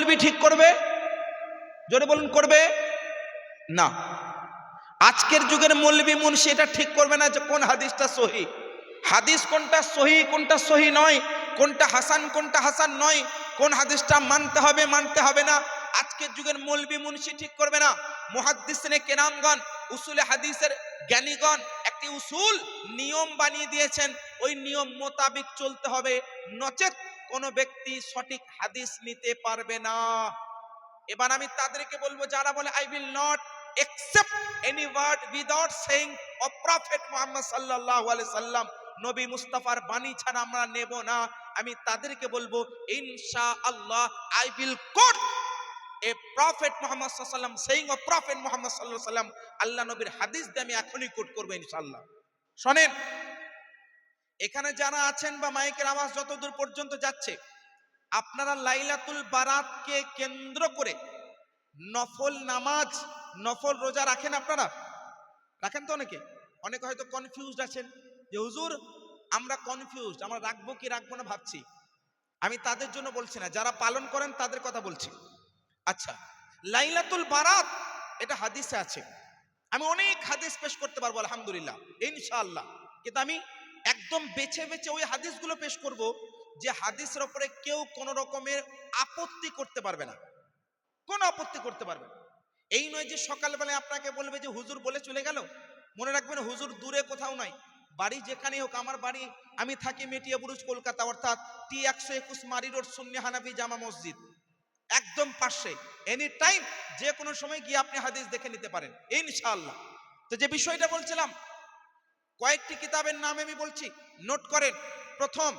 মৌলবি ঠিক করবে? জোরে বলুন, করবে না। আজকের যুগের মৌলবি মুন্সি এটা ঠিক করবে না যে কোন হাদিসটা সহি, হাদিস কোনটা সহি কোনটা সহি নয়, কোনটা হাসান কোনটা হাসান নয়, কোন হাদিসটা মানতে হবে মানতে হবে না, আজকের যুগের মৌলবি মুন্সি ঠিক করবে না। মুহাদ্দিসিনে কেরামগণ, উসুলে হাদিসের জ্ঞানীগণ একটি উসুল নিয়ম বানিয়ে দিয়েছেন, ওই নিয়ম মোতাবেক চলতে হবে, নচেত কোন ব্যক্তি সঠিক হাদিস নিতে পারবে না। এবার আমি তাদেরকে বলবো যারা বলে I will not accept any word without saying of prophet Muhammad sallallahu alaihi wasallam, নবী মুস্তাফার বাণী ছাড়া আমরা নেব না, আমি তাদেরকে বলবো ইনশাআল্লাহ I will quote a prophet Muhammad sallallahu alaihi wasallam saying of prophet Muhammad sallallahu alaihi wasallam, আল্লাহ নবীর হাদিস দিয়ে আমি এখনই কোট করব ইনশাআল্লাহ। শুনেন, এখানে যারা আছেন বা মাইকের আওয়াজ যতদূর পর্যন্ত যাচ্ছে, আপনারা লাইলাতুল বারাতকে কেন্দ্র করে নফল নামাজ নফল রোজা রাখেন? আপনারা রাখেন তো? অনেকে হয়তো কনফিউজড আছেন যে হুজুর আমরা কনফিউজড, আমরা রাখবো কি রাখবো না ভাবছি। আমি তাদের জন্য বলছি না, যারা পালন করেন তাদের কথা বলছি। আচ্ছা, লাইলাতুল বারাত এটা হাদিসে আছে, আমি অনেক হাদিস পেশ করতে পারবো আলহামদুলিল্লাহ ইনশাআল্লাহ, কিন্তু আমি একদম বেছে বেছে ওই হাদিসগুলো পেশ করব যে হাদিসের উপরে কেউ কোনো রকমের আপত্তি করতে পারবে না, কোনো আপত্তি করতে পারবে না। এই নয় যে সকালবেলায় আপনাকে বলবে যে হুজুর বলে চলে গেল। মনে রাখবেন, হুজুর দূরে কোথাও নাই, বাড়ি যেখানেই হোক। আমার বাড়ি, আমি থাকি মেটিয়া বুরুজ কলকাতা, অর্থাৎ T121 মারি রোড সুন্নি হানাফি জামা মসজিদ একদম পাশে। এনি টাইম যে কোনো সময় গিয়ে আপনি হাদিস দেখে নিতে পারেন ইনশাআল্লাহ। তো যে বিষয়টা বলছিলাম, কয়েকটি কিতাবের নাম আমি বলছি, নোট করেন। প্রথম,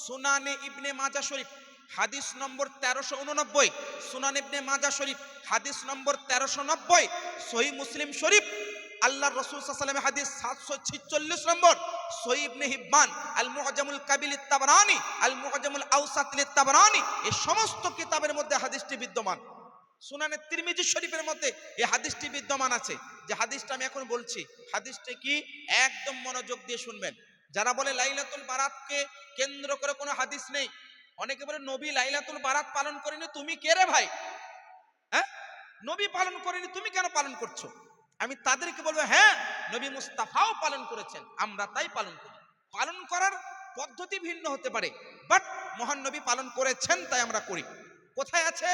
সুনানে ইবনে মাজা শরীফ হাদিস নম্বর 1389, সুনান ইবনে মাজা শরীফ হাদিস নম্বর 1390, সহিহ মুসলিম শরীফ আল্লাহর রাসূল সাল্লাল্লাহু আলাইহি ওয়াসাল্লাম হাদিস 746 নম্বর, সহিহ ইবনে হিব্বান আল মুআজামুল কাবির লিত-তাবরানী আল মুআজামুল আওসাত লিত-তাবরানী, এই সমস্ত কিতাবের মধ্যে হাদিসটি বিদ্যমান। সুনানে তিরমিজি শরীফের মধ্যে এই হাদিসটি বিদ্যমান আছে। যে হাদিসটা আমি এখন বলছি, হাদিসটা কি একদম মনোযোগ দিয়ে শুনবেন। যারা বলে লাইলাতুল বারাতকে কেন্দ্র করে কোনো হাদিস নেই, অনেকে বলে নবী লাইলাতুল বারাত পালন করেনি, তুমি কে রে ভাই? হ্যাঁ, নবী পালন করেনি, তুমি কেন পালন করছো? আমি তাদেরকে বলবো হ্যাঁ, নবী মুস্তাফাও পালন করেছেন, আমরা তাই পালন করি। পালন করার পদ্ধতি ভিন্ন হতে পারে, বাট মহান নবী পালন করেছেন তাই আমরা করি। কোথায় আছে?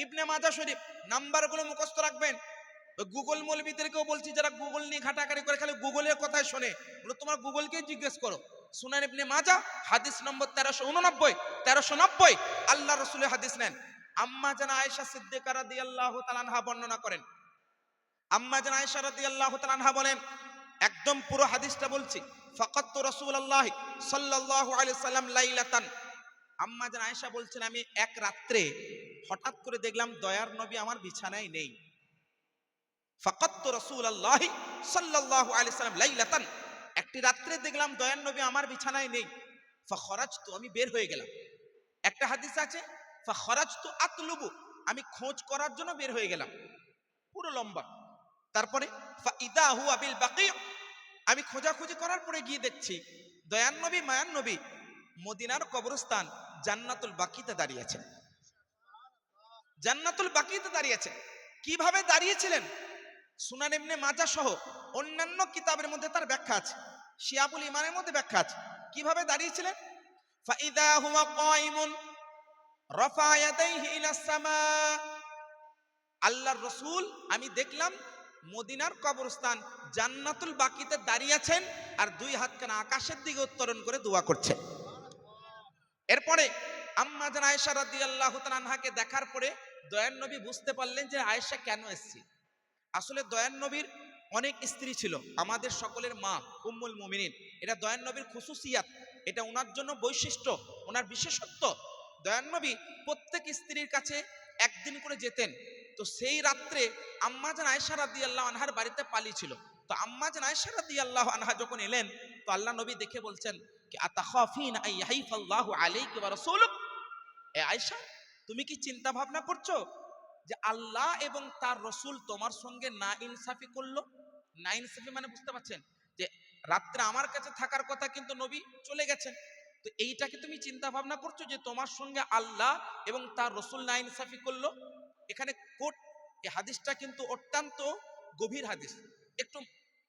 ইবনে মাজা শরীফ। নাম্বারগুলো মুখস্থ রাখবেন। গুগল মৌলবীদেরকেও বলছি, যারা গুগল নিয়ে ঘাটাঘাটি করে খালি গুগলের কথাই শোনে, বলো তোমার গুগলকে জিজ্ঞেস করো। সুনান ইবনে মাজা হাদিস নম্বর 1389, 1390 আল্লাহ রাসূলের হাদিস নেন। আম্মা জান আয়েশা সিদ্দিকা রাদিয়াল্লাহু তাআলা আনহা বর্ণনা করেন। আম্মা জান আয়েশা রাদিয়াল্লাহু তাআলা আনহা বলেন, একদম পুরো হাদিসটা বলছি, ফাকাতু রাসূলুল্লাহ সাল্লাল্লাহু আলাইহি ওয়াসাল্লাম লাইলাতান। আম্মা জান আয়েশা বলছেন, আমি এক রাত্রে হঠাৎ করে দেখলাম দয়ার নবী আমার বিছানায় নেই। ফাকাতু রাসূলুল্লাহ সাল্লাল্লাহু আলাইহি ওয়াসাল্লাম লাইলাতান, একটি রাত্রে দেখলাম দয়ার নবী আমার বিছানায় নেই। ফাখরাজতু, আমি বের হয়ে গেলাম। একটা হাদিস আছে ফাখরাজতু আতলুবু, আমি খোঁজ করার জন্য বের হয়ে গেলাম, পুরো লম্বা। তারপরে ফাইদা হুয়া বিল বাকি, আমি খোঁজাখুঁজি করার পরে গিয়ে দেখছি দয়ার নবী মায়ার নবী মদিনার কবরস্থান জান্নাতুল বাকিতে দাঁড়িয়ে আছেন। জান্নাতুল বাকিতে দাঁড়িয়ে আছেন। কিভাবে দাঁড়িয়েছিলেন? সুনান ইবনে মাজা সহ অন্যান্য কিতাবের মধ্যে তার ব্যাখ্যা আছে, শিয়াবুল ইমানের মধ্যে ব্যাখ্যা আছে কিভাবে দাঁড়িয়েছিলেন। ফাইদা হুয়া কাইমুন রাফা ইয়াদাইহি ইলাস সামা, আল্লাহর রাসূল আমি দেখলাম মদিনার কবরস্থান জান্নাতুল বাকিতে দাঁড়িয়ে আছেন আর দুই হাতখানা আকাশের দিকে উত্তোলন করে দোয়া করছেন। এরপরে আম্মা জান আয়েশা রাদিয়াল্লাহু তাআলা আনহাকে দেখার পরে দয়ার নবী বুঝতে পারলেন যে আয়েশা কেন এসেছে। আসলে দয়ার নবীর অনেক স্ত্রী ছিল, আমাদের সকলের মা উম্মুল মুমিনিন, এটা দয়ার নবীর খুসুসিয়াত, এটা ওনার জন্য বৈশিষ্ট্য, ওনার বিশেষত্ব। দয়ার নবী প্রত্যেক স্ত্রীর কাছে একদিন করে যেতেন। তো সেই রাত্রে আম্মা জান আয়েশা রাদিয়াল্লাহু আনহার বাড়িতে পালি ছিল। তো আম্মা জান আয়েশা রাদিয়াল্লাহু আনহা যখন এলেন, তো আল্লাহ নবী দেখে বলছেন কি আতাখাফিন আইয়াহিফাল্লাহু আলাইকি ওয়া রাসূলুহু, এ আয়েশা তুমি কি চিন্তা ভাবনা করছো যে আল্লাহ এবং তার রসুল তোমার সঙ্গে না ইনসাফি করলো? না ইনসাফি মানে বুঝতে পারছেন যে রাত্রে আমার কাছে থাকার কথা কিন্তু নবী চলে গেছেন, তো এইটাকে তুমি চিন্তা ভাবনা করছো যে তোমার সঙ্গে আল্লাহ এবং তার রসুল নাইনসাফি করলো। এখানে কোট এই হাদিসটা কিন্তু অত্যন্ত গভীর হাদিস, একটু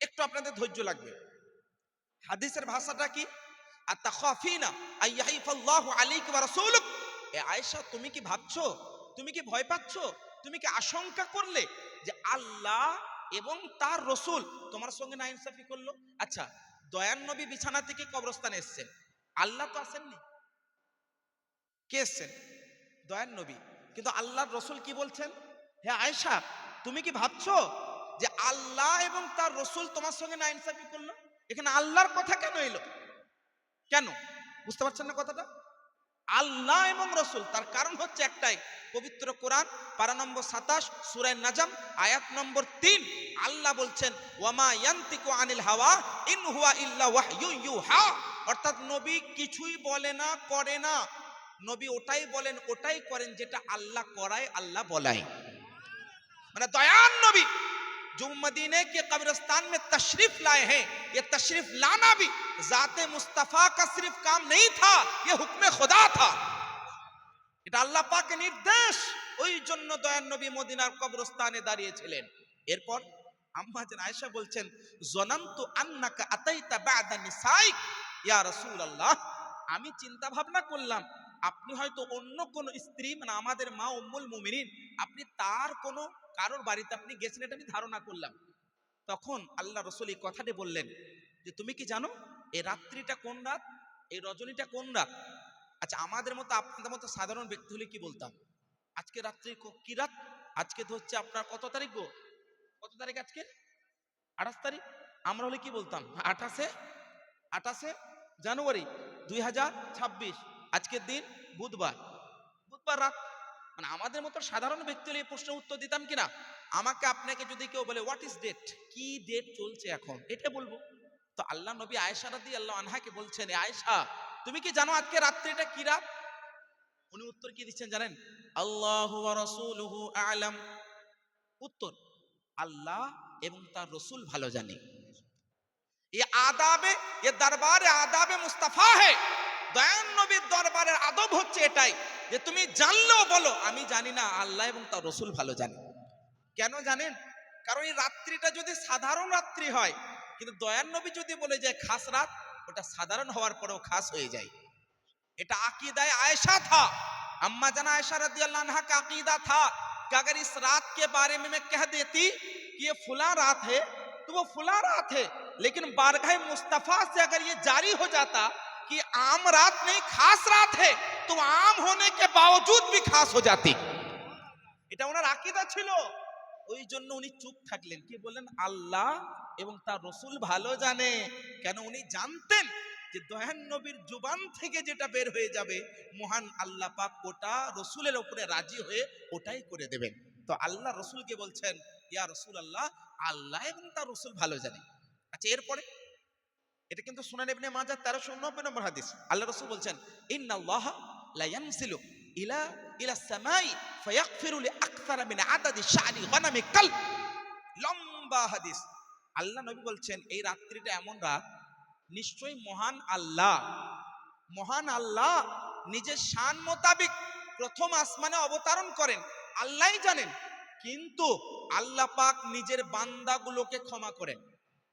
একটু আপনাদের ধৈর্য লাগবে। হাদিসের ভাষাটা কি? আতাখাফিনা আইয়াহিফাল্লাহু আলাইকা ওয়া রাসূলুক। এ আয়েশা, তুমি কি ভাবছো, তুমি কি ভয় পাচ্ছ, তুমি কি আশঙ্কা করলে যে আল্লাহ এবং তার রসুল তোমার সঙ্গে নাইনসাফি করলো? আচ্ছা, দয়ান নবী বিছানা থেকে কবরস্থানে এসেছেন, আল্লাহ তো আসেননি, কে এসেছেন? দয়ান নবী। কিন্তু আল্লাহর রসুল কি বলছেন? হে আয়েশা, তুমি কি ভাবছো যে আল্লাহ এবং তার রসুল তোমার সঙ্গে নাইনসাফি করলো? এখানে আল্লাহর কথা কেন এলো? কেন বুঝতে পারছেন না কথাটা? আল্লাহ এবং রসুল, তার কারণ হচ্ছে একটাই, পবিত্র কোরআন পারা নম্বর 27 সূরা নাজম আয়াত নম্বর 3, আল্লাহ বলছেন ওয়ামা ইয়ান্তিকু আনিল হাওয়া ইন হুয়া ইল্লা ওয়াহয়ু ইউহা। অর্থাৎ নবী কিছুই বলে না, করে না, নবী ওটাই বলেন, ওটাই করেন যেটা আল্লাহ করায়, আল্লাহ বলায়। মানে দয়ান नबी जो मदीने के कब्रिस्तान में तशरीफ लाए हैं, ये तशरीफ लाना भी जाते मुस्तफा का सिर्फ काम नहीं था, ये हुक्म खुदा था। এটা আল্লাহ পাকের নির্দেশ। ওই জন্য দয়ান নবী মদিনার কবরস্থানে দাঁড়িয়েছিলেন। এরপর আম্মা জান আয়েশা বলছেন জনান্তু আন্নাকা আতাইতা বা'দা নিসাইক ইয়া রাসূলুল্লাহ, আমি চিন্তা ভাবনা করলাম আপনি হয়তো অন্য কোন স্ত্রী, মানে আমাদের মা উম্মুল মুমিনিন, আপনি তার কোন কারোর বাড়িতে আপনি গেছেন, এটা আমি ধারণা করলাম। তখন আল্লাহ রাসূল এই কথাটি বললেন যে তুমি কি জানো এই রাত্রিটা কোন রাত, এই রজনীটা কোন রাত? আচ্ছা, আমাদের মতো আপনাদের মতো সাধারণ ব্যক্তি হলে কি বলতাম? আজকে রাত্রি কি রাত? আজকে তো হচ্ছে আপনার কত তারিখ গো? কত তারিখ আজকে? 28 তারিখ। আমরা হলে কি বলতাম? 28 জানুয়ারি 2026, আজকের দিন বুধবার, বুধবার রাত। মানে আমাদের মতো সাধারণ ব্যক্তি হলে এই প্রশ্নের উত্তর দিতাম কিনা? আমাকে আপনাকে যদি কেউ বলে হোয়াট ইজ ডেট, কি ডেট চলছে এখন, এটা বলবো। তো আল্লাহ নবী আয়েশা রাদিয়াল্লাহু আনহাকে বলছেন এ আয়েশা, তুমি কি জানো আজকে রাত্রিটা কি রাত? উনি উত্তর কি দিচ্ছেন জানেন? আল্লাহু ওয়া রাসূলুহু আ'লাম। উত্তর, আল্লাহ এবং তার রসুল ভালো জানে। ये আদাবে, ये দরবারে আদাবে মুস্তাফা है। দয়ান নবীর দরবারের আদব হচ্ছে এটাই যে তুমি জানলেও বলো আমি জানি না, আল্লাহ এবং তার রসুল ভালো জানে। কেন জানেন? কারণ এই রাত্রিটা যদি সাধারণ রাত্রি হয়, কিন্তু দয়ান নবী যদি বলে যায় খাস রাত, ওটা সাধারণ হওয়ার পরেও খাস হয়ে যায়। এটা अकीदाए आयशा था। अम्मा जाना आयशा रदियल्लाहु अन्हा का अकीदा था कि अगर इस रात के बारे में मैं कह देती कि ये फुला रात है तो वो फुला रात है, लेकिन बारगाह मुस्तफा से अगर ये जारी हो जाता कि आम रात नहीं खास रात है, तो आम होने के बावजूद भी खास हो जाती। এটা ওনার আকীদা ছিল। ওই জন্য উনি চুপ থাকলেন, কি বললেন? আল্লাহ এবং তার রসুল ভালো জানে। কেন? উনি জানতেন যে দয়ান নবীর জুবান থেকে যেটা বের হয়ে যাবে মহান আল্লাহ পাক ওটা রসুলের উপরে রাজি হয়ে ওটাই করে দেবেন। তো আল্লাহ রসুলকে বলছেন ইয়া রাসূলুল্লাহ, আল্লাহ এবং তার রসুল ভালো জানে। আচ্ছা, এরপরে এটা কিন্তু সুনান ইবনে মাজাহ 1390 নম্বর হাদিস। আল্লাহ রসুল বলছেন ইন্নাল্লাহ লা ইয়ানজিলু ইলা ইলা সামাই ফায়াগফিরু লিআকসারা মিন আদাদি শা'রি গনামি কালব। লম্বা হাদিস। আল্লাহ নবী বলছেন এই রাত্রিটা এমন রাত, নিশ্চয়ই মহান আল্লাহ নিজের শান মোতাবিক প্রথম আসমানে অবতরণ করেন, আল্লাহই জানেন। কিন্তু আল্লাহ পাক নিজের বান্দাগুলোকে ক্ষমা করেন।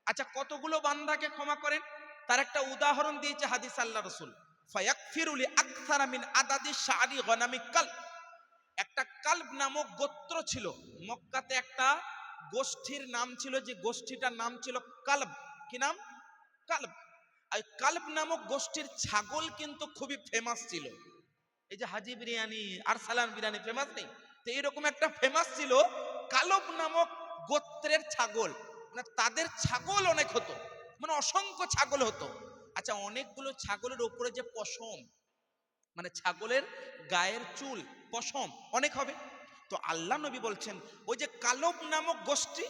আচ্ছা, কতগুলো বান্দাকে ক্ষমা করেন তার একটা উদাহরণ দিয়েছে হাদিস আল্লাহ রাসূল। ফায়াগফিরু লিআকসারা মিন আদাদি শা'রি গনামি কালব। একটা কালব নামক গোত্র ছিল মক্কাতে, একটা গোষ্ঠীর নাম ছিল, যে গোষ্ঠীটার নাম ছিল কালব। কি নাম? কালব। আর কালব নামক গোষ্ঠীর ছাগল কিন্তু খুবই ফেমাস ছিল। এই যে হাজি বিরিয়ানি, আরসালান বিরিয়ানি ফেমাস নেই, তো এইরকম একটা ফেমাস ছিল কালব নামক গোত্রের ছাগল। মানে তাদের ছাগল অনেক হতো, মানে অসংখ্য ছাগল হতো। আচ্ছা, অনেকগুলো ছাগলের উপরে যে পশম, মানে ছাগলের গায়ের চুল, পশম অনেক হবে। তো আল্লাহ নবী বলছেন ওই যে কালব নামক গোষ্ঠী,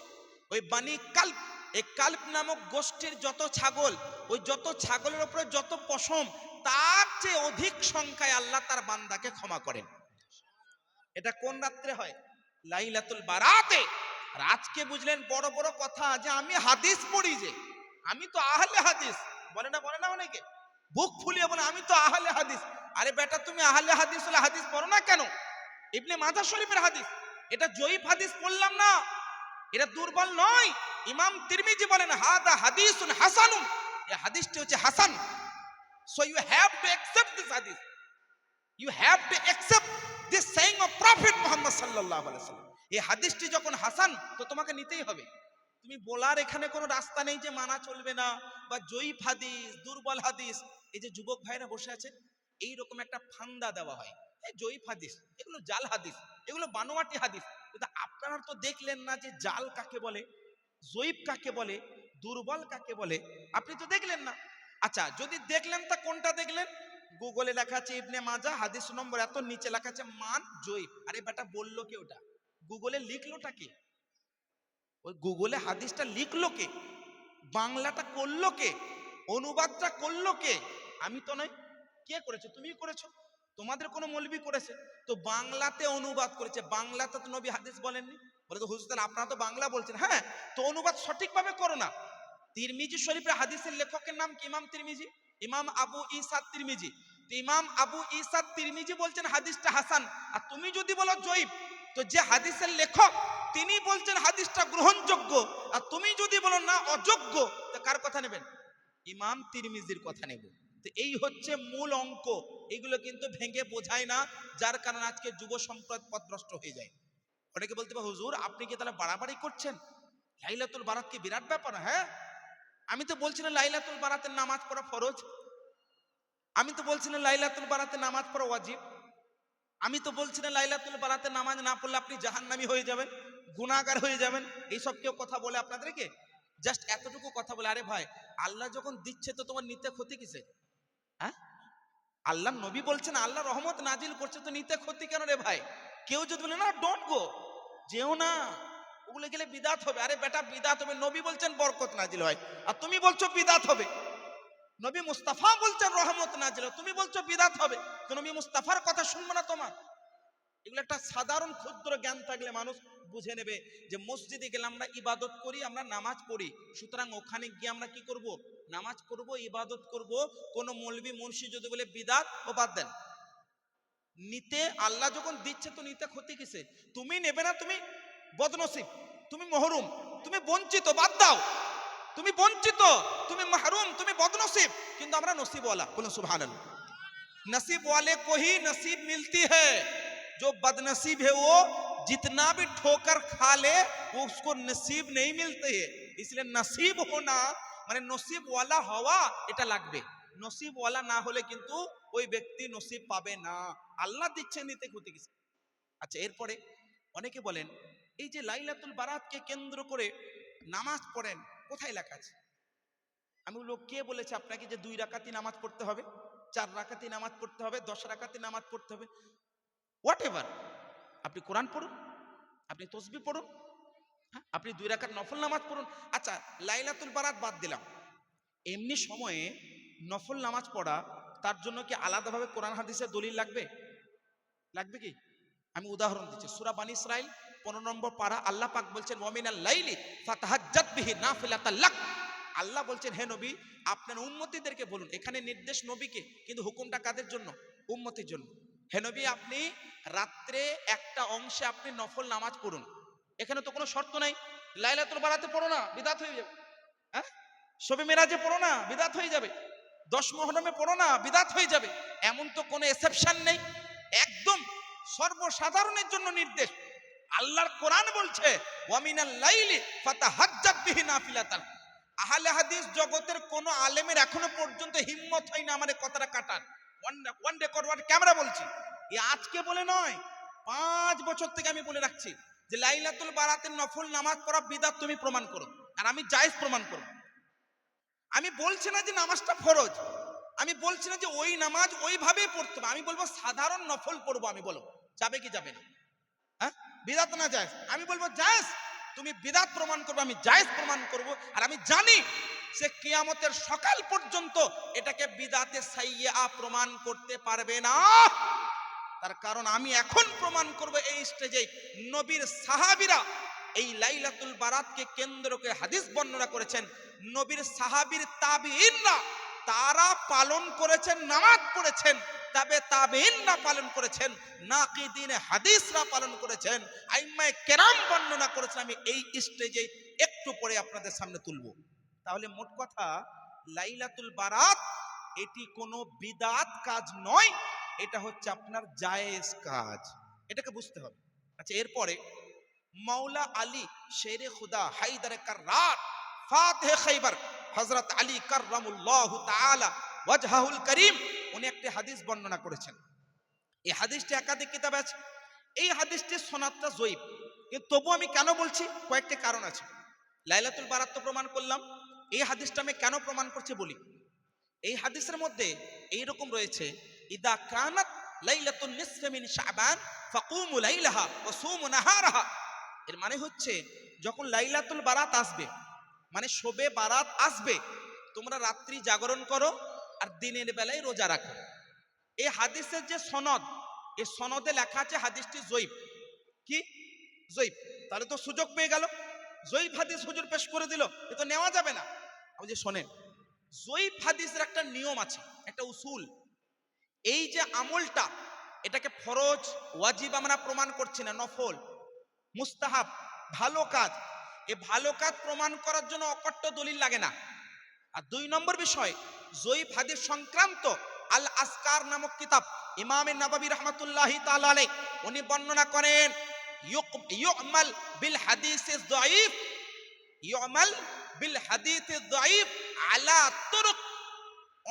ওই বানি কালব, এই কালব নামক গোষ্ঠীর যত ছাগল, ওই যত ছাগলের উপরে যত পশম, তার চেয়ে অধিক সংখ্যায় আল্লাহ তার বান্দাকে ক্ষমা করেন। এটা কোন রাত্রে হয়? লাইলাতুল বারাতে। আর আজকে বুঝলেন বড় বড় কথা যে আমি হাদিস পড়ি, যে আমি তো আহলে হাদিস, বলে না অনেকে। বুক ফুলিয়ে বলে আমি তো আহলে হাদিস। আরে বেটা তুমি আহলে হাদিস হলে হাদিস পড়ো না কেন? ইবনে মাজাহ শরীফের হাদিস, এটা জয়ীফ হাদিস বললাম না, এটা দুর্বল নয়। ইমাম তিরমিজি বলেন হাদা হাদিসুন হাসানুন, এই হাদিসটি হচ্ছে হাসান। So you have to accept this হাদিস, you have to accept this saying of prophet Muhammad সাল্লাল্লাহু আলাইহি ওয়াসাল্লাম। এই হাদিসটি যখন হাসান, তো তোমাকে নিতেই হবে। তুমি বলার এখানে কোনো রাস্তা নেই যে মানা চলবে না বা জয়ীফ হাদিস, দুর্বল হাদিস। এই যে যুবক ভাইরা বসে আছে, এই রকম একটা ফান্দা দেওয়া হয়, এই জয়ীফ হাদিস, এগুলো জাল হাদিস, এগুলো বানোয়াটি হাদিস। কিন্তু আপনারা তো দেখলেন না যে জাল কাকে বলে, জয়ীফ কাকে বলে, দুর্বল কাকে বলে, আপনি তো দেখলেন না। আচ্ছা যদি দেখলেন তা কোনটা দেখলেন? গুগলে লেখা আছে ইবনে মাজাহ হাদিস নম্বর এত, নিচে লেখা আছে মান জয়ীফ। আরে বেটা বললো কে ওটা? গুগলে লিখলোটা কে? ওই গুগলে হাদিসটা লিখলো কে? বাংলাটা করলো কে? অনুবাদটা করলো কে? আমি তো নয়। কে করেছে? তুমি করেছো, তোমাদের কোনো মৌলবি করেছে। তো বাংলাতে অনুবাদ করেছে, বাংলাতে তো নবী হাদিস বলেননি। বলে তো হুজুর আপনারা তো বাংলা বলছেন, হ্যাঁ তো অনুবাদ সঠিকভাবে করো না। তিরমিজি শরীফের হাদিসের লেখকের নাম কি? ইমাম তিরমিজি, ইমাম আবু ঈসা তিরমিজি। তো ইমাম আবু ঈসা তিরমিজি বলছেন হাদিসটা হাসান, আর তুমি যদি বলো জয়ীফ, তো যে হাদিসের লেখক তিনি বলছেন হাদিসটা গ্রহণযোগ্য, আর তুমি যদি বলো না অযোগ্য, তো কার কথা নেবেন? ইমাম তিরমিজির কথা নেব। তো এই হচ্ছে মূল অঙ্ক। এগুলো কিন্তু ভেঙে বোঝায় না, যার কারণে আজকে যুব সম্প্রদায় পথভ্রষ্ট হয়ে যায়। অনেকে বলতে পারে হুজুর আপনি কি তাহলে বাড়াবাড়ি করছেন, লাইলাতুল বারাত কি বিরাট ব্যাপার? হ্যাঁ, আমি তো বলছি না লাইলাতুল বারাতের নামাজ পড়া ফরজ, আমি তো বলছি না লাইলাতুল বারাতে নামাজ পড়া ওয়াজিব, আমি তো বলছি না লাইলাতুল বারাতে নামাজ না পড়লে আপনি জাহান্নামী হয়ে যাবেন, গুনাহগার হয়ে যাবেন। এইসব কেউ কথা বলে আপনাদেরকে? জাস্ট এতটুকু কথা বলে, আরে ভাই আল্লাহ যখন দিচ্ছে তো তোমার নিতে ক্ষতি কিসে? হ্যাঁ, আল্লাহ নবী বলছেন আল্লাহ রহমত নাজিল করছে, তো নিতে ক্ষতি কেন রে ভাই? কেউ যদি বলে না ডোন্ট গো, যেও না, ওগুলো গেলে বিদাত হবে। আরে বেটা বিদাত হবে, নবী বলছেন বরকত নাজিল হয়, আর তুমি বলছো বিদাত হবে। নবী মুস্তাফা বলছেন রহমত নাজিল হয়, তুমি বলছো বিদাত হবে। তো নবী মুস্তাফার কথা শুনবো না তোমার? এগুলো একটা সাধারণ ক্ষুদ্র জ্ঞান থাকলে মানুষ বুঝে নেবে যে মসজিদে গেলে আমরা ইবাদত করি, আমরা নামাজ পড়ি, সুতরাং ওখানে গিয়ে আমরা কি করব? নামাজ পড়বো, ইবাদত করব। কোন মৌলবি মুন্সি যদি বলে বিদাত, ও বাদ দেন। নিতে আল্লাহ যখন দিচ্ছে তো নিতে ক্ষতি কিসে? তুমি নেবে না, তুমি বদনসিব, তুমি মহরুম, তুমি বঞ্চিত, বাদ দাও। তুমি বঞ্চিত, তুমি মাহরুম, তুমি বদনসিব, কিন্তু আমরা নসিবওয়ালা। বলুন সুবহানাল্লাহ। नसीब वाले को ही नसीब मिलती है, जो बदनसीब है वो जितना भी ठोकर खा ले वो उसको नसीब नहीं मिलते है। इसलिए नसीब होना মানে নসিব ওয়ালা হওয়া এটা লাগবে। নসিব ওয়ালা না হলে কিন্তু ওই ব্যক্তি নসিব পাবে না। আল্লাহ দিচ্ছেন, নিতে ক্ষতি কিছু। আচ্ছা এরপরে অনেকে বলেন এই যে লাইলাতুল বারাতকে কেন্দ্র করে নামাজ পড়েন, কোথায় লেখা আছে? আমি বলবো কে বলেছে আপনাকে যে 2 রাকাতি নামাজ পড়তে হবে, 4 রাকাতি নামাজ পড়তে হবে, 10 রাকাতি নামাজ পড়তে হবে? হোয়াট এভার, আপনি কোরআন পড়ুন, আপনি তসবিহ পড়ুন, হ্যাঁ আপনি 2 রাকাত নফল নামাজ পড়ুন। আচ্ছা লাইলাতুল বারাত বাদ দিলাম, এমনি সময়ে নফল নামাজ পড়া, তার জন্য কি আলাদাভাবে কোরআন হাদিসের দলিল লাগবে? লাগবে কি? আমি উদাহরণ দিচ্ছি, সূরা বানী ইসরাইল 15 নম্বর পারা, আল্লাহ পাক বলছেন ওয়ামিনাল লাইলি ফাতাহাজ্জাত বিহি নাফিলাতাল লাক। আল্লাহ বলছেন হে নবী আপনার উম্মতিদেরকে বলুন, এখানে নির্দেশ নবীকে, কিন্তু হুকুমটা কাদের জন্য? উম্মতির জন্য। হে নবী আপনি রাত্রে একটা অংশে আপনি নফল নামাজ পড়ুন। এখানে তো কোনো শর্ত নাই, লাইলাতুল বারাতে পড়ো না বিদাত হয়ে যাবে, হ্যাঁ শবে মেরাজে পড়ো না বিদাত হয়ে যাবে, 10 মুহররমে পড়ো না বিদাত হয়ে যাবে, এমন তো কোনো এক্সেপশন নেই। একদম সর্বসাধারণের জন্য নির্দেশ। আল্লাহর কোরআন বলছে ওয়ামিনাল লাইলি ফাতাহাজ্জাত বিহি নাফিলাতান। আহলে হাদিস জগতের কোন আলেমের এখনো পর্যন্ত হিম্মত হয় না আমার কথাটা কাটার। ওয়ান রেকর্ড ওয়ান ক্যামেরা বলছি, এই আজকে বলে নয়, 5 বছর থেকে আমি বলে রাখছি যে লাইলাতুল বারাতের নফল নামাজ পড়া বিদআত তুমি প্রমাণ করো, আর আমি জায়েজ প্রমাণ করব। আমি বলছি না যে নামাজটা ফরজ, আমি বলছি না যে ওই নামাজ ওইভাবেই পড়তে হবে, আমি বলবো সাধারণ নফল পড়বো। আমি বলবো যাবে কি যাবে না? হ্যাঁ বিদআত না জায়েজ? আমি বলবো জায়েজ, তুমি বিদআত প্রমাণ করবে, আমি জায়েজ প্রমাণ করব। আর আমি জানি সে কিয়ামতের সকাল পর্যন্ত এটাকে বিদআতে সাইয়্যা প্রমাণ করতে পারবে না। তার কারণ আমি এখন প্রমাণ করব এই স্টেজে নবীর সাহাবীরা এই লাইলাতুল বারাতকে কেন্দ্র করে হাদিস বর্ণনা করেছেন। নবীর সাহাবীর তাবিঈনরা তারা পালন করেছেন, নামাজ পড়েছেন, তবে তাবেঈনরা পালন করেছেন, নাকিদিনে হাদিসরা পালন করেছেন, আইম্মায়ে কেরাম বর্ণনা করেছেন। আমি এই স্টেজে একটু পরে আপনাদের সামনে তুলব। তাহলে মোট কথা, লাইলাতুল বারাত এটি কোনো বিদআত কাজ নয়, এটা হচ্ছে আপনার জায়েজ কাজ, এটাকে বুঝতে হবে। আচ্ছা, এরপরে মাওলা আলী শেরে খুদা হায়দারে কাররার ফাতিহে খাইবার হযরত আলী কাররামুল্লাহু তাআলা ওয়াজহাহুল করিম, উনি একটি হাদিস বর্ণনা করেছেন। এই হাদিসটি একাধিক কিতাবে আছে। এই হাদিসটির সনদটা যঈফ, কিন্তু তবু আমি কেন বলছি, কয়েকটি কারণ আছে। লাইলাতুল বারাত তো প্রমাণ করলাম, এই হাদিসটা আমি কেন প্রমাণ করছি বলি। এই হাদিসের মধ্যে এইরকম রয়েছে, ইদা কানাত লাইলাতুন নিসফি মিন শাবান ফাকুমু লাইলাহা ওয়া সুমু নাহারাহা। এর মানে হচ্ছে, যখন লাইলাতুল বারাত আসবে, মানে শবে বারাত আসবে, তোমরা রাত্রি জাগরণ করো আর দিনের বেলায় রোজা রাখো। এই হাদিসের যে সনদ, এই সনদে লেখা আছে হাদিসটি যঈফ। কি যঈফ? তাহলে তো সুযোগ পেয়ে গেল, যঈফ হাদিস হুজুর পেশ করে দিল, এ তো নেওয়া যাবে না। আপনি যে শোনেন, যঈফ হাদিসের একটা নিয়ম আছে, একটা উসুল। এই যে আমলটা, এটাকে ফরজ ওয়াজিব আমরা প্রমাণ করছি না, নফল, মুস্তাহাব, ভালো কাজ। এই ভালো কাজ প্রমাণ করার জন্য অকট্ট দলিল লাগে না। আর দুই নম্বর বিষয়, যঈফ হাদিস সংক্রান্ত আল আসকার নামক কিতাব ইমাম নববী রাহমাতুল্লাহি তাআলা আলাইহি, উনি বর্ণনা করেন, ইউমাল বিল হাদিসিস যঈফ, ইউমাল বিল হাদিসিস যঈফ আলা তুরুক।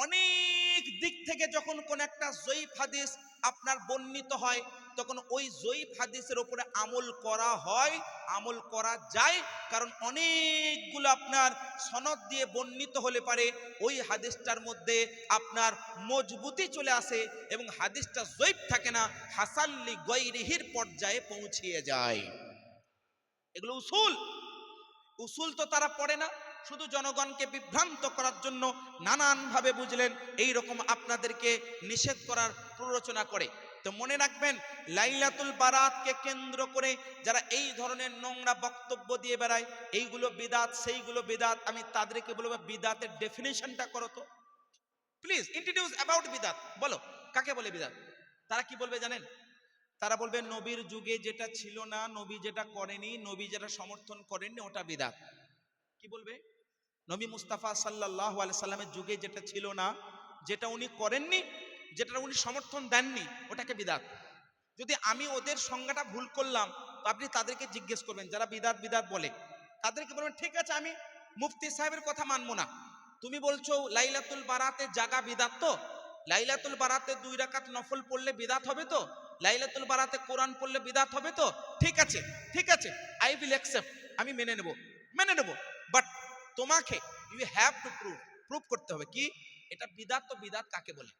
অনেক দিক থেকে যখন কোন একটা যঈফ হাদিস আপনার বর্ণিত হয়, তখন ওই যঈফ হাদিসের উপরে আমল করা হয়, আমল করা যায়। কারণ অনেকগুলো আপনার সনদ দিয়ে বর্ণিত হলে পারে ওই হাদিসটার মধ্যে আপনার মজবুতি চলে আসে এবং হাদিসটা যঈফ থাকে না, হাসান লি গায়রিহির পর্যায়ে পৌঁছিয়ে যায়। এগুলো উসুল। উসুল তো তারা পড়ে না, শুধু জনগণকে বিভ্রান্ত করার জন্য নানানভাবে বুঝলেন এই রকম আপনাদেরকে নিষেধ করার প্ররোচনা করে। তো মনে রাখবেন, লাইলাতুল বারাতকে কেন্দ্র করে যারা এই ধরনের নোংরা বক্তব্য দিয়ে বেড়ায়, এইগুলো বিদআত, সেইগুলো বিদআত, আমি তাদেরকে বলবো বিদআতের ডেফিনিশনটা করো তো প্লিজ। ইন্ট্রোডিউস অ্যাবাউট বিদআত, বলো কাকে বলে বিদআত। তারা কি বলবে জানেন? তারা বলবে নবীর যুগে যেটা ছিল না, নবী যেটা করেনি, নবী যেটা সমর্থন করেননি, ওটা বিদআত। কি বলবে? নবী মুস্তাফা সাল্লাল্লাহু আলাইহি সাল্লামের যুগে যেটা ছিল না, যেটা উনি করেননি, যেটা উনি সমর্থন দেননি, ওটাকে বিদআত। যদি আমি ওদের সংজ্ঞাটা ভুল করলাম, তো আপনি তাদেরকে জিজ্ঞেস করবেন, যারা বিদআত বিদআত বলে, তাদেরকে বলবেন, ঠিক আছে, আমি মুফতি সাহেবের কথা মানবো না। তুমি বলছো লাইলাতুল বারাতে জাগা বিদআত, তো লাইলাতুল বারাতে 2 রাকাত নফল পড়লে বিদআত হবে, তো লাইলাতুল বারাতে কোরআন পড়লে বিদআত হবে, তো ঠিক আছে, ঠিক আছে, আই উইল অ্যাকসেপ্ট, আমি মেনে নেব, মেনে নেব। বাট তোমাকে ইউ হ্যাভ টু প্রুভ করতে হবে কি এটা বিদআত। তো বিদআত কাকে বলে?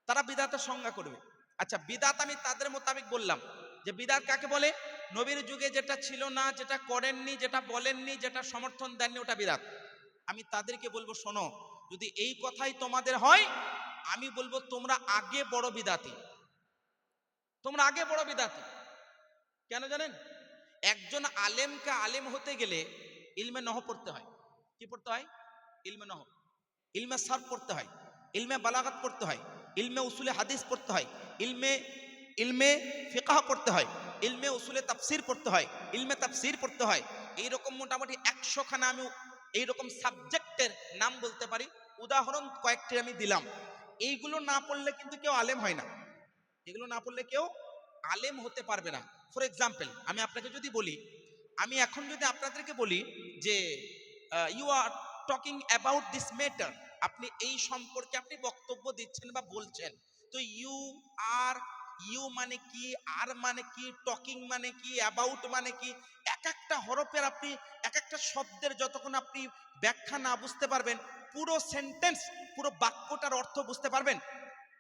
তারা বিদআতের সংজ্ঞা করবে। আচ্ছা, বিদআত আমি তাদের মোতাবেক বললাম যে বিদআত কাকে বলে, নবীর যুগে যেটা ছিল না, যেটা করেননি, যেটা বলেননি, যেটা সমর্থন দেননি, ওটা বিদআত। আমি তাদেরকে বলবো, শোনো, যদি এই কথাই তোমাদের হয়, আমি বলবো তোমরা আগে বড় বিদআতি, তোমরা আগে বড় বিদআতি। কেন জানেন? একজন আলেমকে আলেম হতে গেলে ইলমে নহ পড়তে হয়। কি পড়তে হয়? ইলমে নহ, ইলমে সারফ পড়তে হয়, ইলমে বালাগাত পড়তে হয়, ইলমে উসুলে হাদিস পড়তে হয়, ইলমে ইলমে ফিকহ পড়তে হয়, ইলমে উসুলে তাফসির পড়তে হয়, ইলমে তাফসির পড়তে হয়। এইরকম মোটামুটি 100 খানা আমি এইরকম সাবজেক্টের নাম বলতে পারি, উদাহরণ কয়েকটি আমি দিলাম। এইগুলো না পড়লে কিন্তু কেউ আলেম হয় না, এগুলো না পড়লে কেউ আলেম হতে পারবে না। ফর এক্সাম্পল, আমি আপনাকে যদি বলি, আমি এখন যদি আপনাদেরকে বলি যে you are talking about this matter, আপনি এই সম্পর্কে আপনি বক্তব্য দিচ্ছেন বা বলছেন, তো ইউ আর, ইউ মানে কি, আর মানে কি, টকিং মানে কি, অ্যাবাউট মানে কি, এক একটা হরফের আপনি এক একটা শব্দের যতক্ষণ আপনি ব্যাখ্যা না বুঝতে পারবেন, পুরো সেন্টেন্স, পুরো বাক্যটার অর্থ বুঝতে পারবেন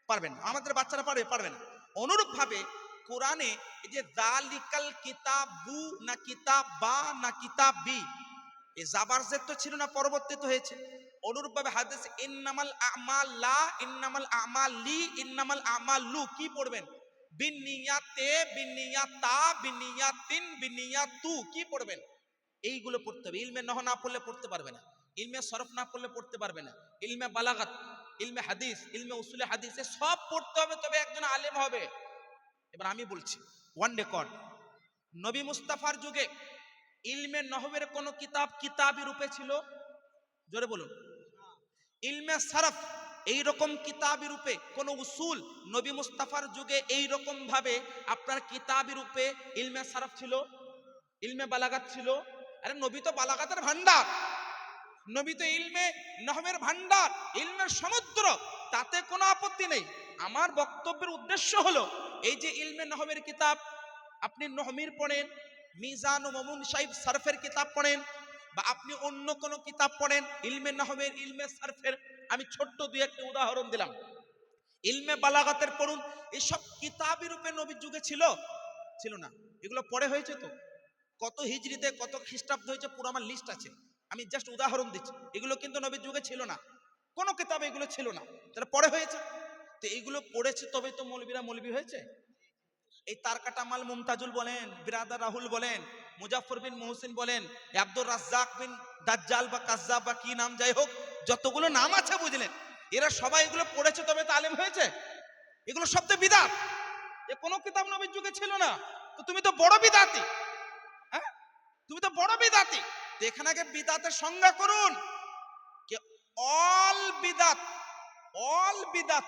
পারবেন না। আমাদের বাচ্চারা পারবে? পারবে না। অনুরূপভাবে কোরআনে এই যে যালিকাল কিতাবু না কিতাব বা না কিতাব বি, এই জাবার জেদ তো ছিল না, পরবর্তীত হয়েছে। অনুরূপভাবে হাদিস ইন্নামাল আমাল লা, ইন্নামাল আমাল লি, ইন্নামাল আমালু, কি পড়বেন? বিনিয়াতে, বিনিয়াতা, বিনিয়াতিন, বিনিয়াতু, কি পড়বেন? এইগুলো পড়তে হবে। ইলমে নহ না পড়লে পড়তে পারবে না, ইলমে সরফ না পড়লে পড়তে পারবে না, ইলমে বালাগাত, ইলমে হাদিস, ইলমে উসুলে হাদিসে সব পড়তে হবে, তবে একজন আলেম হবে। এবার আমি বলছি ওয়ান রেকর্ড, নবী মুস্তাফার যুগে ইলমে নহবের কোন কিতাব কিতাবী রূপে ছিল? জোরে বলুন। ইলমে সারফ এইরকম কিতাবী রূপে কোন উসুল নবী মুস্তাফার যুগে এইরকম ভাবে আপনার কিতাবী রূপে ইলমে সারফ ছিল? ইলমে বালাগাত ছিল? আরে নবী তো বালাগাতের ভান্ডার, নবী তো ইলমে নহবের ভান্ডার, ইলমের সমুদ্র, তাতে কোনো আপত্তি নেই। আমার বক্তব্যের উদ্দেশ্য হলো এই যে ইলমে নহবের কিতাব আপনি নহমির পড়েন, মিজান ও মামুন সাহেব সারফের কিতাব পড়েন, বা আপনি অন্য কোনো কিতাব পড়েন ইলমে নহবের, ইলমে সারফের, আমি ছোট্ট দুই একটা উদাহরণ দিলাম। ইলমে বালাগাতের পড়ুন, এসব কিতাবী রূপে নবীর যুগে ছিল? ছিল না। এগুলো পরে হয়েছে তো, কত হিজরিতে কত খ্রিস্টাব্দ হয়েছে পুরো আমার লিস্ট আছে, আমি জাস্ট উদাহরণ দিচ্ছি। এগুলো কিন্তু নবীর যুগে ছিল না, কোনো কিতাবে এগুলো ছিল না, তাহলে পরে হয়েছে। তো এইগুলো পড়েছে তবেই তো মৌলবীরা মৌলবী হয়েছে। এই তারকাটা মাল মুমতাজুল বলেন, বিরাদার রাহুল বলেন, মুজাফর বিন মুহসিন বলেন, আব্দুর রাজ্জাক বিন দাজ্জাল বা কাজ্জাব বা কি নাম যাই হোক, যতগুলো নাম আছে বুঝলেন, এরা সবাই এগুলো পড়েছে তবে তো আলেম হয়েছে। এগুলো সব তো বিদাত, এ কোনো কিতাব নবীর যুগে ছিল না। তো তুমি তো বড় বিদাতি, হ্যাঁ তুমি তো বড় বিদাতি। তো এখানে আগে বিদাতের সংজ্ঞা করুন, যে অল বিদাত, অল বিদাত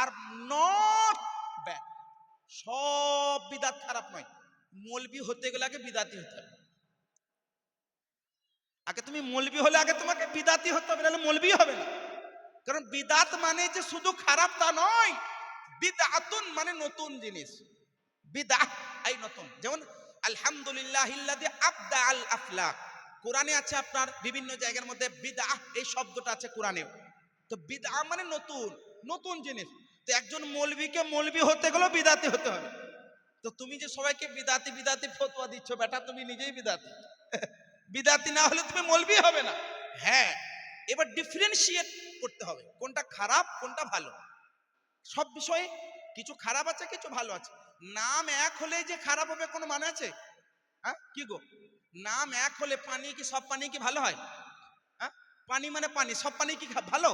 আর নট ব্যাড, সব বিদাত খারাপ নয়। মৌলবি হতে গেলে আগে বিদাতি হতে হবে। আগে তুমি মৌলবি হলে আগে তোমাকে বিদাতি হতে হবে, নাহলে মৌলবি হবে না। কারণ বিদাত মানে যে শুধু খারাপ তা নয়, বিদআতুন মানে নতুন জিনিস, বিদআহ এই নতুন। যেমন আলহামদুলিল্লাহিল্লাযী আবদা আল আফলাক, কোরআনে আছে আপনার বিভিন্ন জায়গার মধ্যে বিদআহ এই শব্দটা আছে কোরআনেও। তো বিদআহ মানে নতুন, নতুন জিনিস। তো একজন মৌলবীকে মৌলবী হতে গেলেও বিদাতি হতে হবে। তো তুমি যে সবাইকে বিদাতি বিদাতি ফতোয়া দিচ্ছ, বেটা তুমি নিজেই বিদাতি। বিদাতি না হলে তুমি মৌলবী হবে না। হ্যাঁ, এবার ডিফারেন্সিয়েট করতে হবে কোনটা খারাপ কোনটা ভালো। সব বিষয়ে কিছু খারাপ আছে কিছু ভালো আছে। নাম এক হলে যে খারাপ হবে কোনো মানে আছে? হ্যাঁ কি গো, নাম এক হলে পানি কি সব পানি কি ভালো হয়? হ্যাঁ, পানি মানে পানি, সব পানি কি ভালো?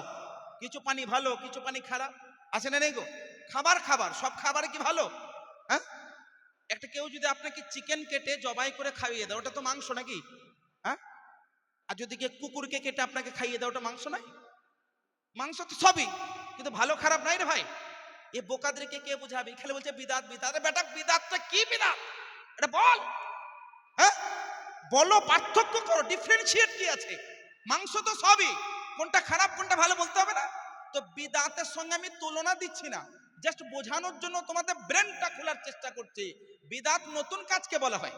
কিছু পানি ভালো কিছু পানি খারাপ আছে না নেই গো? খাবার খাবার সব খাবার কি ভালো? হ্যাঁ, একটা কেউ যদি আপনাকে চিকেন কেটে জবাই করে খাইয়ে দেয় ওটা তো মাংস নাকি? হ্যাঁ, আর যদি কে কুকুরকে কেটে আপনাকে খাইয়ে দেয় ওটা মাংস নাই? মাংস তো সবই, কিন্তু ভালো খারাপ নাই রে ভাই। এ বোকাদেরকে কে বুঝাবে? খালি বলছে বিদাত বিদাত। বেটা বিদাতটা কি বিদাত এটা বল। হ্যাঁ বলো, পার্থক্য করো, ডিফারেন্সিয়েট কি আছে? মাংস তো সবই, কোনটা খারাপ কোনটা ভালো বলতে হবে না? তো বিদাতের সঙ্গে আমি তুলনা দিচ্ছি না, জাস্ট বোঝানোর জন্য তোমাদের ব্রেনটা খোলার চেষ্টা করছি। বিদাত নতুন কাজকে বলা হয়।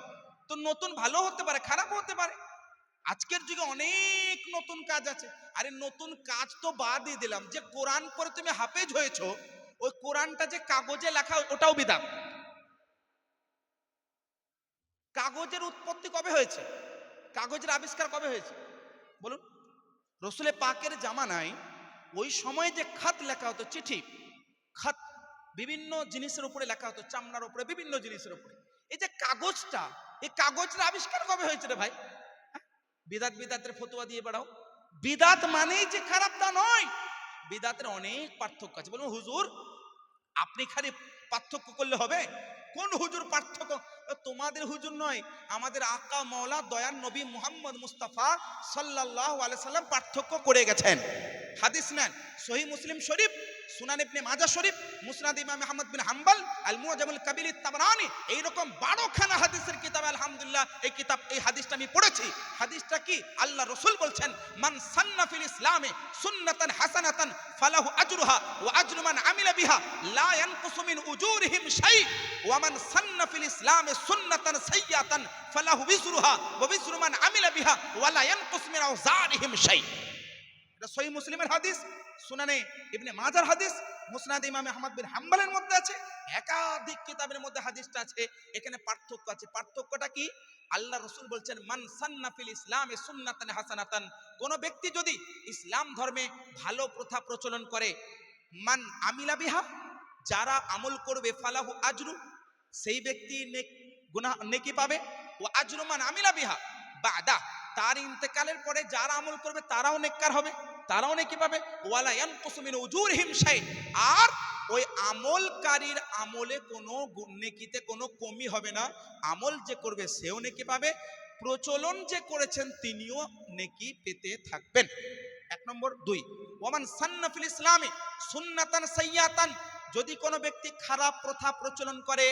তো নতুন ভালো হতে পারে খারাপ হতে পারে। আজকের যুগে অনেক নতুন কাজ আছে। আরে নতুন কাজ তো বাদই দিলাম, যে কোরআন পড়ে তুমি হাফেজ হয়েছো, ওই কোরআনটা যে কাগজে লেখা ওটাও বিদাত। কাগজের উৎপত্তি কবে হয়েছে? কাগজের আবিষ্কার কবে হয়েছে বলুন? রসুলে পাকের জামানায় ওই সময় যে খাত লেখা হতো, চিঠি, খাত বিভিন্ন জিনিসের উপরে লেখা হতো, চামড়ার উপরে বিভিন্ন জিনিসের উপরে। এই যে কাগজটা, এই কাগজের আবিষ্কার কবে হয়েছে রে ভাই? বিদাত বিদাতের ফতোয়া দিয়ে বেড়াও। বিদাত মানেই যে খারাপ তা নয়, বিদাতের অনেক পার্থক্য আছে। বলবো হুজুর আপনি খালি পার্থক্য করলে হবে? কোন হুজুর পার্থক্য? তোমাদের হুজুর নয়, আমাদের আকা মওলা দয়ান নবী মুহাম্মদ মুস্তাফা সাল্লাল্লাহু আলাইহি সাল্লাম পার্থক্য করে গেছেন। হাদিস নেন, সহিহ মুসলিম শরীফ, সুনান ইবনে মাজাহ শরীফ, মুসনাদ ইমাম আহমদ বিন হাম্বল, আল মুআজামুল কাবির তাবরানী, এইরকম 12 খানা হাদিসের কিতাব। আলহামদুলিল্লাহ এই কিতাব, এই হাদিসটা আমি পড়েছি। হাদিসটা কি? আল্লাহ রাসূল বলছেন, মান সান্না ফিল ইসলামে সুন্নাতান হাসানাতান ফালাহু আজরুহা ওয়া আজরু মান আমিলা বিহা লা ইয়ানকুসু মিন উজুরিহিম শাই ওয়া মান সান্না ফিল ইসলামে সুন্নাতান সাইয়্যাতান ফালাহু বিজরুহা ওয়া বিজরু মান আমিলা বিহা ওয়া লা ইয়ানকুসু মিন আওজারিহিম শাই। এটা সহিহ মুসলিমের হাদিস, সুনানে ইবনে মাজার হাদিস, মুসনাদ ইমাম আহমদ বিন হাম্বলের মধ্যে আছে, একাধিক কিতাবের মধ্যে হাদিসটা আছে। এখানে পার্থক্য আছে। পার্থক্যটা কি? আল্লাহ রাসূল বলছেন, মান সান্না ফিল ইসলামে সুন্নাতান হাসানাতান, কোন ব্যক্তি যদি ইসলাম ধর্মে ভালো প্রথা প্রচলন করে, মান আমিলা বিহা, যারা আমল করবে, ফালাহু আজরু, সেই ব্যক্তি গুনাহ নেকি পাবে, ও আজরু মান আমিলা বিহা বাদা, তার ইন্তেকালের পরে যারা আমল করবে তারাও নেককার হবে। তারাও নেকি পাবে। ওয়ালা ইয়ানকুসু মিন উজুরিহিম শাই, আর ওই আমলকারীর আমলে কোনো নেকিতে কোনো কমি হবে না। আমল যে করবে সেও নেকি পাবে, প্রচলন যে করেছেন তিনিও নেকি পেতে থাকবেন। এক নম্বর। দুই, ওমান সান্না ফিল ইসলামি সুন্নাতান সাইয়াতান, যদি কোনো ব্যক্তি খারাপ প্রথা প্রচলন করে,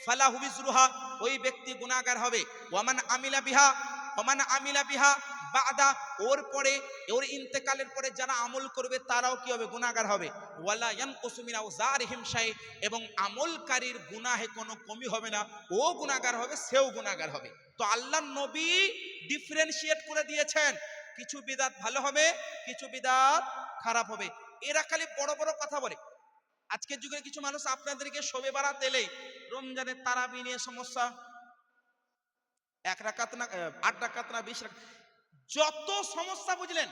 ফালাহু বিজরুহা, ওই ব্যক্তি গুনাহগার হবে। ওয়ামান আমিলা বিহা বাদা, ওর পরে ওর ইন্তেকালের পরে যারা আমল করবে তারাও কি হবে, গুনাহগার হবে। ওয়ালা ইয়ানকুসু মিন আওজারিহিম শাই, এবং আমলকারীর গুনাহে কোনো কমি হবে না, ও গুনাহগার হবে সেও গুনাহগার হবে। তো আল্লাহর নবী ডিফারেন্সিয়েট করে দিয়েছেন, কিছু বিদাত ভালো হবে, কিছু বিদাত খারাপ হবে। এরা খালি বড় বড় কথা বলে। আজকের যুগের কিছু মানুষ আপনাদেরকে শবে বারাত এলেই রমজানের তারাবি নিয়ে সমস্যা, 1 রাকাত না 8 রাকাত না 20 রাকাত, যত সমস্যা বুঝলেন।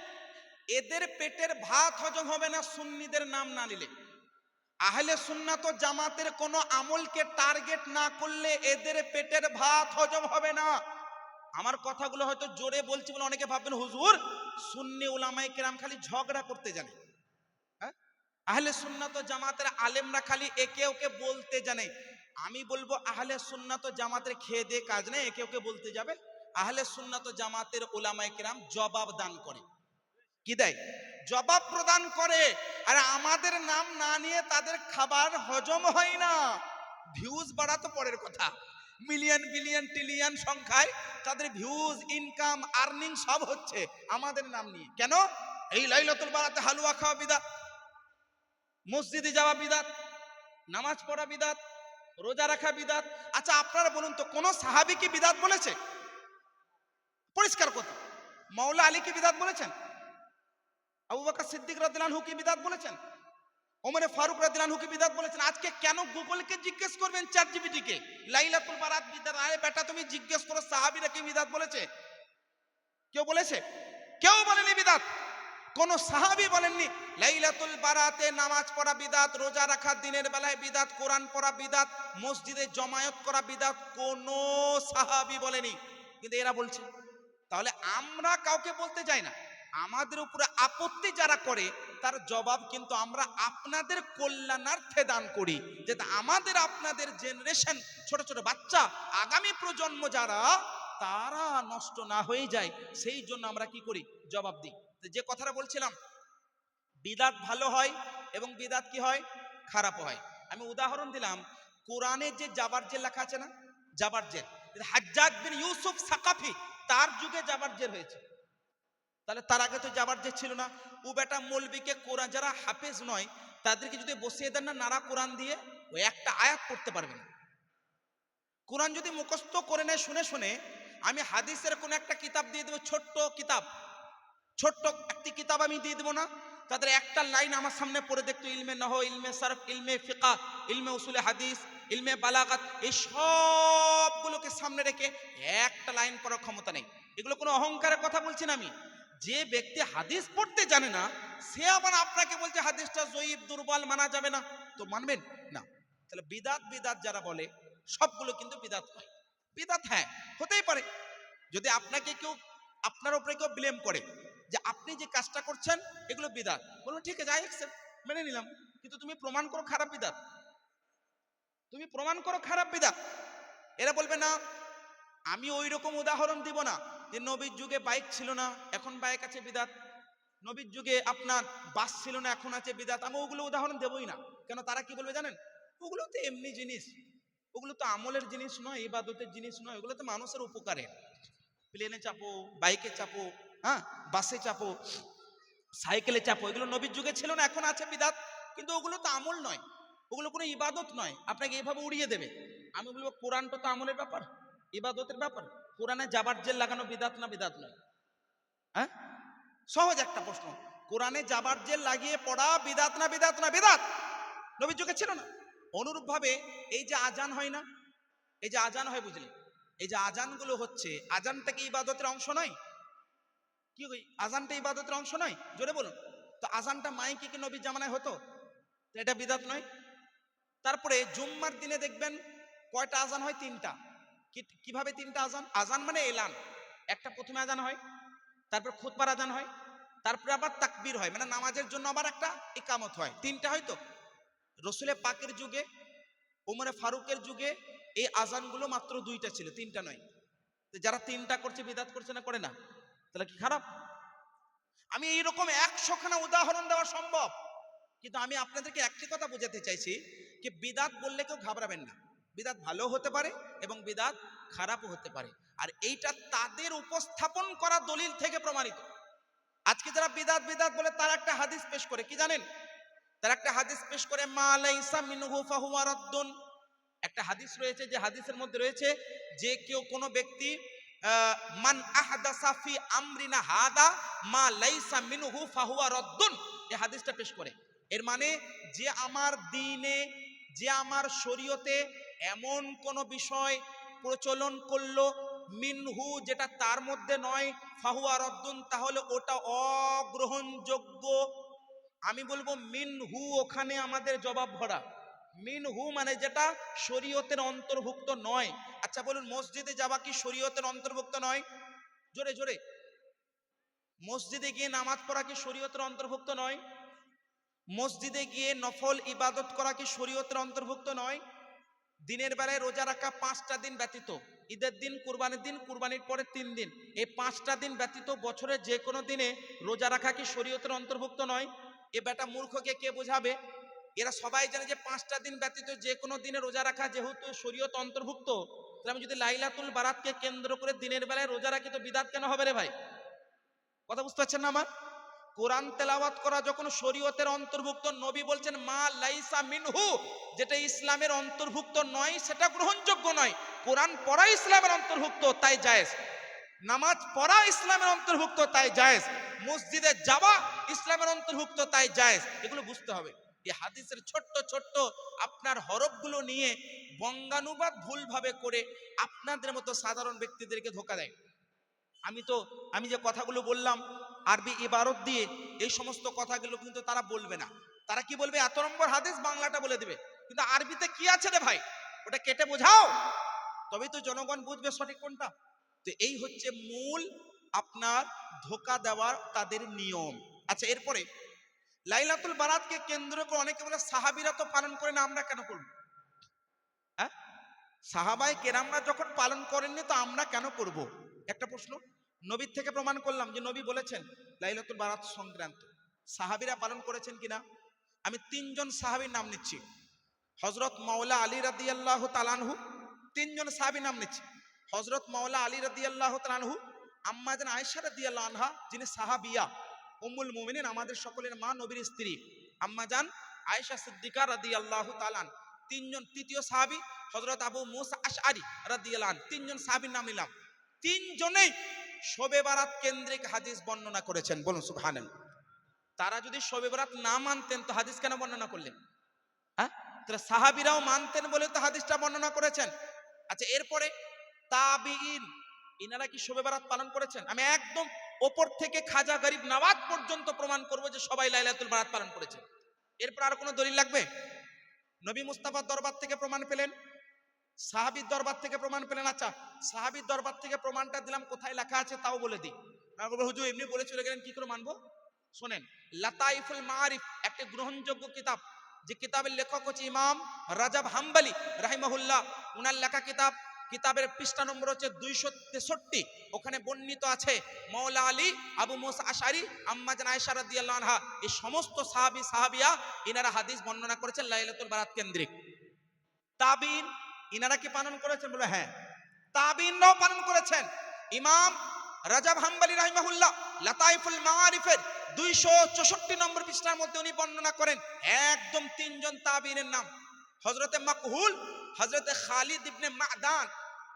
এদের পেটের ভাত হজম হবে না সুন্নিদের নাম না নিলে। আহলে সুন্নাত ও জামাতের কোনো আমলকে টার্গেট না করলে এদের পেটের ভাত হজম হবে না। আমার কথাগুলো হয়তো জোরে বলছি বলে অনেকে ভাববেন হুজুর সুন্নি উলামায়ে কেরাম খালি ঝগড়া করতে জানে। হ্যাঁ, আহলে সুন্নাত ও জামাতের আলেমরা খালি একে ওকে বলতে জানে। আমি বলবো আহলে সুন্নাত ও জামাতের খেয়ে দিয়ে কাজ নেই, একে ওকে বলতে যাবে। আহলে সুন্নাত ও জামাতের উলামায়ে কেরাম জবাব দান করে। কি দেয়? জবাব প্রদান করে। আর আমাদের নাম না নিয়ে তাদের খাবার হজম হয় না। ভিউজ বাড়া তো পরের কথা, মিলিয়ন বিলিয়ন ট্রিলিয়ন সংখ্যায় তাদের ভিউজ, ইনকাম, আর্নিং সব হচ্ছে আমাদের নাম নিয়ে। কেন? এই লাইলাতুল বারাতে হালুয়া খাওয়া বিদাত, মসজিদে যাওয়া বিদাত, নামাজ পড়া বিদাত, রোজা রাখা বিদাত। আচ্ছা আপনারা বলুন তো, কোন সাহাবী কি বিদাত বলেছে? পরিষ্কার কথা। মাওলা আলী কি বিদাত বলেছেন? আবু বকর সিদ্দিক রাদিয়াল্লাহু আনহু কি বিদাত বলেছেন? ওমরে ফারুক রাদিয়াল্লাহু আনহু কি বিদাত বলেছেন? আজকে কেন গুগলকে জিজ্ঞেস করবেন, চ্যাট জিপিটি কে লাইলাতুল বারাত বিদাত? আরে বেটা তুমি জিজ্ঞেস করো সাহাবীরা কি বিদাত বলেছে? কেউ বলেছে? কেউ বলেনি বিদাত। কোন সাহাবী বলেননি লাইলাতুল বারাতে নামাজ পড়া বিদাত, রোজা রাখা দিনের বেলায় বিদাত, কোরআন পড়া বিদাত, মসজিদে জমায়েত করা বিদাত, কোন সাহাবী বলেনি। কিন্তু এরা বলছে। তাহলে আমরা কাউকে বলতে যাই না, আমাদের উপরে আপত্তি যারা করে তার জবাব কিন্তু আমরা আপনাদের কল্যাণার্থে দান করি, যাতে আমাদের আপনাদের জেনারেশন, ছোট ছোট বাচ্চা, আগামী প্রজন্ম যারা, তারা নষ্ট না হয়ে যায়, সেই জন্য আমরা কি করি, জবাব দিই। যে কথাটা বলছিলাম, বিদাত ভালো হয় এবং বিদাত কি হয়, খারাপ হয়। আমি উদাহরণ দিলাম, কোরআনে যে জাবারজের লেখা আছে না, জাবারজের, হাজ্জাজ বিন ইউসুফ সাকাফি, তার যুগে জাবারজের হয়েছে। তাহলে তার আগে তো জাবারজের ছিল না। ও বেটা মৌলবীকে কোরআন, যারা হাফেজ নয় তাদেরকে যদি বসিয়ে দেন না নারা কোরআন দিয়ে, ওই একটা আয়াত পড়তে পারবে না। কোরআন যদি মুখস্থ করে নেয় শুনে শুনে, আমি হাদিসের কোন একটা কিতাব দিয়ে দেবো, ছোট্ট কিতাব, ছোট্ট একটি কিতাব আমি দিয়ে দেবো না, তাদের একটা লাইন আমার সামনে পড়ে দেখতো, ইলমে নহও, ইলমে সরফ, ইলমে ফিকা, ইলমে উসুলে হাদিস, ইলমে বালাগাত, এই সবগুলোকে সামনে রেখে একটা লাইন পড়ার ক্ষমতা নেই। এগুলো কোনো অহংকারের কথা বলছি না আমি। যে ব্যক্তি হাদিস পড়তে জানে না, সে আবার আপনাকে বলছে হাদিসটা জয়ীফ, দুর্বল, মানা যাবে না, তো মানবেন না। তাহলে বিদাত বিদাত যারা বলে সবগুলো কিন্তু বিদাত নয়। বিদাত হ্যাঁ হতেই পারে, যদি আপনাকে কেউ, আপনার উপরে কেউ ব্লেম করে যে আপনি যে কাজটা করছেন এগুলো বিদাত, বলুন ঠিক আছে, আই অ্যাকসেপ্ট, মেনে নিলাম, কিন্তু তুমি প্রমাণ করো খারাপ বিদাত, তুমি প্রমাণ করো খারাপ বিদাত। এরা বলবে না, আমি ওই রকম উদাহরণ দিব না যে নবীর যুগে বাইক ছিল না এখন বাইক আছে বিদাত, নবীর যুগে আপনার বাস ছিল না এখন আছে বিদাত, আমি ওগুলো উদাহরণ দেবই না। কেন? তারা কি বলবে জানেন, ওগুলো তো এমনি জিনিস, ওগুলো তো আমলের জিনিস নয়, ইবাদতের জিনিস নয়, ওগুলো তো মানুষের উপকারে। প্লেনে চাপো, বাইকে চাপো, হ্যাঁ, বাসে চাপো, সাইকেলে চাপো, এগুলো নবীর যুগে ছিল না এখন আছে বিদাত, কিন্তু ওগুলো তো আমল নয়, ওগুলো কোনো ইবাদত নয়, আপনাকে এইভাবে উড়িয়ে দেবে। আমি বলবো কোরআনটা তো আমলের ব্যাপার, ইবাদতের ব্যাপার। কোরআনে জাবারজেল লাগানো বিদাত না বিদাত নয়? হ্যাঁ, সহজ একটা প্রশ্ন, কোরআনে জাবারজেল লাগিয়ে পড়া বিদাত না বিদাত না? বিদাত, নবীর যুগে ছিল না। অনুরূপ ভাবে এই যে আজান হয় না, এই যে আজান হয় বুঝলি, এই যে আজানগুলো হচ্ছে, আজানটা কি ইবাদতের অংশ নয়? কি আজানটা ইবাদতের অংশ নয়? জোরে বলুন তো। আজানটা মাইকে কি নবীর জামানায় হতো? তো এটা বিদাত নয়। তারপরে জুম্মার দিনে দেখবেন কয়টা আজান হয়? 3টা। কিভাবে 3টা আজান? আজান মানে এলান, একটা প্রথমে আজান হয়, তারপর খুতবার আজান হয়, তারপরে আবার তাকবীর হয়, মানে নামাজের জন্য আবার একটা ইকামত হয়, তিনটা হয়তো। রসুলে পাকের যুগে, ওমরে ফারুকের যুগে এই আজানগুলো মাত্র দুইটা ছিল, তিনটা নয়। যারা তিনটা করছে বিদাত করছে না, করে না? তাহলে কি খারাপ? আমি এইরকম 100খানা উদাহরণ দেওয়া সম্ভব, কিন্তু আমি আপনাদেরকে একটি কথা বোঝাতে চাইছি যে বিদাত বললে কেউ ঘাবড়াবেন না। বিদাত ভালো হতে পারে এবং বিদাত খারাপও হতে পারে, আর এইটা তাদের উপস্থাপন করা দলিল থেকে প্রমাণিত। আজকে যারা বিদাত বিদাত বলে, তার একটা হাদিস পেশ করে, কি জানেন? তার একটা হাদিস পেশ করে, মা লাইসা মিনহু ফাহুয়া রাদ্দুন। একটা হাদিস রয়েছে, যে হাদিসের মধ্যে রয়েছে যে কেউ কোনো ব্যক্তি মান আহদাসা ফি আমরিনা হাদা মা লাইসা মিনহু ফাহুয়া রাদ্দুন, এই হাদিসটা পেশ করে। এর মানে যে আমার দ্বীনে, যে আমার শরীয়তে এমন কোন বিষয় প্রচলন করলো মিনহু, যেটা তার মধ্যে নয়, ফাহুয়া রাদ্দুন, তাহলে ওটা অগ্রহণযোগ্য। আমি বলবো মিনহু, ওখানে আমাদের জবাব ভরা। মিনহু মানে যেটা শরীয়তের অন্তর্ভুক্ত নয়। আচ্ছা বলুন, মসজিদে যাওয়া কি শরীয়তের অন্তর্ভুক্ত নয়? জোরে জোরে। মসজিদে গিয়ে নামাজ পড়া কি শরীয়তের অন্তর্ভুক্ত নয়? মসজিদে গিয়ে নফল ইবাদত করা কি শরীয়তের অন্তর্ভুক্ত নয়? দিনের বেলায় রোজা রাখা 5টা দিন ব্যতীত, ঈদের দিন, কুরবানির দিন, কুরবানির পরে 3 দিন, এই 5টা দিন ব্যতীত বছরের যে কোনো দিনে রোজা রাখা কি শরীয়তের অন্তর্ভুক্ত নয়? এ বেটা মূর্খকে কে বোঝাবে? এরা সবাই জানে যে 5টা দিন ব্যতীত যে কোনো দিনে রোজা রাখা যেহেতু শরীয়ত অন্তর্ভুক্ত, তাহলে আমি যদি লাইলাতুল বারাতকে কেন্দ্র করে দিনের বেলায় রোজা রাখি, তো বিদাত কেন হবে রে ভাই? কথা বুঝতে পারছেন না আমার? কোরআন তেলাওয়াত করা যখন শরীয়তের অন্তর্ভুক্ত, নবী বলছেন মা লাইসা মিনহু, যেটা ইসলামের অন্তর্ভুক্ত নয় সেটা গ্রহণযোগ্য নয়। কোরআন পড়া ইসলামের অন্তর্ভুক্ত, তাই জায়েজ। নামাজ পড়া ইসলামের অন্তর্ভুক্ত, তাই জায়েজ। মসজিদে যাওয়া ইসলামের অন্তর্ভুক্ত, তাই জায়েজ। এগুলো বুঝতে হবে। এই হাদিসের ছোট্ট ছোট্ট আপনার হরফগুলো নিয়ে বঙ্গানুবাদ ভুলভাবে করে আপনাদের মতো সাধারণ ব্যক্তিদেরকে ধোঁকা দেয়। আমি যে কথাগুলো বললাম আরবি ইবারত দিয়ে, এই সমস্ত কথাগুলো কিন্তু তারা বলবে না। তারা কি বলবে? এত নম্বর হাদিস, বাংলাটা বলে দিবে, কিন্তু আরবিতে কি আছে রে ভাই, ওটা কেটে বোঝাও, তবেই তো জনগণ বুঝবে সঠিক কোনটা। তো এই হচ্ছে মূল আপনার ধোঁকা দেওয়ার তাদের নিয়ম। আচ্ছা, এরপরে লাইলাতুল বারাতকে কেন্দ্র করে অনেকে বলে সাহাবীরা তো পালন করে না, আমরা কেন করব? হ্যাঁ, সাহাবায়ে কেরামরা যখন পালন করেননি, তো আমরা কেন করব? একটা প্রশ্ন। নবীর থেকে প্রমাণ করলাম যে নবী বলেছেন লাইলাতুল বারাত সংক্রান্ত। সাহাবীরা পালন করেছেন কিনা? আমি 3জন সাহাবীর নাম নিচ্ছি। হযরত মাওলা আলী রাদিয়াল্লাহু তাআলা আনহু, 3জন সাহাবীর নাম নিচ্ছি। হযরত মাওলা আলী রাদিয়াল্লাহু তাআলা আনহু, আম্মা জান আয়েশা রাদিয়াল্লাহু আনহা, যিনি সাহাবিয়া, উম্মুল মুমিনিন, আমাদের সকলের মা, নবীর স্ত্রী আম্মা জান আয়েশা সিদ্দিকা রাদিয়াল্লাহু তাআলা। 3জন। তৃতীয় সাহাবী হযরত আবু মুসা আশআরী রাদিয়াল্লাহু আনহু। 3জন সাহাবীর নাম নিলাম। 3জনেই শবে বারাত কেন্দ্রিক হাদিস বর্ণনা করেছেন, বলুন সুবহানাল্লাহ। তারা যদি শবে বারাত না মানতেন, তো হাদিস কেন বর্ণনা করলেন? হ্যাঁ, তাহলে সাহাবীরাও মানতেন বলে তো হাদিসটা বর্ণনা করেছেন। আচ্ছা, এরপরে তাবিঈন, ইনারা কি শবে বারাত পালন করেছেন? আমি একদম ওপর থেকে খাজা গরিব নওয়াজ পর্যন্ত প্রমাণ করব যে সবাই লাইলাতুল বারাত পালন করেছে। এরপর আর কোনো দলিল লাগবে? নবী মুস্তাফার দরবার থেকে প্রমাণ পেলেন, সাহাবীর দরবার থেকে প্রমাণ পেলেন। আচ্ছা, সাহাবীর দরবার থেকে প্রমাণটা দিলাম, কোথায় লেখা আছে তাও বলে দিই। হুজুর এমনি বলে চলে গেলেন, কি করে মানবো? শোনেন, লাতাইফুল মাআরিফ একটা গ্রহণযোগ্য কিতাব, যে কিতাবের লেখক হচ্ছে ইমাম রাজাব হাম্বলি রাহিমাহুল্লাহ, উনার লেখা কিতাব। কিতাবের পৃষ্ঠা নম্বর হচ্ছে 263। ওখানে বর্ণিত আছে মাওলা আলী, আবু মুসা আশআরী, আম্মা জান আয়েশা রাদিয়াল্লাহু আনহা, এই সমস্ত সাহাবী সাহাবিয়া ইনারা হাদিস বর্ণনা করেছেন লাইলাতুল বারাত কেন্দ্রিক। তাবিঈন ইনারা কি পালন করেছেন? বলে হ্যাঁ, তাবিঈনরাও পালন করেছেন। ইমাম রাজাব হাম্বলি রাহিমাহুল্লাহ লাতাইফুল মাআরিফের 264 নম্বর পৃষ্ঠার মধ্যে উনি বর্ণনা করেন একদম 3জন তাবিঈনের নাম। হযরতে মাকহুল, হযরতে খালিদ ইবনে মা'দান,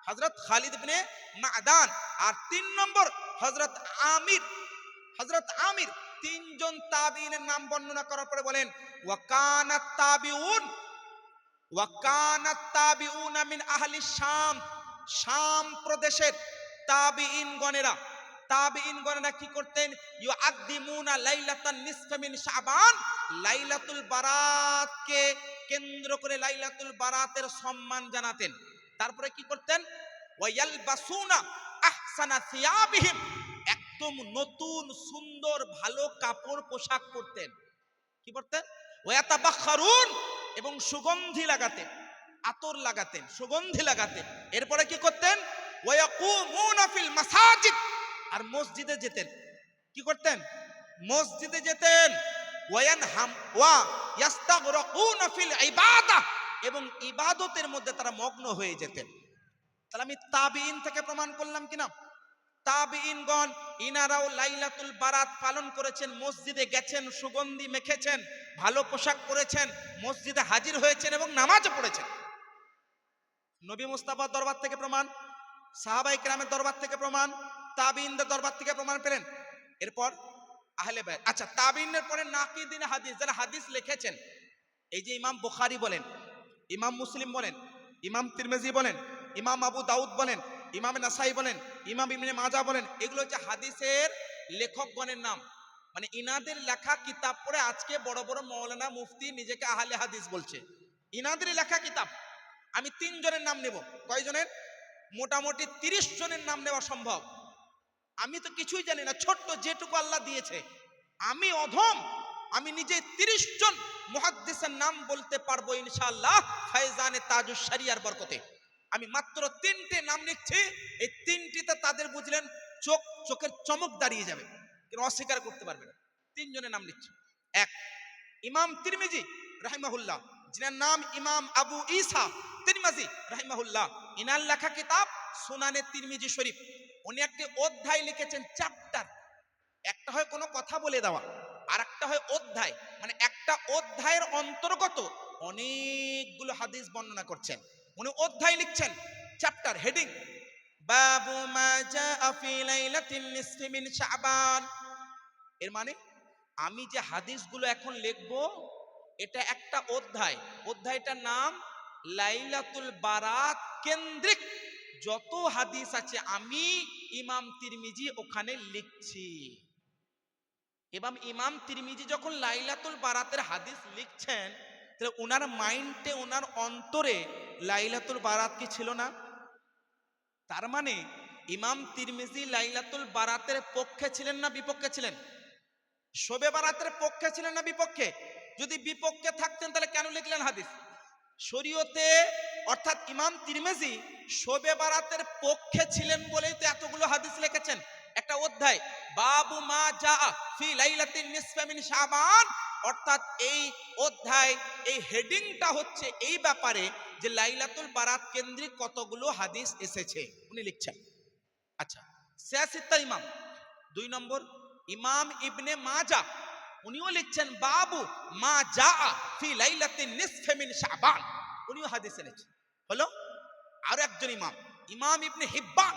হযরত খালিদ ইবনে মা'দান, আর 3 নম্বর হযরত আমির, হযরত আমির। 3জন তাবিঈনের নাম বর্ণনা করার পরে বলেন ওয়া কানাত তাবিউন, ওয়া কানাত তাবিউনা মিন আহলি শাম, শাম প্রদেশের তাবিঈনগণেরা কি করতেন? ইউআদ্দিমুনা লাইলাতান নিসফা মিন শাবান, লাইলাতুল বারাতকে কেন্দ্র করে লাইলাতুল বারাতের সম্মান জানাতেন। তারপরে কি করতেন? ওয়ায়ালবাসুনা আহসানা সিয়াবিহিম, একদম নতুন সুন্দর ভালো কাপড় পোশাক পরতেন। কি পরতেন? ওয়াতাবাখখারুন, এবং সুগন্ধি লাগাতেন, আতর লাগাতেন, সুগন্ধি লাগাতেন। এরপরে কি করতেন? ওয়ায়াকুমুনা ফিল মাসাজিদ, আর মসজিদে যেতেন। কি করতেন? মসজিদে যেতেন। ওয়ায়ানহাম ওয়া ইয়াস্তাগরাকুনা ফিল ইবাদাহ, এবং ইবাদতের মধ্যে তারা মগ্ন হয়ে যেতেন। তাহলে আমি তাবিঈন থেকে প্রমাণ করলাম কিনা? তাবিঈনগণ ইনারাও লাইলাতুল বারাত পালন করেছেন, মসজিদে গেছেন, সুগন্ধি মেখেছেন, ভালো পোশাক পরেছেন, মসজিদে হাজির হয়েছেন এবং নামাজও পড়েছেন। নবী মুস্তাফার দরবার থেকে প্রমাণ, সাহাবায়ে কেরামের দরবার থেকে প্রমাণ, তাবিঈনদের দরবার থেকে প্রমাণ পেলেন। এরপর আহলে বাইত। আচ্ছা, তাবিঈনের পরে নাকিদিন হাদিস, যারা হাদিস লিখেছেন, এই যে ইমাম বুখারী বলেন, ইমাম মুসলিম বলেন, ইমাম তিরমিজি বলেন, ইমাম আবু দাউদ বলেন, ইমাম নাসাই বলেন, ইমাম ইবনে মাজাহ বলেন, এগুলো হচ্ছে হাদিসের লেখকগণের নাম। মানে ইনাদের লেখা কিতাব পড়ে আজকে বড় বড় মাওলানা মুফতি নিজেকে আহলে হাদিস বলছে। ইনাদের লেখা কিতাব। আমি 3 জনের নাম নেব। কয়জনের? মোটামুটি 30 জনের নাম নেওয়া সম্ভব। আমি তো কিছুই জানি না, ছোট্ট যেটুকু আল্লাহ দিয়েছে। আমি অধম, আমি নিজে 30 জন মুহাদ্দিসের নাম বলতে পারবো ইনশাআল্লাহ, ফায়জানে তাজুশ শরিয়ার বরকতে। আমি মাত্র 3টে নাম নিচ্ছি, এই 3টিতে তাদের বুঝলেন চোখের চমক দাঁড়িয়ে যাবে, কিন্তু অস্বীকার করতে পারবে না। 3 জনের নাম নিচ্ছি। 1, ইমাম তিরমিজি রাহিমাহুল্লাহ, যিনার নাম ইমাম আবু ঈসা তিরমিজি রাহিমাহুল্লাহ। ইনার লেখা কিতাব সুনানে তিরমিজি শরীফ। উনি একটি অধ্যায় লিখেছেন, চ্যাপ্টার। একটা হয় কোনো কথা বলে দেওয়া, আর একটা হয় অধ্যায়, মানে একটা অধ্যায়ের অন্তর্গত অনেকগুলো হাদিস বর্ণনা করছেন। উনি অধ্যায় লিখছেন, চ্যাপ্টার, হেডিং বাবু মা জাআ ফি লাইলাতিন নিসফি মিন শাবান। এর মানে আমি যে হাদিসগুলো এখন লিখব, এটা একটা অধ্যায়। অধ্যায়টার নাম লাইলাতুল বারাত কেন্দ্রিক যত হাদিস আছে আমি ইমাম তিরমিজি ওখানে লিখছি। এবং ইমাম তিরমিজি যখন লাইলাতুল বারাতের হাদিস লিখছেন, তাহলে ওনার মাইন্ডে, ওনার অন্তরে লাইলাতুল বারাত কি ছিল না? তার মানে ইমাম তিরমিজি লাইলাতুল বারাতের পক্ষে ছিলেন না বিপক্ষে ছিলেন? শবে বারাতের পক্ষে ছিলেন না বিপক্ষে? যদি বিপক্ষে থাকতেন তাহলে কেন লিখলেন হাদিস? শরীয়তে অর্থাৎ ইমাম তিরমিজি শবে বারাতের পক্ষে ছিলেন বলেই তো এতগুলো হাদিস লিখেছেন। একটা অধ্যায় বাবু মা জাআ ফি লাইলাতিন নিসফি মিন শাবান, অর্থাৎ এই অধ্যায়, এই হেডিংটা হচ্ছে এই ব্যাপারে যে লাইলাতুল বারাত কেন্দ্রিক কতগুলো হাদিস এসেছে উনি লিখছেন। আচ্ছা, সিয়াসিত্তা ইমাম 2 নম্বর ইমাম ইবনে মাজাহ, উনিও লিখছেন বাবু মা জাআ ফি লাইলাতিন নিসফি মিন শাবান, উনিও হাদিস এনেছেন। হলো আরো একজন ইমাম, ইমাম ইবনে হিব্বান,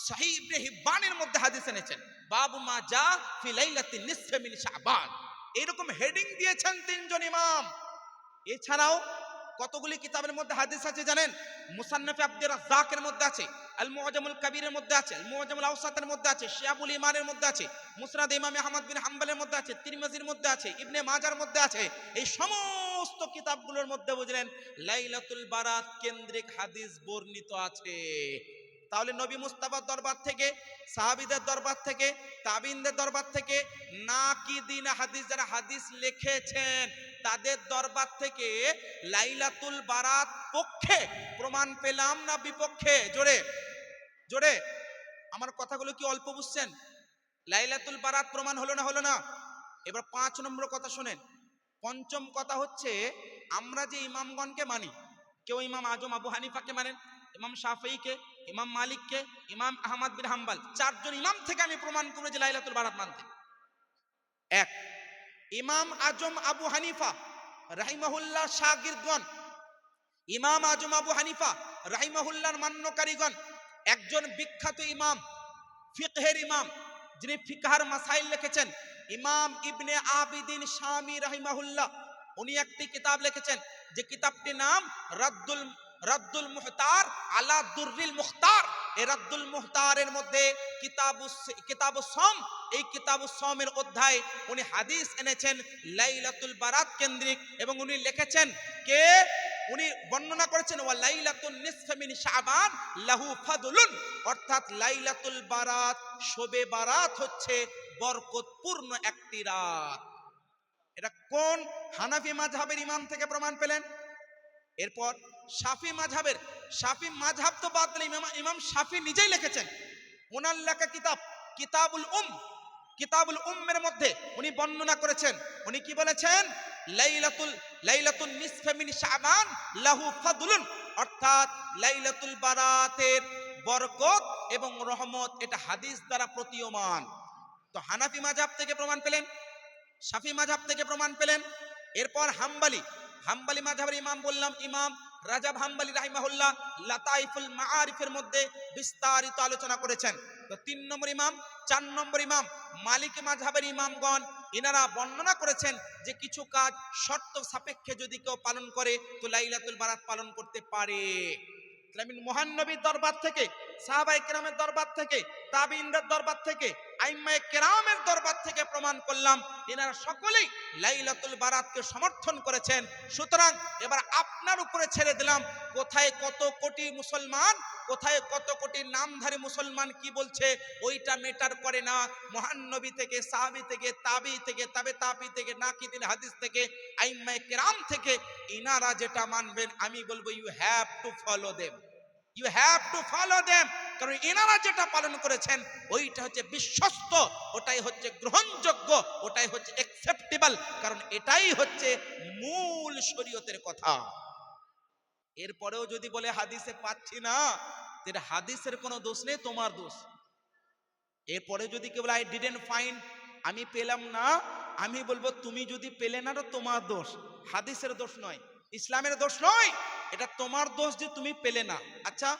সহিহ ইবনে হিব্বানের মধ্যে হাদিস এনেছেন বাবু মা জাআ ফি লাইলাতিন নিসফি মিন শাবান। এরকম হেডিং দিয়েছেন 3 জন ইমাম। এছাড়াও কতগুলি কিতাবের মধ্যে হাদিস আছে জানেন? মুসান্নাফে আব্দুর রাজ্জাকের মধ্যে আছে, আল মুআজামুল কাবীরের মধ্যে আছে, আল মুআজামুল আওসাতের মধ্যে আছে, শিয়াবুল ঈমানের মধ্যে আছে, মুসনাদ ইমাম আহমদ বিন হাম্বলের মধ্যে আছে, তিরমিজির মধ্যে আছে, ইবনে মাজার মধ্যে আছে। এই সমস্ত কিতাবগুলোর মধ্যে বুঝলেন লাইলাতুল বারাত কেন্দ্রিক হাদিস বর্ণিত আছে। তাহলে নবী মুস্তাফার দরবার থেকে, সাহাবীদের দরবার থেকে, তাবিঈনদের দরবার থেকে, নাকিদিন হাদিস যারা হাদিস লিখেছেন তাদের দরবার থেকে লাইলাতুল বারাত পক্ষে প্রমাণ পেলাম না বিপক্ষে? জোরে জোরে আমার কথাগুলো কি অল্প বুঝছেন? লাইলাতুল বারাত প্রমাণ হলো না? হলো না? এবার 5 নম্বর কথা শুনেন। পঞ্চম কথা হচ্ছে, আমরা যে ইমামগণকে মানি, কেউ ইমাম আজম আবু হানিফাকে মানেন, ইমাম শাফিঈকে, ইমাম মালিককে, ইমাম আহমদ বিন হাম্বল, 4 জন ইমাম থেকে আমি প্রমাণ করে যে লাইলাতুল বারাত মানতে। 1, ইমাম আজম আবু হানিফা রাহিমাহুল্লাহ শাগিরদগণ, ইমাম আজম আবু হানিফা রাহিমাহুল্লাহর মান্যকারীগণ, একজন বিখ্যাত ইমাম, ফিকহের ইমাম, যিনি ফিকহার মাসাইল লিখেছেন, ইমাম ইবনে আবিদিন শামী রাহিমাহুল্লাহ। উনি একটি কিতাব লিখেছেন, যে কিতাবটির নাম রাদ্দুল মুহতার আলা দুররিল মুখতার। এই রাদ্দুল মুহতারের মধ্যে কিতাবুস সাওম, এই কিতাবুস সাওমের অধ্যায় উনি হাদিস এনেছেন লাইলাতুল বারাত কেন্দ্রিক, এবং উনি লিখেছেন কে? উনি বর্ণনা করেছেন ওয়া লাইলাতুন নিসফি মিন শাবান লাহু ফাদলুন, অর্থাৎ লাইলাতুল বারাত, শবে বারাত হচ্ছে বরকতপূর্ণ একটি রাত। এটা কোন হানাফি মাযহাবের ইমাম থেকে প্রমাণ পেলেন? এরপর শাফি মাযহাব তো বাদ দিলেন, ইমাম শাফি নিজেই লিখেছেন, ওনার লেখা কিতাব কিতাবুল উম্মের মধ্যে উনি বর্ণনা করেছেন, উনি কি বলেছেন? লাইলাতুন নিসফি মিন শাবান লাহু ফাদলুন, অর্থাৎ লাইলাতুল বারাতের বরকত এবং রহমত, এটা হাদিস দ্বারা প্রতীয়মান। তো হানাফি মাযহাব থেকে প্রমাণ পেলেন, শাফি মাযহাব থেকে প্রমাণ পেলেন। এরপর হাম্বলি মাযহাবের ইমাম বললাম, ইমাম রাজাব হাম্বলি রাহিমাহুল্লাহ লাতাইফুল মাআরিফের মধ্যে বিস্তারিত আলোচনা করেছেন। তো 3 নম্বর ইমাম, 4 নম্বর ইমাম মালিকি মাযহাবের ইমামগণ ইনারা বর্ণনা করেছেন যে কিছু কাজ শর্ত সাপেক্ষে যদি কেউ পালন করে তো লাইলাতুল বারাত পালন করতে পারে। আমি মহানবীর দরবার থেকে, সাহাবায়ে কেরামের দরবার থেকে, তাবিঈনদের দরবার থেকে, আইম্মায়ে কেরামের দরবার থেকে প্রমাণ করলাম এনারা সকলেই লাইলাতুল বারাতকে সমর্থন করেছেন। সুতরাং এবার আপনার উপরে ছেড়ে দিলাম, কোথায় কত কোটি মুসলমান, কোথায় কত কোটি নামধারী মুসলমান কি বলছে ওইটা মেটার করে না। মহানবী থেকে, সাহাবী থেকে, তাবি থেকে, তাবে তাবি থেকে, নাকিদিন হাদিস থেকে, আইম্মায়ে কেরাম থেকে ইনারা যেটা মানবেন আমি বলবো you have to follow them, you have to follow them. কারণ এনারা যেটা পালন করেছেন ওইটা হচ্ছে বিশ্বস্ত, ওটাই হচ্ছে গ্রহণযোগ্য, ওটাই হচ্ছে অ্যাকসেপ্টেবল, কারণ এটাই হচ্ছে মূল শরীয়তের কথা। এরপরেও যদি বলে হাদিসে পাচ্ছি না, তাহলে হাদিসের কোনো দোষ নেই, তোমার দোষ। এরপরে যদি কেউ বলে আই ডিডন্ট ফাইন্ড, আমি পেলাম না, আমি বলবো তুমি যদি পেলে না তো তোমার দোষ, হাদিসের দোষ নয়, ইসলামের দোষ নয়, এটা তোমার দোষ যে তুমি পেলে না। আচ্ছা,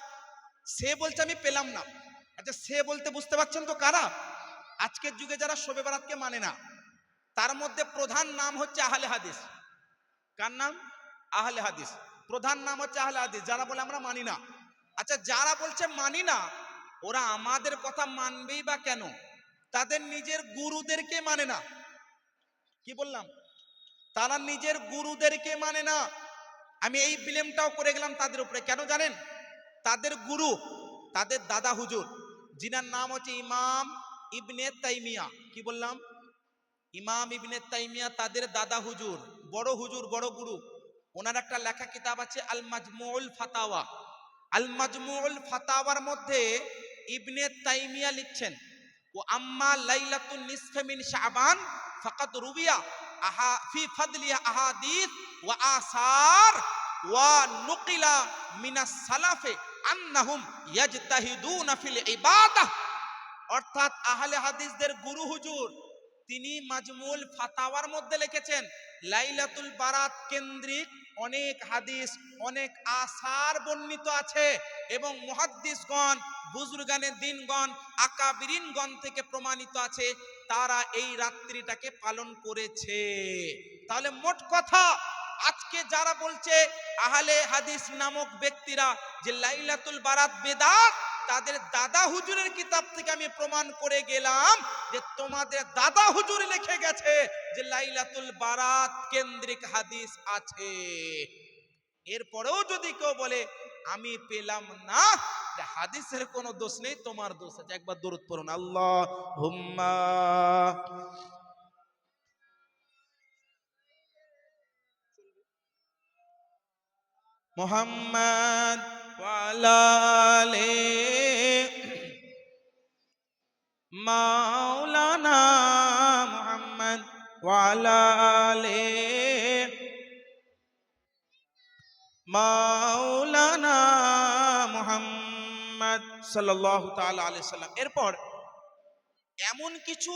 সে বলছে আমি পেলাম না, আচ্ছা সে বলতে বুঝতে পারছেন তো কারা? আজকের যুগে যারা শবে বারাতকে মানে না, তার মধ্যে প্রধান নাম হচ্ছে আহলে হাদিস। কার নাম? আহলে হাদিস। প্রধান নাম হচ্ছে আহলে হাদিস, যারা বলে আমরা মানি না। আচ্ছা, যারা বলছে মানি না, ওরা আমাদের কথা মানবেই বা কেন? তাদের নিজের গুরুদেরকে মানে না। কি বললাম? তারা নিজের গুরুদেরকে মানে না। আমি এই ব্লেমটাও করে গেলাম তাদের উপরে, কেন জানেন? তাদের গুরু, তাদের দাদা হুজুর, যিনার নাম হচ্ছে ইমাম ইবনে তাইমিয়া। কি বললাম? ইমাম ইবনে তাইমিয়া, তাদের দাদা হুজুর, বড় গুরু। ওনার একটা লেখা কিতাব আছে আল মাজমুউল ফাতাওয়া। আল মাজমুউল ফাতাওয়ার মধ্যে ইবনে তাইমিয়া লিখছেন, ও আম্মা লাইলাতুন নিসফি মিন শাবান ফাকাদ রুবিয়া ফি ফাদলিয়া আহাদিস ওয়া আসার ওয়া নুকিলা মিনাস সালাফে আন্নাহুম ইয়াজতাহিদুনা ফিল ইবাদাহ। অর্থাৎ আহলে হাদিসদের গুরু হুজুর তিনি মাজমুল ফাতাওয়ার মধ্যে লিখেছেন লাইলাতুল বারাত কেন্দ্রিক অনেক হাদিস, অনেক আসার বর্ণিত আছে এবং মুহাদ্দিসগণ, বুজুর্গানে দ্বীনগণ, আকাবিরিনগণ থেকে প্রমাণিত আছে তারা এই রাত্রিটাকে পালন করেছে। তাহলে মোট কথা, আজকে যারা বলছে আহলে হাদিস নামক ব্যক্তিরা যে লাইলাতুল বারাত বেদাত, তাদের দাদা হুজুরের কিতাব থেকে আমি প্রমাণ করে গেলাম যে তোমাদের দাদা হুজুর লিখে গেছে যে লাইলাতুল বারাত কেন্দ্রিক হাদিস আছে। এরপরেও যদি কেউ বলে আমি পেলাম না, হাদিসের কোনো দোষ নেই, তোমার দোষ আছে। একবার দরুদ পড়ুন, আল্লাহুম্মা মুহাম্মাদ ওয়া আলা আলি মাওলানা মুহাম্মদ ওয়া আলা আলি মাওলানা মুহাম্মদ সাল্লাল্লাহু তাআলা আলাইহি সাল্লাম। এরপর এমন কিছু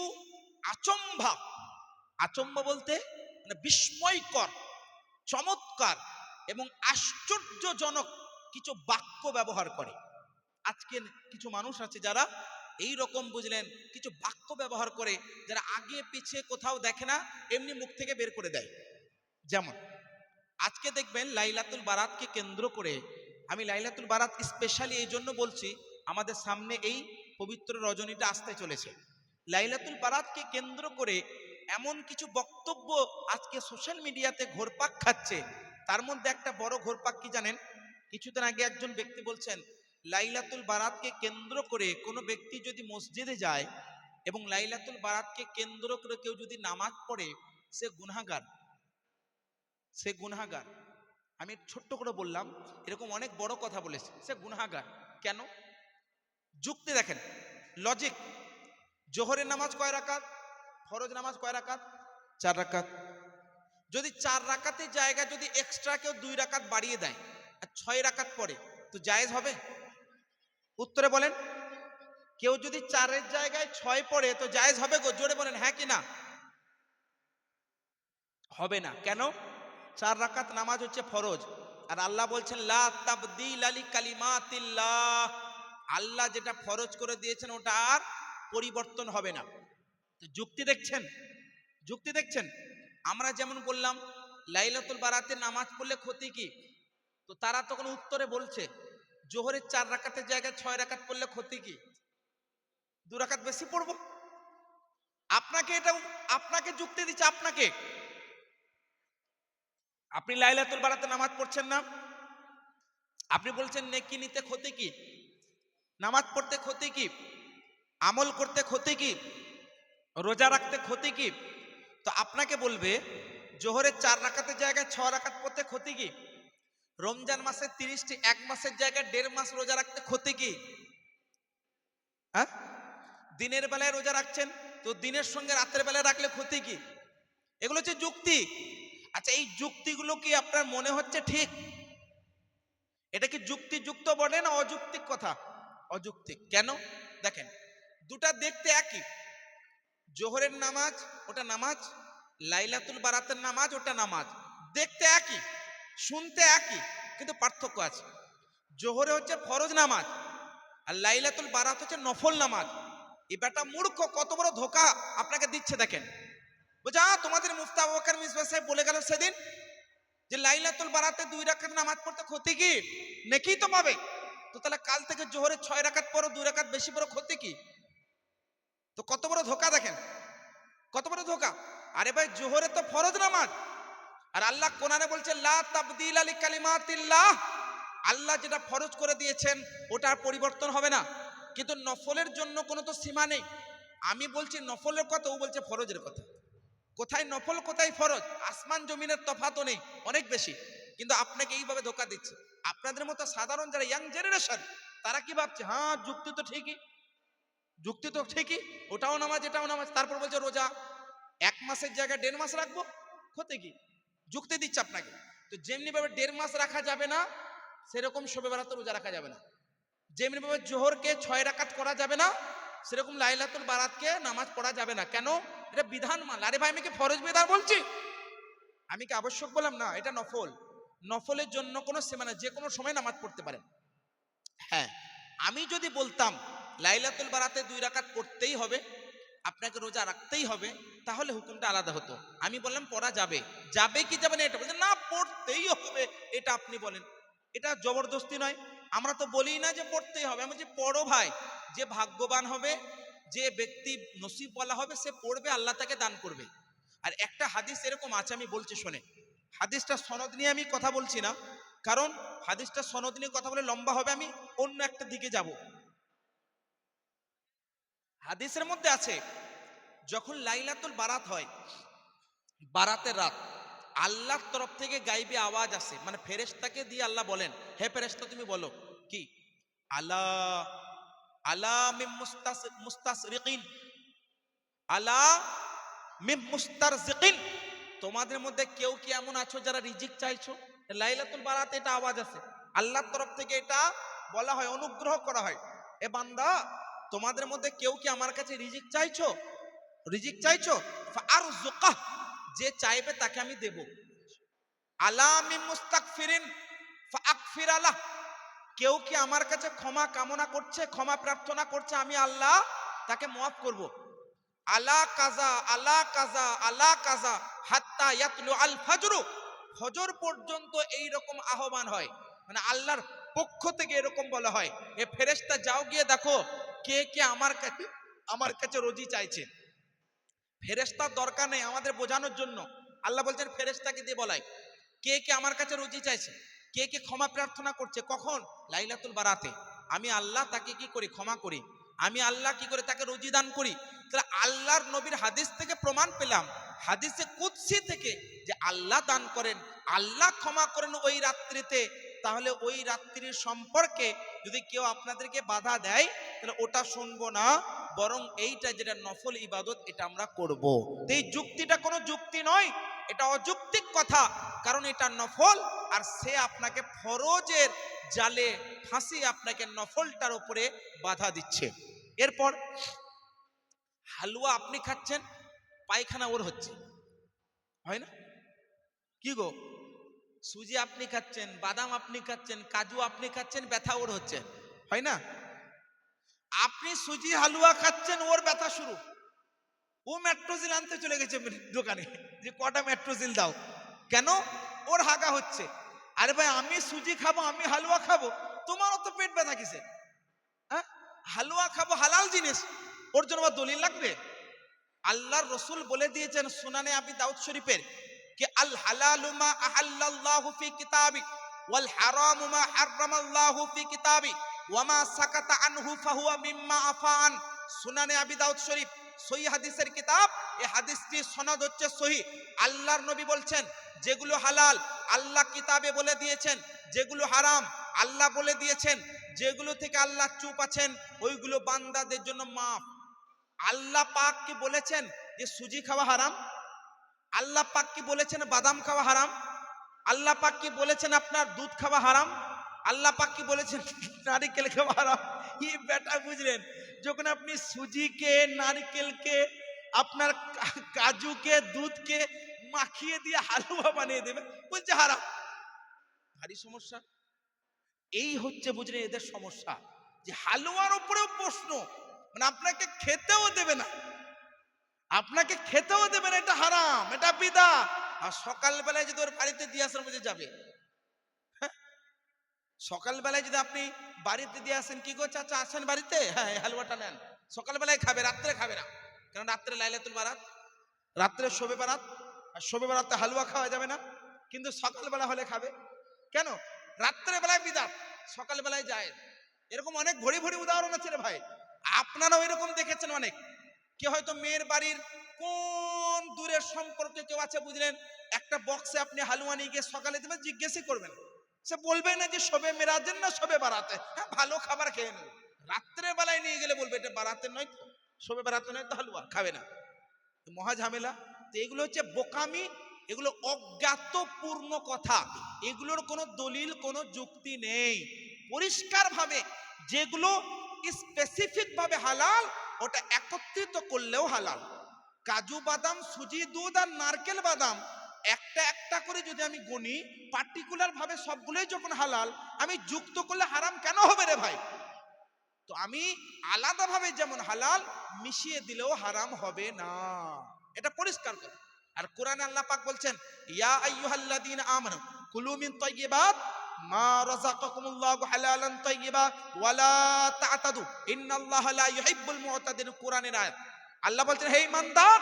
আচম্বা বলতে মানে বিস্ময়কর, চমৎকার এবং আশ্চর্যজনক কিছু বাক্য ব্যবহার করে। আজকে কিছু মানুষ আছে যারা এই রকম, বুঝলেন, কিছু বাক্য ব্যবহার করে যারা আগে পিছিয়ে কোথাও দেখে না, এমনি মুখ থেকে বের করে দেয়। যেমন আজকে দেখবেন লাইলাতুল বারাতকে কেন্দ্র করে, আমি লাইলাতুল বারাত স্পেশালি এই জন্য বলছি, আমাদের সামনে এই পবিত্র রজনীটা আসতে চলেছে। লাইলাতুল বারাতকে কেন্দ্র করে এমন কিছু বক্তব্য আজকে সোশ্যাল মিডিয়াতে ঘোরপাক খাচ্ছে, তার মধ্যে একটা বড় ঘোরপাক কি জানেন? কিছুদিন আগে একজন ব্যক্তি বলছেন লাইলাতুল বারাতকে কেন্দ্র করে কোনো ব্যক্তি যদি মসজিদে যায় এবং লাইলাতুল বারাতকে কেন্দ্র করে কেউ যদি নামাজ পড়ে সে গুনাহগার, সে গুনাহগার। আমি ছোট্ট করে বললাম, এরকম অনেক বড় কথা বলেছে, সে গুনাহগার। কেন? যুক্তি দেখেন, লজিক। জোহরের নামাজ কয় রাকাত? ফরজ নামাজ কয় রাকাত? 4 রাকাত। যদি 4 রাকাতের জায়গা যদি এক্সট্রা কেউ 2 রাকাত বাড়িয়ে দেয় আর 6 রাকাত পড়ে তো জায়েজ হবে? উত্তরে বলেন। কেউ যদি 4-এর জায়গায় 6 পড়ে তো জায়েজ হবে গো? জোরে বলেন হ্যাঁ কি না। হবে না। কেন? 4 রাকাত নামাজ হচ্ছে ফরজ, আর আল্লাহ বলছেন লা তাবদীলা লিকালিমাতিল্লাহ, আল্লাহ যেটা ফরজ করে দিয়েছেন ওটা আর পরিবর্তন হবে না। তো যুক্তি দেখছেন, যুক্তি দেখছেন। আমরা যেমন বললাম লাইলাতুল বারাতে নামাজ পড়লে ক্ষতি কি, তো তারা তখন উত্তরে বলছে জোহরের 4 রাকাতের জায়গায় 6 রাকাত পড়লে ক্ষতি কি, 2 রাকাত বেশি পড়বো। আপনাকে এটা, আপনাকে যুক্তি দিচ্ছে আপনাকে। আপনি লাইলাতুল বারাতে নামাজ পড়ছেন না, আপনি বলছেন নেকি নিতে ক্ষতি কি, নামাজ পড়তে ক্ষতি কি, আমল করতে ক্ষতি কি, রোজা রাখতে ক্ষতি কি। তো আপনাকে বলবে জোহরের 4 রাকাতের জায়গায় 6 রাকাত পড়তে ক্ষতি কি, রমজান মাসের 30টি এক মাসের জায়গায় 1.5 মাস রোজা রাখতে ক্ষতি কি। হ্যাঁ, দিনের বেলায় রোজা রাখছেন তো দিনের সঙ্গে রাতের বেলায় রাখলে ক্ষতি কি। এগুলো হচ্ছে যুক্তি। আচ্ছা, এই যুক্তিগুলো কি আপনার মনে হচ্ছে ঠিক? এটা কি যুক্তিযুক্ত বলে না অযৌক্তিক কথা? অযৌক্তিক। কেন? দেখেন, দুটা দেখতে একই। জোহরের নামাজ ওটা নামাজ, লাইলাতুল বারাতের নামাজ ওটা নামাজ, দেখতে একই, শুনতে একই, কিন্তু পার্থক্য আছে। জোহরে হচ্ছে ফরজ নামাজ আর লাইলাতুল বারাত হচ্ছে নফল নামাজ। এই বেটা মূর্খ কত বড় ধোকা আপনাকে দিচ্ছে দেখেন। বুঝা, তোমাদের মুফতি আবু বকর মিসবাহ সাহেব বলে গেল সেদিন যে লাইলাতুল বারাতে 2 রাকাত নামাজ পড়তে ক্ষতি কি, নেকি তো পাবে। তো তাহলে কাল থেকে জোহরে 6 রাকাত পড়ো, 2 রাকাত বেশি পড়ো, ক্ষতি কি। তো কত বড় ধোকা দেখেন, কত বড় ধোকা। আরে ভাই, জোহরে তো ফরজ নামাজ, আর আল্লাহ কোরআনে বলছে লা তাবদীলা লিকালিমাতিল্লাহ, আল্লাহ যেটা ফরজ করে দিয়েছেন ওটা আর পরিবর্তন হবে না। কিন্তু নফলের জন্য কোনো তো সীমা নেই। আমি বলছি নফলের কথা, ও বলছে ফরজের কথা। কোথায় নফল কোথায় ফরজ? আসমান জমিনের তফাতও নেই, অনেক বেশি। কিন্তু আপনাকে এইভাবে ধোকা দিচ্ছে। আপনাদের মতো সাধারণ যারা ইয়াং জেনারেশন, তারা কি ভাবছে, হ্যাঁ যুক্তি তো ঠিকই, যুক্তি তো ঠিকই, ওটাও নামাজ এটাও নামাজ। তারপর বলছে রোজা 1 মাসের জায়গায় 1.5 মাস রাখবো, ক্ষতি কি। যুক্তি দিচ্ছে আপনাকে। তো যেমনি ভাবে 1.5 মাস রাখা যাবে না, সেরকম শবে বারাতে রোজা রাখা যাবে না। যেমনি ভাবে জোহরকে 6 রাকাত করা যাবে না, সেরকম লাইলাতুল বারাতকে নামাজ পড়া যাবে না। কেন? এটা বিধান মাল। আরে ভাই, আমি কি ফরজ বিধান বলছি? আমি কি আবশ্যক বললাম? না, এটা নফল। নফলের জন্য কোনো সীমা না, যে কোনো সময় নামাজ পড়তে পারেন। হ্যাঁ, আমি যদি বলতাম লাইলাতুল বারাতে 2 রাকাত পড়তেই হবে, আপনাকে রোজা রাখতেই হবে, তাহলে হুকুমটা আলাদা হতো। আমি বললাম পড়া যাবে, যাবে কি যাবে না এটা বলছেন না, পড়তেই হবে এটা আপনি বলেন। এটা জবরদস্তি নয়। আমরা তো বলি না যে পড়তেই হবে, আমি যে পড়ো ভাই, যে ভাগ্যবান হবে, যে ব্যক্তি নসিব বলা হবে সে পড়বে, আল্লাহ তাকে দান করবে। আর একটা হাদিস এরকম আছে, আমি বলছি শোনে। হাদিসটা সনদ নিয়ে আমি কথা বলছি না, কারণ হাদিসটা সনদ নিয়ে কথা বলে লম্বা হবে, আমি অন্য একটা দিকে যাব। হাদিসের মধ্যে আছে যখন লাইলাতুল বারাত হয়, বারাতের রাত, আল্লাহর তরফ থেকে গাইবি আওয়াজ আসে, মানে ফেরেশতাকে দিয়ে আল্লাহ বলেন, হে ফেরেশতা তুমি বলো কি, আলা আলা মিম মুস্তাসরিকিন, আলা মিম মুস্তারজিকিন, তোমাদের মধ্যে কেউ কি এমন আছো যারা রিজিক চাইছো। লাইলাতুল বারাতে এটা আওয়াজ আসে, আল্লাহর তরফ থেকে এটা বলা হয়, অনুগ্রহ করা হয়, এ বান্দা তোমাদের মধ্যে কেউ কি আমার কাছে রিজিক চাইছো, রিজিক চাইছো, ফারজুকাহ, যে চাইবে তাকে আমি দেব। আলা মিন মুস্তাগফিরিন ফাগফির আলাহ, কেউ কি আমার কাছে ক্ষমা কামনা করছে, ক্ষমা প্রার্থনা করছে, আমি আল্লাহ তাকে মাফ করব। আলা কাজা আলা কাজা আলা কাজা হাত্তা ইয়াতলু আল ফজর, ফজর পর্যন্ত এই রকম আহ্বান হয়, মানে আল্লাহর পক্ষ থেকে এরকম বলা হয়, এ ফেরেশতা যাও গিয়ে দেখো কে কে আমার কাছে রোজি চাইছে। ফেরেশতার দরকার নেই আমাদের বোঝানোর জন্য, আল্লাহ বলছেন ফেরেশতাকে দিয়ে বলাই। কে কে আমার কাছে রুজি চাইছে, কে কে ক্ষমা প্রার্থনা করছে, কখন? লাইলাতুল বারাতে। আমি আল্লাহ তাকে কি করি? ক্ষমা করি। আমি আল্লাহ কি করে তাকে রুজি দান করি। তাহলে আল্লাহর নবীর হাদিস থেকে প্রমাণ পেলাম, হাদিসে কুদসি থেকে, যে আল্লাহ দান করেন, আল্লাহ ক্ষমা করেন ওই রাত্রিতে। তাহলে ওই রাত্রির সম্পর্কে যদি কেউ আপনাদেরকে বাধা দেয়, তাহলে ওটা শুনবো না, বরং এইটা যেটা নফল ইবাদত, এটা আমরা করব। তো এই যুক্তিটা কোনো যুক্তি নয়, এটা অযৌক্তিক কথা, কারণ এটা নফল, আর সে আপনাকে ফরজের জালে ফাঁসিয়ে আপনাকে নফলটার উপরে বাধা দিচ্ছে। এরপর হালুয়া আপনি খাচ্ছেন, পায়খানা ওর হচ্ছে, হয় না? কি গো, সুজি আপনি খাচ্ছেন, বাদাম আপনি খাচ্ছেন, কাজু আপনি খাচ্ছেন, ব্যথা ওর হচ্ছে, হয় না? আপনি সুজি হালুয়া খাচ্ছেন, ওর ব্যথা শুরু, ও মেট্রোজিল আনতে চলে গেছে দোকানে, যে কটা মেট্রোজিল দাও। কেন? ওর হাগা হচ্ছে। আরে ভাই, আমি সুজি খাবো, আমি হালুয়া খাবো, তোমারও তো পেট ব্যথা কিসে? হ্যাঁ, হালুয়া খাবো, হালাল জিনিস, ওর জন্য আবার দলিল লাগবে? আল্লাহর রসুল বলে দিয়েছেন সুনানে আবি দাউদ শরীফের, कि अल हलालु मा अहल्लल्लाहु फी किताबी वल हरामु मा हर्रमाल्लाहु फी किताबी वमा साकाता अनहु फाहुवा मिम्मा आफान। সুনানে আবি দাউদ শরীফ সহিহ হাদিসের কিতাব, এই হাদিসটি সনদ হচ্ছে সহিহ। আল্লাহর নবী বলছেন, যেগুলো হালাল আল্লাহ কিতাবে বলে দিয়েছেন, যেগুলো হারাম আল্লাহ বলে দিয়েছেন, যেগুলো থেকে আল্লাহ চুপ আছেন ওইগুলো বান্দাদের জন্য মাফ। আল্লাহ পাক কি বলেছেন যে সুজি খাওয়া হারাম? আল্লাহ পাক কি বলেছেন বাদাম খাওয়া হারাম? আল্লাহ পাক কি বলেছেন আপনার দুধ খাওয়া হারাম? আল্লাহ পাক কি বলেছেন নারকেল খাওয়া হারাম? এই বেটা বুঝলেন, যখন আপনি সুজিকে, নারকেলকে, আপনার কাজুকে, দুধকে মাখিয়ে দিয়ে হালুয়া বানিয়ে দেবে, বলছে হারাম। ভারী সমস্যা। এই হচ্ছে বুঝলেন এদের সমস্যা, যে হালুয়ার উপরেও প্রশ্ন, মানে আপনাকে খেতেও দেবে না, আপনাকে খেতেও দেবে না, এটা হারাম, এটা বিদআত। আর সকালবেলায় যদি ওর বাড়িতে দিয়ে আসার মধ্যে যাবে, হ্যাঁ, সকালবেলায় যদি আপনি বাড়িতে দিয়ে আসেন, কি গো চাচা আসেন বাড়িতে, হ্যাঁ এই হালুয়াটা নেন, সকালবেলায় খাবে, রাত্রে খাবে না, কারণ রাত্রে লাইলাতুল বারাত, রাত্রে শবে বারাত, আর শবে বারাতে হালুয়া খাওয়া যাবে না, কিন্তু সকালবেলা হলে খাবে। কেন? রাত্রে বেলায় বিদআত, সকালবেলায় যায়। এরকম অনেক ভরি ভরি উদাহরণ আছে রে ভাই, আপনারাও এরকম দেখেছেন অনেক। কে হয়তো মেয়ের বাড়ির কোন দূরের সম্পর্কে কেউ আছে বুঝলেন, একটা বক্সে আপনি হালুয়া নিয়ে গিয়ে সকালে দেবেন, জিজ্ঞেসই করবেন, সে বলবে না যে শবে মেরাজের না শবে বারাতে, হ্যাঁ ভালো খাবার খেয়ে নেবে। রাত্রে বেলায় নিয়ে গেলে বলবে এটা বারাতের নয় তো, শবে বারাতে নয় তো, হালুয়া খাবে না। মহা ঝামেলা। তো এগুলো হচ্ছে বোকামি, এগুলো অজ্ঞাতপূর্ণ কথা, এগুলোর কোনো দলিল, কোনো যুক্তি নেই। পরিষ্কার ভাবে যেগুলো স্পেসিফিক ভাবে হালাল, ওটা একত্রিত করলেও হালাল। কাজু বাদাম, সুজি, দুধ আর নারকেল বাদাম একটা একটা করে যদি আমি গুনি, পার্টিকুলার ভাবে সবগুলোই যখন হালাল, আমি যুক্ত করলে হারাম কেন হবে রে ভাই? তো আমি আলাদাভাবে যেমন হালাল, মিশিয়ে দিলেও হারাম হবে না, এটা পরিষ্কার করে। আর কোরআনে আল্লাহ পাক বলছেন, ইয়া আইয়ুহাল্লাযীনা আমানু কুলু মিন তাইয়্যিবাত মা রাযাকাকুমুল্লাহু হালালান তাইয়্যিবা ওয়া লা তা'তাদু ইন্নাল্লাহা লা ইউহিব্বুল মু'তাদিন। কোরআনের আয়াত। আল্লাহ বলছেন, হে ঈমানদার,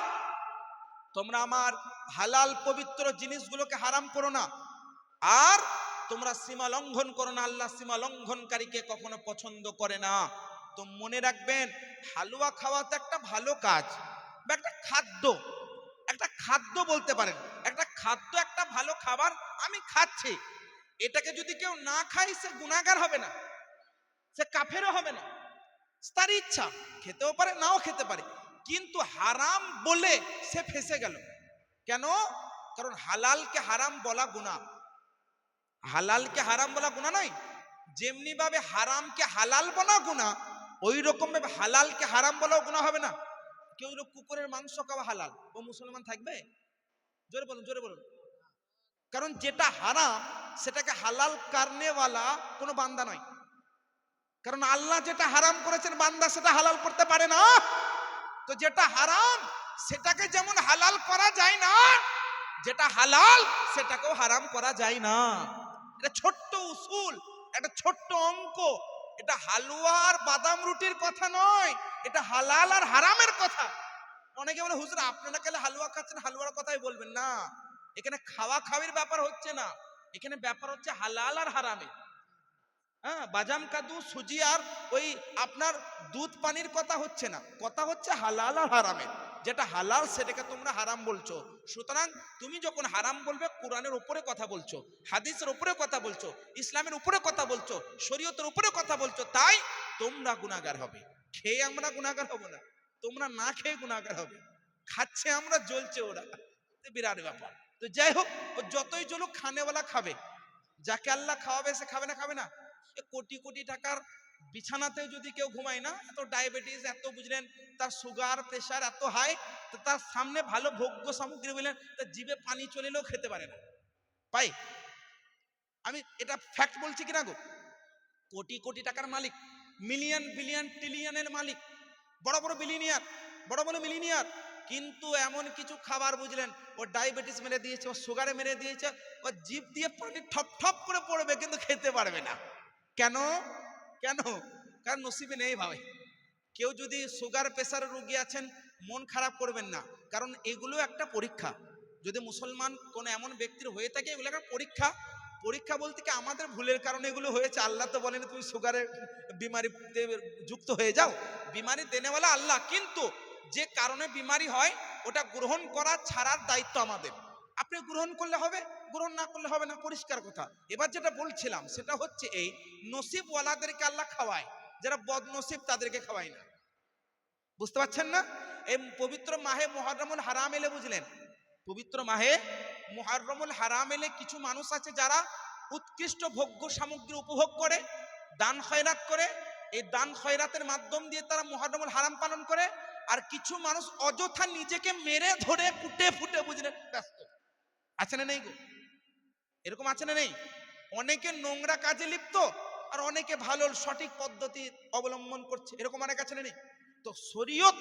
তোমরা আমার হালাল পবিত্র জিনিসগুলোকে হারাম করো না, আর তোমরা সীমা লঙ্ঘন করো না, আল্লাহ সীমা লঙ্ঘনকারীকে কখনো পছন্দ করে না। তো মনে রাখবেন, হালুয়া খাওয়া তো একটা ভালো কাজ বা একটা খাদ্য, একটা খাদ্য বলতে পারেন, একটা খাদ্য, একটা ভালো খাবার আমি খাচ্ছি, এটাকে যদি কেউ না খায় সে গুনাহগার হবে না, সে কাফেরও হবে না, তার ইচ্ছা, খেতেও পারে নাও খেতে পারে, কিন্তু হারাম বলে সে ফেঁসে গেল। কেন? কারণ হালালকে হারাম বলা গুনাহ। হালালকে হারাম বলা গুনাহ নয়, যেমনি ভাবে হারামকে হালাল বলা গুনাহ, ওই রকম ভাবে হালালকে হারাম বলাও গুনাহ হবে না। কেউ কুকুরের মাংস খাওয়া হালাল, ও মুসলমান থাকবে? জোরে বলুন, জোরে বলুন। কারণ যেটা হারাম সেটাকে হালাল কারনেওয়ালা কোনো বান্দা নয়, কারণ আল্লাহ যেটা হারাম করেছেন বান্দা সেটা হালাল করতে পারে না। তো যেটা হারাম সেটাকে যেমন হালাল করা যায় না, যেটা হালাল সেটাকেও হারাম করা যায় না। এটা ছোট্ট উসুল, একটা ছোট্ট অঙ্ক। এটা হালুয়া আর বাদাম রুটির কথা নয়, এটা হালাল আর হারামের কথা। অনেকে বলে, হুজুর আপনারা কেন হালুয়া খাচ্ছেন, হালুয়ার কথাই বলবেন না। এখানে খাওয়া খাওয়ির ব্যাপার হচ্ছে না, এখানে ব্যাপার হচ্ছে হালাল আর হারামে। হ্যাঁ, বাদাম কাদু সুজি আর ওই আপনার দুধ পানির কথা হচ্ছে না, কথা হচ্ছে হালাল আর হারামের। যেটা হালাল সেটাকে তোমরা হারাম বলছো। সুতরাং তুমি যখন হারাম বলবে, কোরআনের উপরে কথা বলছো, হাদিসের উপরে কথা বলছো, ইসলামের উপরে কথা বলছো, শরীয়তের উপরে কথা বলছো, তাই তোমরা গুনাহগার হবে। খেয়ে আমরা গুনাহগার হব না, তোমরা না খেয়ে গুনাহগার হবে। খাচ্ছে আমরা, জ্বলছে ওরা, বিরাট ব্যাপার। তো যাই হোক, ও যতই জ্বলুক খানেওয়ালা খাবে, যাকে আল্লাহ খাওয়াবে সে খাবে না? খাবে না? কোটি কোটি টাকার বিছানাতেও যদি কেউ ঘুমায় না, এত ডায়াবেটিস, এত বুঝলেন তার সুগার প্রেশার এত হাই, তো তার সামনে ভালো ভোগ্য সামগ্রী বললেন তার জিভে পানি চলিলেও খেতে পারে না। পাই, আমি এটা ফ্যাক্ট বলছি কিনা গো। কোটি কোটি টাকার মালিক, মিলিয়ন বিলিয়ন ট্রিলিয়নের মালিক, বড় বড় বিলিয়নিয়ার, বড় বড় মিলিয়নিয়ার, কিন্তু এমন কিছু খাবার বুঝলেন ও ডায়াবেটিস মেরে দিয়েছে, ও সুগারে মেরে দিয়েছে, ও জিভ দিয়ে পানি ঠপ ঠপ করে পড়বে কিন্তু খেতে পারবে না। কেন? কেন? কারণ নসিবে নেই ভাই। কেউ যদি সুগার প্রেসারের রোগী আছেন, মন খারাপ করবেন না, কারণ এগুলো একটা পরীক্ষা। যদি মুসলমান কোন এমন ব্যক্তির হয়ে থাকে, এগুলো একটা পরীক্ষা। পরীক্ষা বলতে কি আমাদের ভুলের কারণে এগুলো হয়েছে। আল্লাহ তো বলেন তুমি সুগারের বিমারিতে যুক্ত হয়ে যাও, বিমারি দেনেওয়ালা আল্লাহ, কিন্তু যে কারণে বিমারি হয় ওটা গ্রহণ করা ছাড়ার দায়িত্ব আমাদের। আপনি গ্রহণ করলে হবে, গ্রহণ না করলে হবে না, পরিষ্কার কথা। এবার যেটা বলছিলাম সেটা হচ্ছে এই নসিবওয়ালাদেরকে আল্লাহ খাওয়ায়, যারা বদনসিব তাদেরকে খাওয়ায় না। বুঝতে পারছেন না? এই পবিত্র মাহে মুহররমুল হারাম এলে বুঝলেন, পবিত্র মাহে মুহররমুল হারাম এলে কিছু মানুষ আছে যারা উৎকৃষ্ট ভোগ্য সামগ্রী উপভোগ করে, দান খয়রাত করে, এই দান খয়রাতের মাধ্যম দিয়ে তারা মুহররমুল হারাম পালন করে। আর কিছু মানুষ অযথা নিজেকে মেরে ধরে কুটে ফুটে বুঝলেন ব্যস্ত আছে না নেই গো? এরকম আছে না নেই? অনেকে নোংরা কাজে লিপ্ত, আর অনেকে ভালো সঠিক পদ্ধতি অবলম্বন করছে, এরকম অনেক আছে না নেই? তো শরীয়ত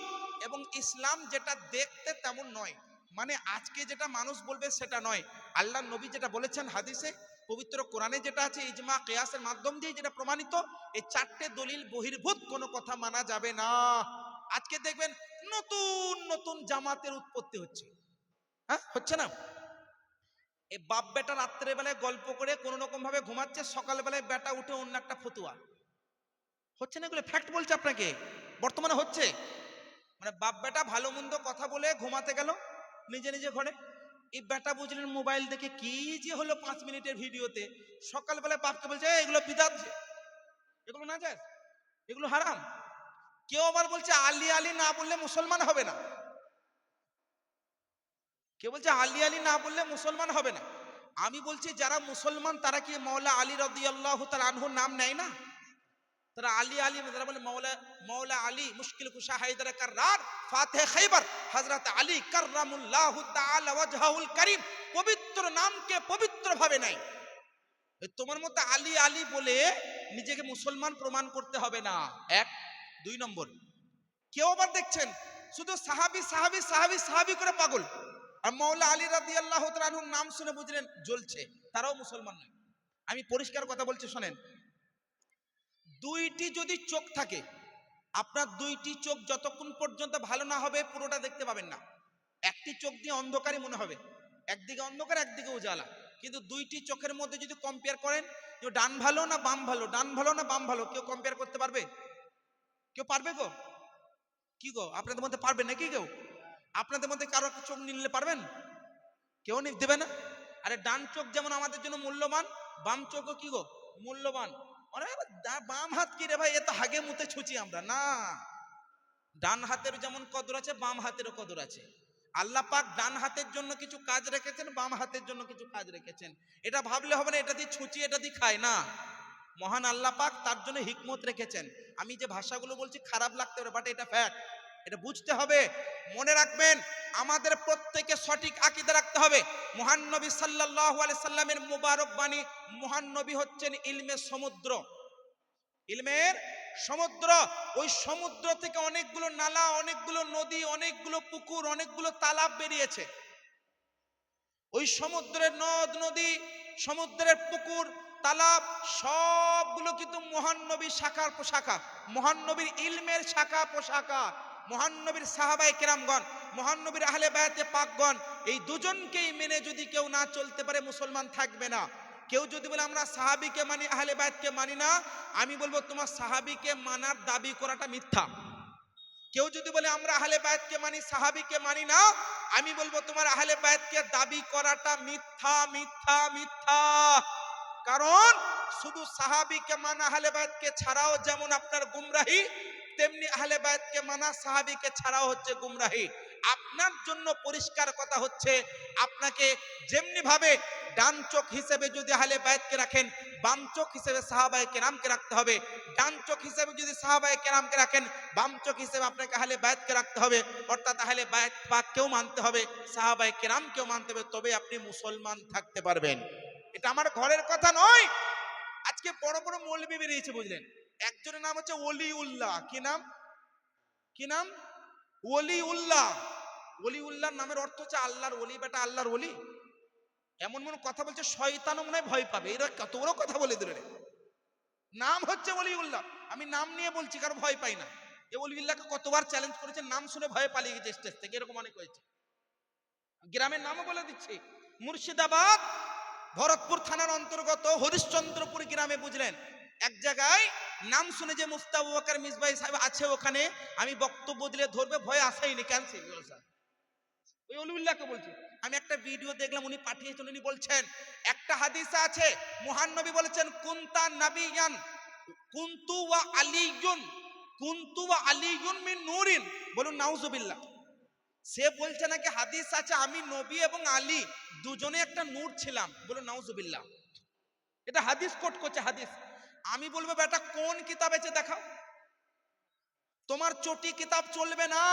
এবং ইসলাম যেটা দেখতে তেমন নয়, মানে আজকে যেটা মানুষ বলবে সেটা নয়। আল্লাহ নবী যেটা বলেছেন হাদিসে, পবিত্র কোরআনে যেটা আছে, ইজমা কিয়াসের মাধ্যম দিয়ে যেটা প্রমাণিত, এই চারটে দলিল বহির্ভূত কোনো কথা মানা যাবে না। আজকে দেখবেন নতুন নতুন জামাতের উৎপত্তি হচ্ছে। হ্যাঁ, হচ্ছে না? এই বাপ বেটা রাত্রে বেলায় গল্প করে কোন রকম ভাবে ঘুমাচ্ছে, সকালবেলায় বেটা উঠে অন্য একটা ফতুয়া হচ্ছে না। এগুলো ফ্যাক্ট বলছে আপনাকে, বর্তমানে হচ্ছে। মানে বাপ বেটা ভালো মন্দ কথা বলে ঘুমাতে গেল নিজে নিজে ঘরে, এই বেটা বুঝলেন মোবাইল দেখে কি যে হলো 5 মিনিটের ভিডিওতে, সকালবেলায় বাপকে বলছে এগুলো বিদাত, এগুলো না যায়, এগুলো হারাম। কেউ আবার বলছে আলী আলী না বললে মুসলমান হবে না, কেউ বলছে আলী আলী না বললে মুসলমান হবে না। আমি বলছি যারা মুসলমান তারা কি মৌলা আলী রাদিয়াল্লাহু তাআলা আনহুর নাম নেয় না? তারা আলী আলী, যারা বলে মৌলা মৌলা আলী মুশকিল কুশা হায়দার কাররার ফাতেহ খাইবার হযরত আলী কাররামুল্লাহু তাআলা ওয়াজহুল কারীম, পবিত্র নামকে পবিত্র ভাবে নেয়। তোমার মতো আলী আলী বলে নিজেকে মুসলমান প্রমাণ করতে হবে না। এক। 2 নম্বর, কেউ আবার দেখছেন শুধু সাহাবী সাহাবী সাহাবী সাহাবী করে পাগল, আর মৌলা আলী রাদিয়াল্লাহু তাআলা আনহুর নাম শুনে বুঝলেন জ্বলছে, তারাও মুসলমান নয়। আমি পরিষ্কার কথা বলছি শোনেন, দুইটি যদি চোখ থাকে, আপনার দুইটি চোখ যতক্ষণ পর্যন্ত ভালো না হবে পুরোটা দেখতে পাবেন না। একটি চোখ দিয়ে অন্ধকারই মনে হবে, একদিকে অন্ধকার একদিকে উজালা, কিন্তু দুইটি চোখের মধ্যে যদি কম্পেয়ার করেন যে ডান ভালো না বাম ভালো, ডান ভালো না বাম ভালো, কেউ কম্পেয়ার করতে পারবে? কেউ পারবে গো? কি গো, আপনাদের মধ্যে পারবে নাকি কেউ? আপনাদের মধ্যে কারো চোখ নিলে পারবেন? কেউ দেবে না। আরে ডান চোখ যেমন আমাদের জন্য মূল্যবান, বাম চোখও কি গো মূল্যবান। আরে বাম হাত কি রে ভাই, এ তো হাগে মুতে ছুঁচি আমরা না। ডান হাতের যেমন কদর আছে বাম হাতেরও কদর আছে। আল্লাহ পাক ডান হাতের জন্য কিছু কাজ রেখেছেন, বাম হাতের জন্য কিছু কাজ রেখেছেন। এটা ভাবলে হবে না এটা দিয়ে ছুঁচি এটা দিয়ে খায় না। মহান আল্লাহ পাক তার জন্য হিকমত রেখেছেন। আমি যে ভাষাগুলো বলছি খারাপ লাগতে পারে, বাট এটা ফ্যাক্ট, এটা বুঝতে হবে, মনে রাখবেন। আমাদের প্রত্যেকে সঠিক আকীদা রাখতে হবে। মহান নবী সাল্লাল্লাহু আলাইহি সাল্লামের মুবারক বাণী, মহান নবী হচ্ছেন ইলমের সমুদ্র, ইলমের সমুদ্র। ওই সমুদ্র থেকে অনেকগুলো নালা, অনেকগুলো নদী, অনেকগুলো পুকুর, অনেকগুলো তালাব বেরিয়েছে। ওই সমুদ্রের নদ নদী, সমুদ্রের পুকুর, তালাব সবগুলো কিন্তু মহান নবীর শাখার পোশাখা, মহান নবীর ইলমের শাখা পোশাখা। মহান নবীর সাহাবায়ে কেরামগণ, মহান নবীর আহলে বায়াতে পাকগণ, এই দুজনকেই মেনে যদি কেউ না চলতে পারে মুসলমান থাকবে না। কেউ যদি বলে আমরা সাহাবীকে মানি, আহলে বায়াতকে মানি না, আমি বলবো তোমার সাহাবীকে মানার দাবি করাটা মিথ্যা। কেউ যদি বলে আমরা আহলে বায়াতকে মানি, সাহাবীকে মানি না, আমি বলবো তোমার আহলে বায়াতকে দাবি করাটা মিথ্যা মিথ্যা মিথ্যা। কারণ শুধু সাহাবীকে মানা আহলে বায়াতকে ছাড়াও যেমন আপনার গুমরাহি, তেমনি আহলে বায়াতকে মানা সাহাবীকে ছাড়াও হচ্ছে গুমরাহি। আপনার জন্য পরিষ্কার কথা হচ্ছে, আপনাকে যেমনি ভাবে ডান চোখ হিসেবে যদি আহলে বায়াতকে রাখেন, বাম চোখ হিসেবে সাহাবায়ে কেরামকে রাখতে হবে। ডান চোখ হিসেবে যদি সাহাবায়ে কেরামকে রাখেন, বাম চোখ হিসেবে আপনাকে আহলে বায়াতকে রাখতে হবে। অর্থাৎ আহলে বায়াত পাককেও মানতে হবে, সাহাবায়ে কেরামকেও মানতে হবে, তবে আপনি মুসলমান থাকতে পারবেন। এটা আমার ঘরের কথা নয়। আজকে বড় বড় মৌলবি বেরিয়েছে, বুঝলেন। একজনের নাম হচ্ছে ওলিউল্লাহ। কি নাম? কি নাম? ওলিউল্লাহ। ওলিউল্লাহর নামের অর্থ হচ্ছে আল্লাহর ওলি। বেটা আল্লাহর ওলি এমন মনে কথা বলছে, শয়তানও মনে হয় ভয় পাবে। এরা কত বড় কথা বলে দিল রে। নাম হচ্ছে ওলিউল্লাহ। আমি নাম নিয়ে বলছি, কারণ ভয় পাই না। এই ওলিউল্লাহকে কতবার চ্যালেঞ্জ করেছে, নাম শুনে ভয় পালিয়ে গেছে স্টেজ থেকে, এরকম অনেক হয়েছে। গ্রামের নামও বলে দিচ্ছি, মুর্শিদাবাদ ভরতপুর থানার অন্তর্গত হরিশ্চন্দ্রপুর গ্রামে, বুঝলেন, এক জায়গায় নাম শুনে যে মুফতি আবু বকর মিসবাহী সাহেব আছে, ওখানে আমি বক্তব্য দিলে ধরবে, ভয় আসাইনি, ক্যান্সেল। ওই ওলিউল্লাহকে বলছি। আমি একটা ভিডিও দেখলাম, উনি পাঠিয়েছেন, উনি বলছেন একটা হাদিসে আছে, মহান নবী বলেছেন কুনতা নাবিয়ান কুনতু ওয়া আলিয়ুন, কুনতু ওয়া আলিয়ুন মিন নূরিন। বলুন নাউজুবিল্লাহ। সে বলছে নাকি হাদিস আছে আমি নবী এবং আলী দুজনে একটা নূর ছিলাম। বলুন নাউজুবিল্লাহ। এটা হাদিস কোট করছে, হাদিস। আমি বলবো বেটা কোন কিতাব আছে দেখাও। তোমার চটি কিতাব চলবে না,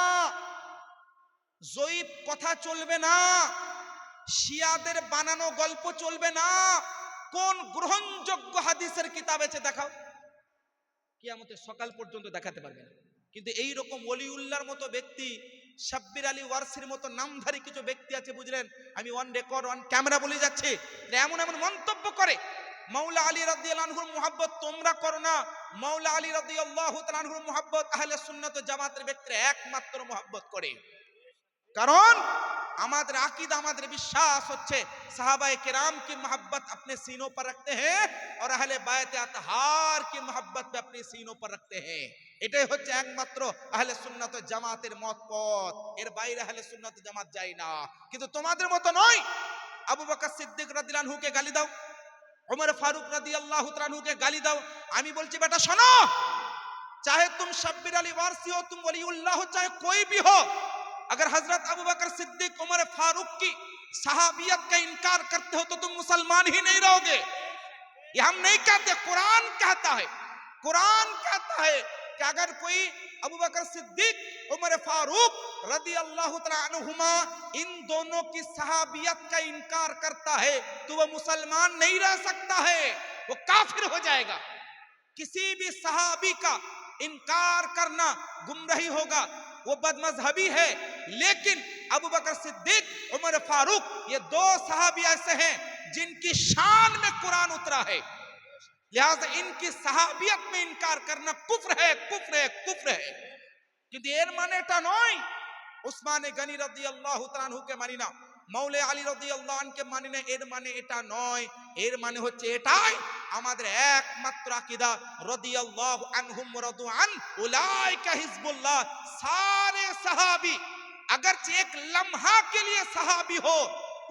জয়ীফ কথা চলবে না, শিয়াদের বানানো গল্প চলবে না। কোন গ্রহণযোগ্য হাদিসের কিতাব আছে দেখাও। কিয়ামতের সকাল পর্যন্ত দেখাতে পারবে না। কিন্তু এই রকম ওলিউল্লাহর মতো ব্যক্তি, শাব্বির আলী ওয়ারসির মতো নামধারী কিছু ব্যক্তি আছে, বুঝলেন, আমি অন রেকর্ড অন ক্যামেরা বলে যাচ্ছি, এমন এমন মন্তব্য করে মাওলা আলী রাদিয়াল্লাহু আনহুর মুহাব্বত তোমরা করো না। মাওলা আলী রাদিয়াল্লাহু তাআলা আনহুর মুহাব্বত আহলে সুন্নাত ওয়াল জামাতের ব্যক্তিরা একমাত্র মুহাব্বত করে। কারণ আমাদের আকিদা, আমাদের বিশ্বাস হচ্ছে साहबाए किराम की मोहब्बत अपने सीनों पर रखते हैं और अहले बायत अतहार की मोहब्बत भी अपने सीनों पर रखते हैं। এটাই হচ্ছে একমাত্র আহলে সুন্নাত ওয়াল জামাতের মত পথ। এর বাইরে আহলে সুন্নাত ওয়াল জামাত যায় না। কিন্তু তোমাদের মত নয়। আবু বকর সিদ্দিক রাদিয়াল্লাহু আনহুকে গালি দাও, उमर फारूक রাদিয়াল্লাহু তাআলা আনহুকে গালি দাও। আমি বলছি বেটা শোনো, चाहे तुम शब्बीर अली वारसी हो, तुम वलीउल्लाह हो, चाहे कोई भी हो, अगर हजरत अबू बकर सिद्दीक उमर फारूक की सहाबियत का इनकार करते हो तो तुम मुसलमान ही नहीं रहोगे। ये हम नहीं कहते, कुरान कहता है। कुरान कहता है कि अगर कोई अबू बकर सिद्दीक उमर फारूक रदी अल्लाह तआला अन्हुमा इन दोनों की सहाबियत का इनकार करता है तो वह मुसलमान नहीं रह सकता है, वो काफिर हो जाएगा। किसी भी सहाबी का इनकार करना गुमराही होगा, वो बदमजहबी है। लेकिन अबू बकर सिद्दीक उमर फारूक ये दो सहाबी ऐसे हैं जिनकी शान में कुरान उतरा है, लिहाजा इनकी सहाबियत में इनकार करना कुफ्र है, कुफ्र है, कुफ्र है। কিন্তু এর মানে এটা নয় উসমানে গনি রাদিয়াল্লাহু তাআলা আনহুকে মানি না, মাওলা আলী রাদিয়াল্লাহু আনহুকে মানি না, এর মানে এটা নয়। এর মানে হচ্ছে এটাই আমাদের একমাত্র আকীদা, রাদিয়াল্লাহু আনহুম ওয়া রাদু আন উলাইকা হিজবুল্লাহ। सारे सहाबी अगर एक लम्हा के लिए सहाबी हो,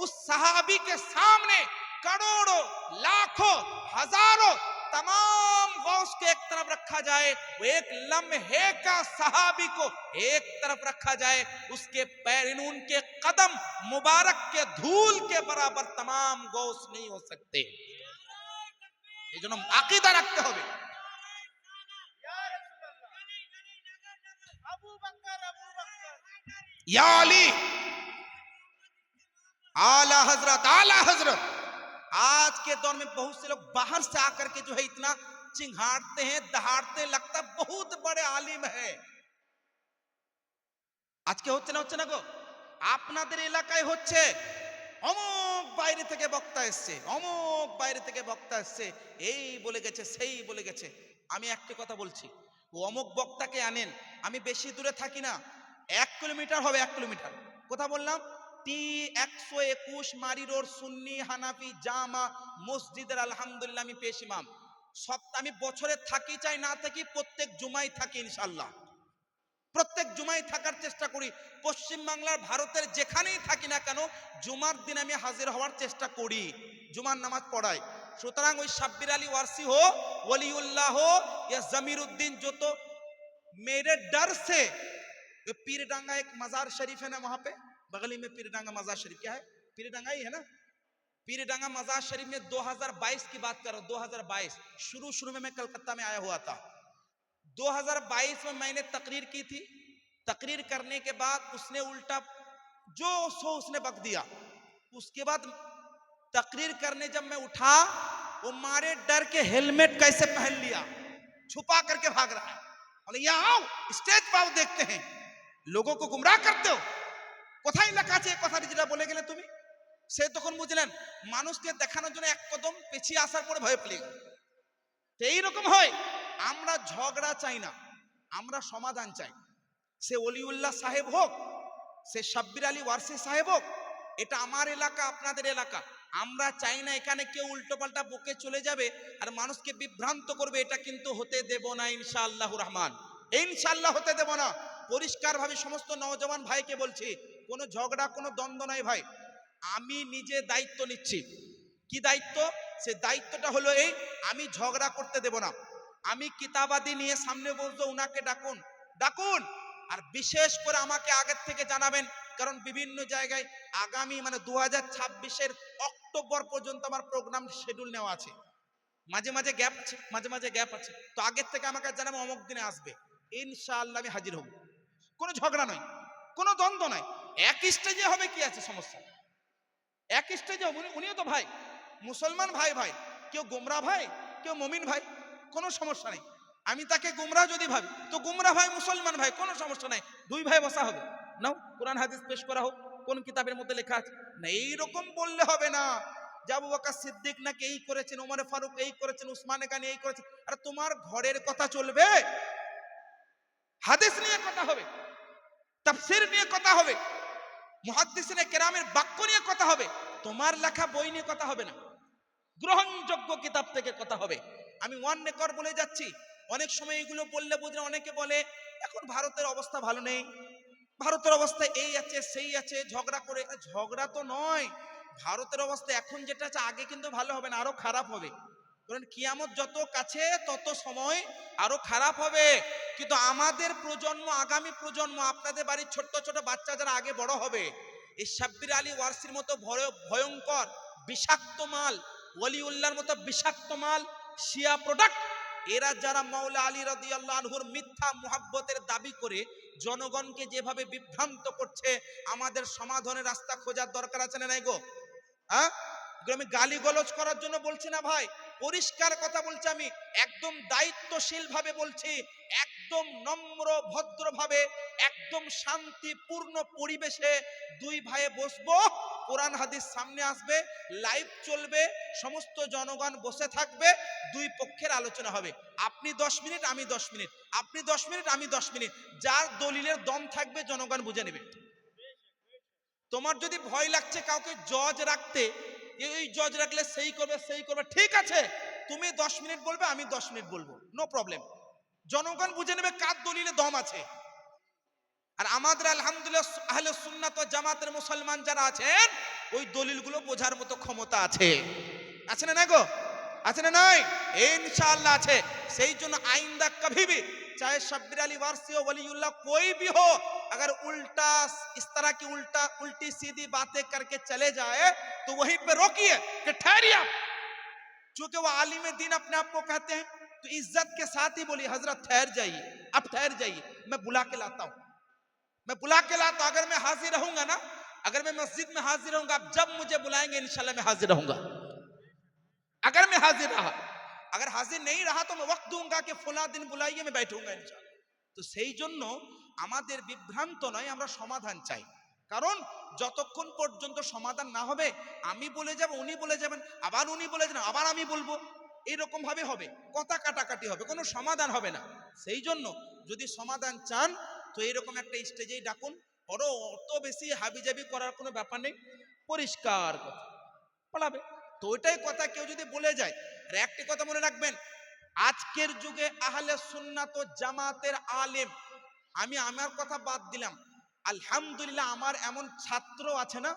उस सहाबी के सामने करोड़ों लाखों हजारों तमाम गौस को एक तरफ रखा जाए, वो एक लम्हे का सहाबी को एक तरफ रखा जाए, उसके पैर उनके कदम मुबारक के धूल के बराबर तमाम गौस नहीं हो सकते। ये जो अकीदा रखते होगे। या अली आला हजरत, आला हजरत। आज के दौर में बहुत से लोग बाहर से आकर के जो है इतना चिंघाड़ते हैं, दहाड़ते, लगता बहुत बड़े आलिम है। आज के होচ্ছে না, হচ্ছে না গো। আপনাদের এলাকায় হচ্ছে অমুক বাইরে থেকে বক্তা এসেছে, অমুক বাইরে থেকে বক্তা এসেছে, এই বলে গেছে, সেই বলে গেছে। আমি একটা কথা বলছি, ও অমুক বক্তাকে আনেন, আমি বেশি দূরে থাকি না, 1 কিলোমিটার হবে, 1 কিলোমিটার। কথা বললাম, টি 121 মারি রোড সুন্নি হানাফি জামা মসজিদের আলহামদুলিল্লাহ আমি পেশ ইমাম। আমি বছরে থাকি চাই না থাকি, প্রত্যেক জুমায় থাকি ইনশাআল্লাহ। প্রত্যেক জুমায় থাকার চেষ্টা করি। পশ্চিম বাংলার, ভারতের যেখানেই থাকি না কেন, জুমার দিন আমি হাজির হওয়ার চেষ্টা করি, জুমার নামাজ পড়াই। সুতরাং ওই শাব্বির আলী ওয়ারসি हो, वलीउल्लाह हो या जमीर उद्दीन, जो तो मेरे डर से, पीरडांगा एक मजार शरीफ है ना, वहां पे बगली में पीरडांगा मजार शरीफ, क्या है पीरडांगा ही है ना, पीरडांगा मजार शरीफ में 2022 की बात कर रहा हूं, 2022 शुरू में मैं कलकत्ता में आया हुआ था। 2022 में मैंने तकरीर की थी। तकरीर करने के बाद उसने उल्टा जो सो उसने बक दिया। उसके बाद तकरीर करने जब मैं उठा, वो मारे डर के हेलमेट कैसे पहन लिया, छुपा करके भाग रहा है। बोले यहाँ आओ, स्टेज पर देखते हैं, लोगों को गुमराह करते हो, কোথায় লেখা আছে কথাটি যেটা বলে গেলে তুমি। সে তখন বুঝলেন মানুষকে দেখানোর জন্য এক কদম পিছিয়ে আসার পরে ভয় পেয়ে গেল। তো এইরকম হয়, আমরা ঝগড়া চাই না, আমরা সমাধান চাই। সে ওলিউল্লাহ সাহেব হোক, সে শাব্বির আলী ওয়ারসি সাহেব হোক, এটা আমার এলাকা আপনাদের এলাকা। আমরা চাই না এখানে কেউ উল্টো পাল্টা বকে চলে যাবে আর মানুষকে বিভ্রান্ত করবে, এটা কিন্তু হতে দেব না ইনশাআল্লাহুর রহমান, ইনশাআল্লাহ হতে দেব না। পরিষ্কার ভাবে সমস্ত নওজওয়ান ভাইকে বলছি, কোনো ঝগড়া কোনো দ্বন্দ্ব নাই ভাই। আমি নিজে দায়িত্ব নিচ্ছি। কি দায়িত্ব? সে দায়িত্বটা হলো এই, আমি ঝগড়া করতে দেব না। আমি কিতাবাদি নিয়ে সামনে বলবো, উনাকে ডাকুন ডাকুন, আর বিশেষ করে আমাকে আগের থেকে জানাবেন, কারণ বিভিন্ন জায়গায় আগামী 2026-এর অক্টোবর পর্যন্ত আমার প্রোগ্রাম শিডিউল নেওয়া আছে। মাঝে মাঝে গ্যাপ আছে, তো আগের থেকে আমাকে জানাবেন অমুক দিনে আসবে, ইনশাআল্লাহ আমি হাজির হব। কোনো ঝগড়া নয়, কোনো দ্বন্দ্ব নয়, এক স্টেজে হবে, কি আছে সমস্যা, এক স্টেজে হবে। উনিও তো ভাই, মুসলমান ভাই ভাই, কেউ গোমরা ভাই, কেউ মমিন ভাই, কোনো সমস্যা নেই। আমি তাকে গুমরা যদি ভাবি, তো গুমরা ভাই মুসলমান ভাই, কোনো সমস্যা নাই, দুই ভাই বসা হবে, নাও কোরআন হাদিস পেশ করা হোক, কোন কিতাবের মধ্যে লেখা আছে না। এইরকম বললে হবে না যে আবু বকর সিদ্দিক নাকি এই করেছেন, ওমর ফারুক এই করেছেন, উসমানে গানি এই করেছেন। আর তোমার ঘরের কথা চলবে, হাদিস নিয়ে কথা হবে, তাফসীর নিয়ে কথা হবে, মুহাদ্দিসিনে কেরামের বাক্য নিয়ে কথা হবে, তোমার লেখা বই নিয়ে কথা হবে না, গ্রহণযোগ্য কিতাব থেকে কথা হবে। আমি ওয়ান রেকর্ড বলে যাচ্ছি, অনেক সময় এগুলো বললে বুঝলে অনেকে বলে এখন ভারতের অবস্থা ভালো নেই, ভারতের অবস্থা এই আছে সেই আছে, ঝগড়া করে। ঝগড়া তো নয়, ভারতের অবস্থা এখন যেটা আছে আগে কিন্তু ভালো হবে না, আরো খারাপ হবে। কারণ কিয়ামত যত কাছে তত সময় আরো খারাপ হবে। কিন্তু আমাদের প্রজন্ম, আগামী প্রজন্ম, আপনাদের বাড়ির ছোট্ট ছোট বাচ্চা যারা আগে বড় হবে, এই শাব্বির আলী ওয়ারসির মতো ভয়ঙ্কর বিষাক্ত মাল, ওলিউল্লাহর মতো বিষাক্ত মাল, শিয়া প্রোডাক্ট, এরা যারা মাওলা আলী রাদিয়াল্লাহু আনহুর মিথ্যা মুহাব্বতের দাবি করে জনগণকে যেভাবে বিভ্রান্ত করছে, আমাদের সমাধানের রাস্তা খোঁজার দরকার আছে না নাই গো? হ্যাঁ, আমি গালি গলজ করার জন্য বলছি না ভাই, পরিষ্কার কথা বলছি, আমি একদম দায়িত্বশীল ভাবে বলছি, একদম নম্র ভদ্র ভাবে, একদম শান্তিপূর্ণ পরিবেশে দুই ভাইয়ে বসবো, কোরআন হাদিস সামনে আসবে, লাইভ চলবে, সমস্ত জনগণ বসে থাকবে, দুই পক্ষের আলোচনা হবে। আপনি 10 মিনিট, আমি 10 মিনিট, আপনি 10 মিনিট, আমি 10 মিনিট, যার দলিলের দম থাকবে জনগণ বুঝে নেবে। তোমার যদি ভয় লাগছে কাউকে জজ রাখতে, এই জজ রাখলে সেই করবে, ঠিক আছে, তুমি 10 মিনিট বলবে, আমি 10 মিনিট বলবো, নো প্রবলেম, জনগণ বুঝে নেবে কার দলিলে দম আছে। আর আমাদের আলহামদুলিল্লাহ আহলে সুন্নাত ওয়াল জামাতের মুসলমান যারা আছেন, ওই দলিলগুলো বোঝার মতো ক্ষমতা আছে, আছে না গো? আছে না নাই? इंशाअल्लाह আছে। সেই জন্য आइंदा कभी भी चाहे शब्बीर अली वारसी हो, वलीउल्लाह कोई भी हो, अगर उल्टा इस तरह की उल्टी सीधी बातें करके चले जाए तो वहीं पे रोकिए कि ठहरिए आप, चूंकि वो आलिम दीन अपने आप को कहते हैं, तो इज्जत के साथ ही बोलिए हजरत ठहर जाइए, अब ठहर जाइए, मैं बुला के लाता हूं, मैं बुला के लाता हूं। अगर मैं हाजिर रहूंगा ना, अगर मैं मस्जिद में हाजिर रहूंगा, आप जब मुझे बुलाएंगे इंशाल्लाह मैं हाजिर रहूंगा। अगर मैं हाजिर रहा, अगर हाजिर नहीं रहा तो मैं वक्त दूंगा कि फला दिन बुलाइए, मैं बैठूंगा इंशाल्लाह। তো সেই জন্য আমাদের বিভ্রান্ত নয়, আমরা সমাধান চাই। কারণ যতক্ষণ পর্যন্ত সমাধান না হবে, আমি বলে যাব, উনি বলে যাবেন, আবার উনি বলে যাবেন, আবার আমি বলবো, এইরকম ভাবে হবে, কথা কাটাকাটি হবে, কোনো সমাধান হবে না। সেই জন্য যদি সমাধান চান তো এইরকম একটা স্টেজেই ডাকুন, ওরও অত বেশি হাবিজাবি করার কোনো ব্যাপার নেই, পরিষ্কার কথা পালাবে। তো ওইটাই কথা, কেউ যদি বলে যায়। আর একটি কথা মনে রাখবেন, আজকের যুগে আহলে সুন্নাত ও জামাতের আলেম, আমি আমার কথা বাদ দিলাম, আলহামদুলিল্লাহ আমার এমন ছাত্র আছে না,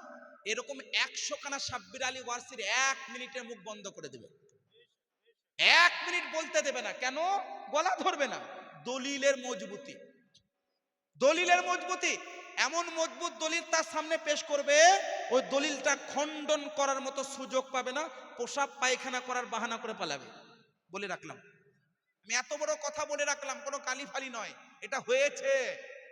এরকম 100 খানা সাব্বির আলী ওয়ারসির 1 মিনিটের মুখ বন্ধ করে দেবে, 1 মিনিট বলতে দেবে না। কেন? গলা ধরবে না। দলিলের মজবুতি, দলিলের মজবুতি, এমন মজবুত দলিল তার সামনে পেশ করবে, ওই দলিলটা খণ্ডন করার মতো সুযোগ পাবে না, পোশাক পায়খানা করার বাহানা করে পালাবে। বলে রাখলাম, আমি এত বড় কথা বলে রাখলাম, কোনো কালি ফালি নয়, এটা হয়েছে।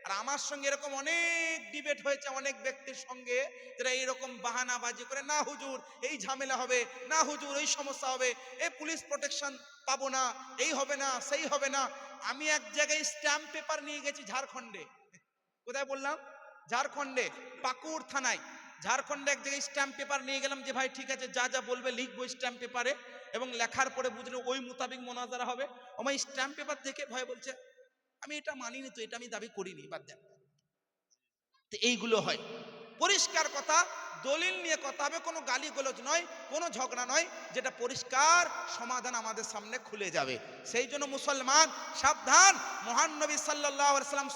আর আমার সঙ্গে এরকম অনেক ডিবেট হয়েছে অনেক ব্যক্তির সঙ্গে, যারা এইরকম বাহানাবাজি করে, না হুজুর এই ঝামেলা হবে, না হুজুর এই সমস্যা হবে, এই পুলিশ প্রোটেকশন পাবো না, এই হবে না, সেই হবে না। আমি এক জায়গায় স্ট্যাম্প পেপার নিয়ে গেছি ঝাড়খণ্ডে, কোথায় বললাম? ঝাড়খণ্ডে, পাকুড় থানায়, ঝাড়খণ্ডে এক জায়গায় স্ট্যাম্প পেপার নিয়ে গেলাম, যে ভাই ঠিক আছে যা যা বলবে লিখবো স্ট্যাম্প পেপারে, এবং লেখার পরে বুঝলো ওই মোতাবিক মোনাজারা হবে। আমার স্ট্যাম্প পেপার দেখে ভয় বলছে আমি এটা মানিনি, তো এটা আমি দাবি করিনি, বাদ দেন। তো এইগুলো হয়, পরিষ্কার কথা, দলিল নিয়ে কথা হবে, কোনো গালি গোলজ নয়, কোনো ঝগড়া নয়, যেটা পরিষ্কার সমাধান আমাদের সামনে খুলে যাবে। সেই জন্য মুসলমান সাবধান, মহান নবী সাল্লাল্লাহু আলাইহি ওয়াসাল্লাম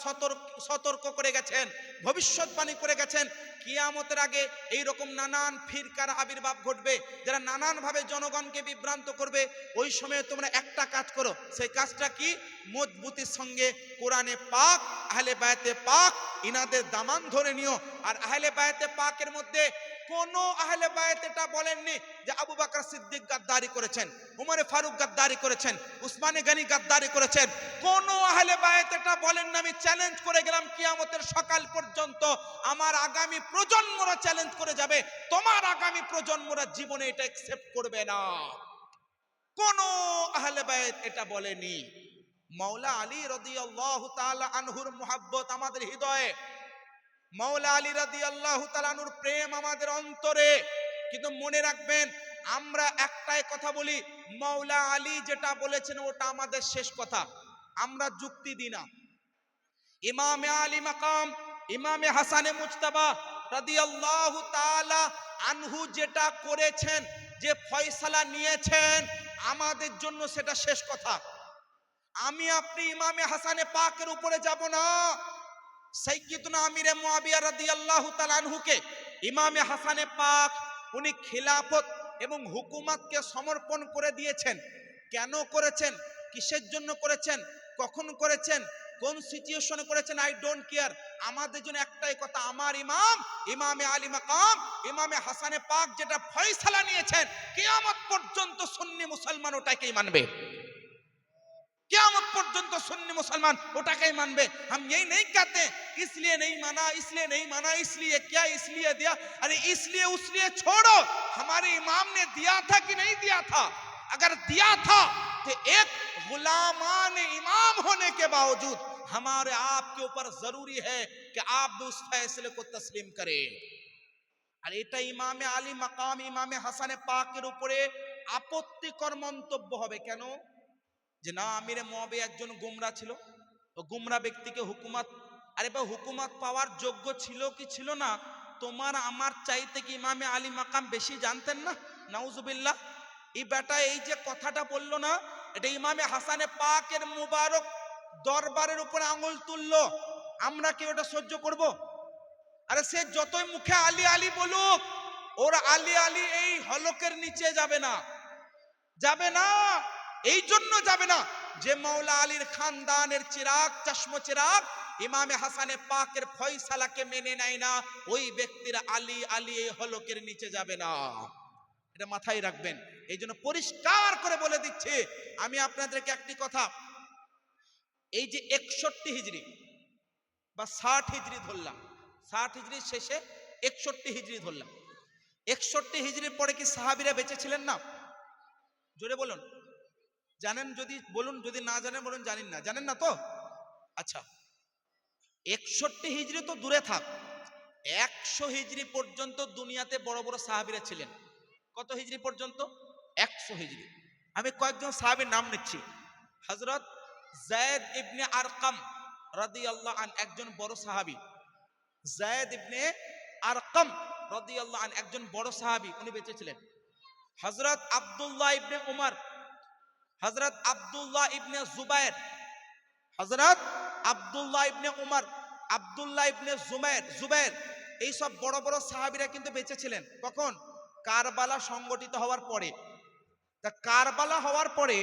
সতর্ক করে গেছেন, ভবিষ্যৎবাণী করে গেছেন, কিয়ামতের আগে এই রকম নানান ফিরকার আবির্ভাব ঘটবে, যারা নানান ভাবে জনগণকে বিভ্রান্ত করবে। ওই সময় তোমরা একটা কাজ করো, সেই কাজটা কি? মজবুতির সঙ্গে কোরআনে পাক, আহলে বায়তে পাক, ইনাদের দামান ধরে নিও। আর আহলে বায়তে পাকের মধ্যে কোন আহলে বায়ত এটা বলেননি যে আবু বকর সিদ্দিক গাদ্দারি করেছেন, উমরে ফারুক গাদ্দারি করেছেন, উসমানে গনি গাদ্দারি করেছেন, কোন আহলে বায়ত এটা বলেন না। আমি চ্যালেঞ্জ করে গেলাম, কিয়ামতের সকাল পর্যন্ত আমার আগামী প্রজন্মরা চ্যালেঞ্জ করে যাবে, তোমার আগামী প্রজন্মরা জীবনে এটা অ্যাকসেপ্ট করবে না। কোন আহলে বায়ত এটা বলেনি। মাওলা আলী রাদিয়াল্লাহু তাআলা আনহুর মুহাব্বত আমাদের হৃদয়ে, মাওলা আলী রাদিয়াল্লাহু তাআলা আনহুর প্রেম আমাদের অন্তরে। কিন্তু মনে রাখবেন, আমরা একটাই কথা বলি, মাওলা আলী যেটা বলেছেন ওটা আমাদের শেষ কথা, আমরা যুক্তি দিই না। ইমামে আলী মাকাম, ইমামে হাসানে মুজতাবা রাদিয়াল্লাহু তাআলা আনহু যেটা করেছেন, যে ফয়সালা নিয়েছেন, আমাদের জন্য সেটা শেষ কথা। আমি আপনি ইমামে হাসানে পাকের উপরে যাব না। সাইয়্যিদুনা আমিরে মুয়াবিয়া রাদিয়াল্লাহু তাআলা আনহুকে ইমামে হাসানে পাক উনি খিলাফত এবং হুকুমতকে সমর্পণ করে দিয়েছেন। কেন করেছেন, কিসের জন্য করেছেন, কখন করেছেন, কোন সিচুয়েশনে করেছেন, আই ডোন্ট কেয়ার। আমাদের জন্য একটাই কথা, আমার ইমাম ইমামে আলী মাকাম ইমামে হাসানে পাক যেটা ফয়সালা নিয়েছেন, কিয়ামত পর্যন্ত সুন্নি মুসলমান ওটাকেই মানবে। कियामत पर्यंत सुन्नी मुसलमान उठाके मानबे। हम यही नहीं कहते इसलिए नहीं माना, इसलिए नहीं माना, इसलिए क्या, इसलिए दिया, अरे इसलिए उसलिए छोड़ो, हमारे इमाम ने दिया था कि नहीं दिया था? अगर दिया था तो एक गुलामान इमाम होने के बावजूद हमारे आपके ऊपर जरूरी है कि आप भी उस फैसले को तस्लीम करें। আর এটা ইমামে আলী মাকাম ইমামে হাসানে পাকের উপরে আপত্তিকর মন্তব্য হবে। কেন? যে না, আমিরে মুয়াবিয়া একজন গুমরা ছিল, ও গুমরা ব্যক্তিকে হুকুমত, আরে বা হুকুমত পাওয়ার যোগ্য ছিল কি ছিল না, তোমার আমার চাইতে কি ইমামে আলী মাকাম বেশি জানতেন না? নাউজুবিল্লাহ। এই বেটা এই যে কথাটা বললো না, এটা ইমামে হাসানে পাকের মুবারক দরবারের উপরে আঙুল তুললো, আমরা কি ওটা সহ্য করব? আরে সে যতই মুখে আলী আলী বলুক, ওর আলী আলী এই হলকের নিচে যাবে না, যাবে না। এই জন্য যাবে না যে মাওলা আলীর খানদানের চিরাগ, চশম চিরাগ ইমামে হাসানে পাকের ফয়সালাকে মেনে নেয় না, ওই ব্যক্তির আলী আলী এই হলকের নিচে যাবে না। এটা মাথায় রাখবেন। এই জন্য পরিষ্কার করে বলে দিচ্ছে আমি আপনাদেরকে একটি কথা, এই যে 61 হিজরি বা 60 হিজরি ধরলাম, 60 হিজরির শেষে 61 হিজরি ধরলাম, 61 হিজরির পরে কি সাহাবীরা বেঁচে ছিলেন না? জোরে বলুন, জানেন? যদি বলুন, যদি না জানেন বলুন জানেন না, জানেন না তো? আচ্ছা, 61 হিজরি তো দূরে থাক, 100 হিজরি পর্যন্ত দুনিয়াতে বড় বড় সাহাবীরা ছিলেন। কত হিজরি পর্যন্ত? 100 হিজরি। আমি কয়েকজন সাহাবীর নাম নিচ্ছি। হযরত যায়েদ ইবনে আরকাম রাদিয়াল্লাহু আন একজন বড় সাহাবী, যায়েদ ইবনে আরকাম রাদিয়াল্লাহু আনহু একজন বড় সাহাবী, উনি বেঁচে ছিলেন। হযরত আব্দুল্লাহ ইবনে উমর, হযরত আব্দুল্লাহ ইবনে জুবায়ের, হযরত আব্দুল্লাহ ইবনে উমর, আব্দুল্লাহ ইবনে জুবায়ের এই সব বড় বড় সাহাবীরা কিন্তু বেঁচে ছিলেন। কখন? কারবালা সংগঠিত হওয়ার পরে। তা কারবালা হওয়ার পরে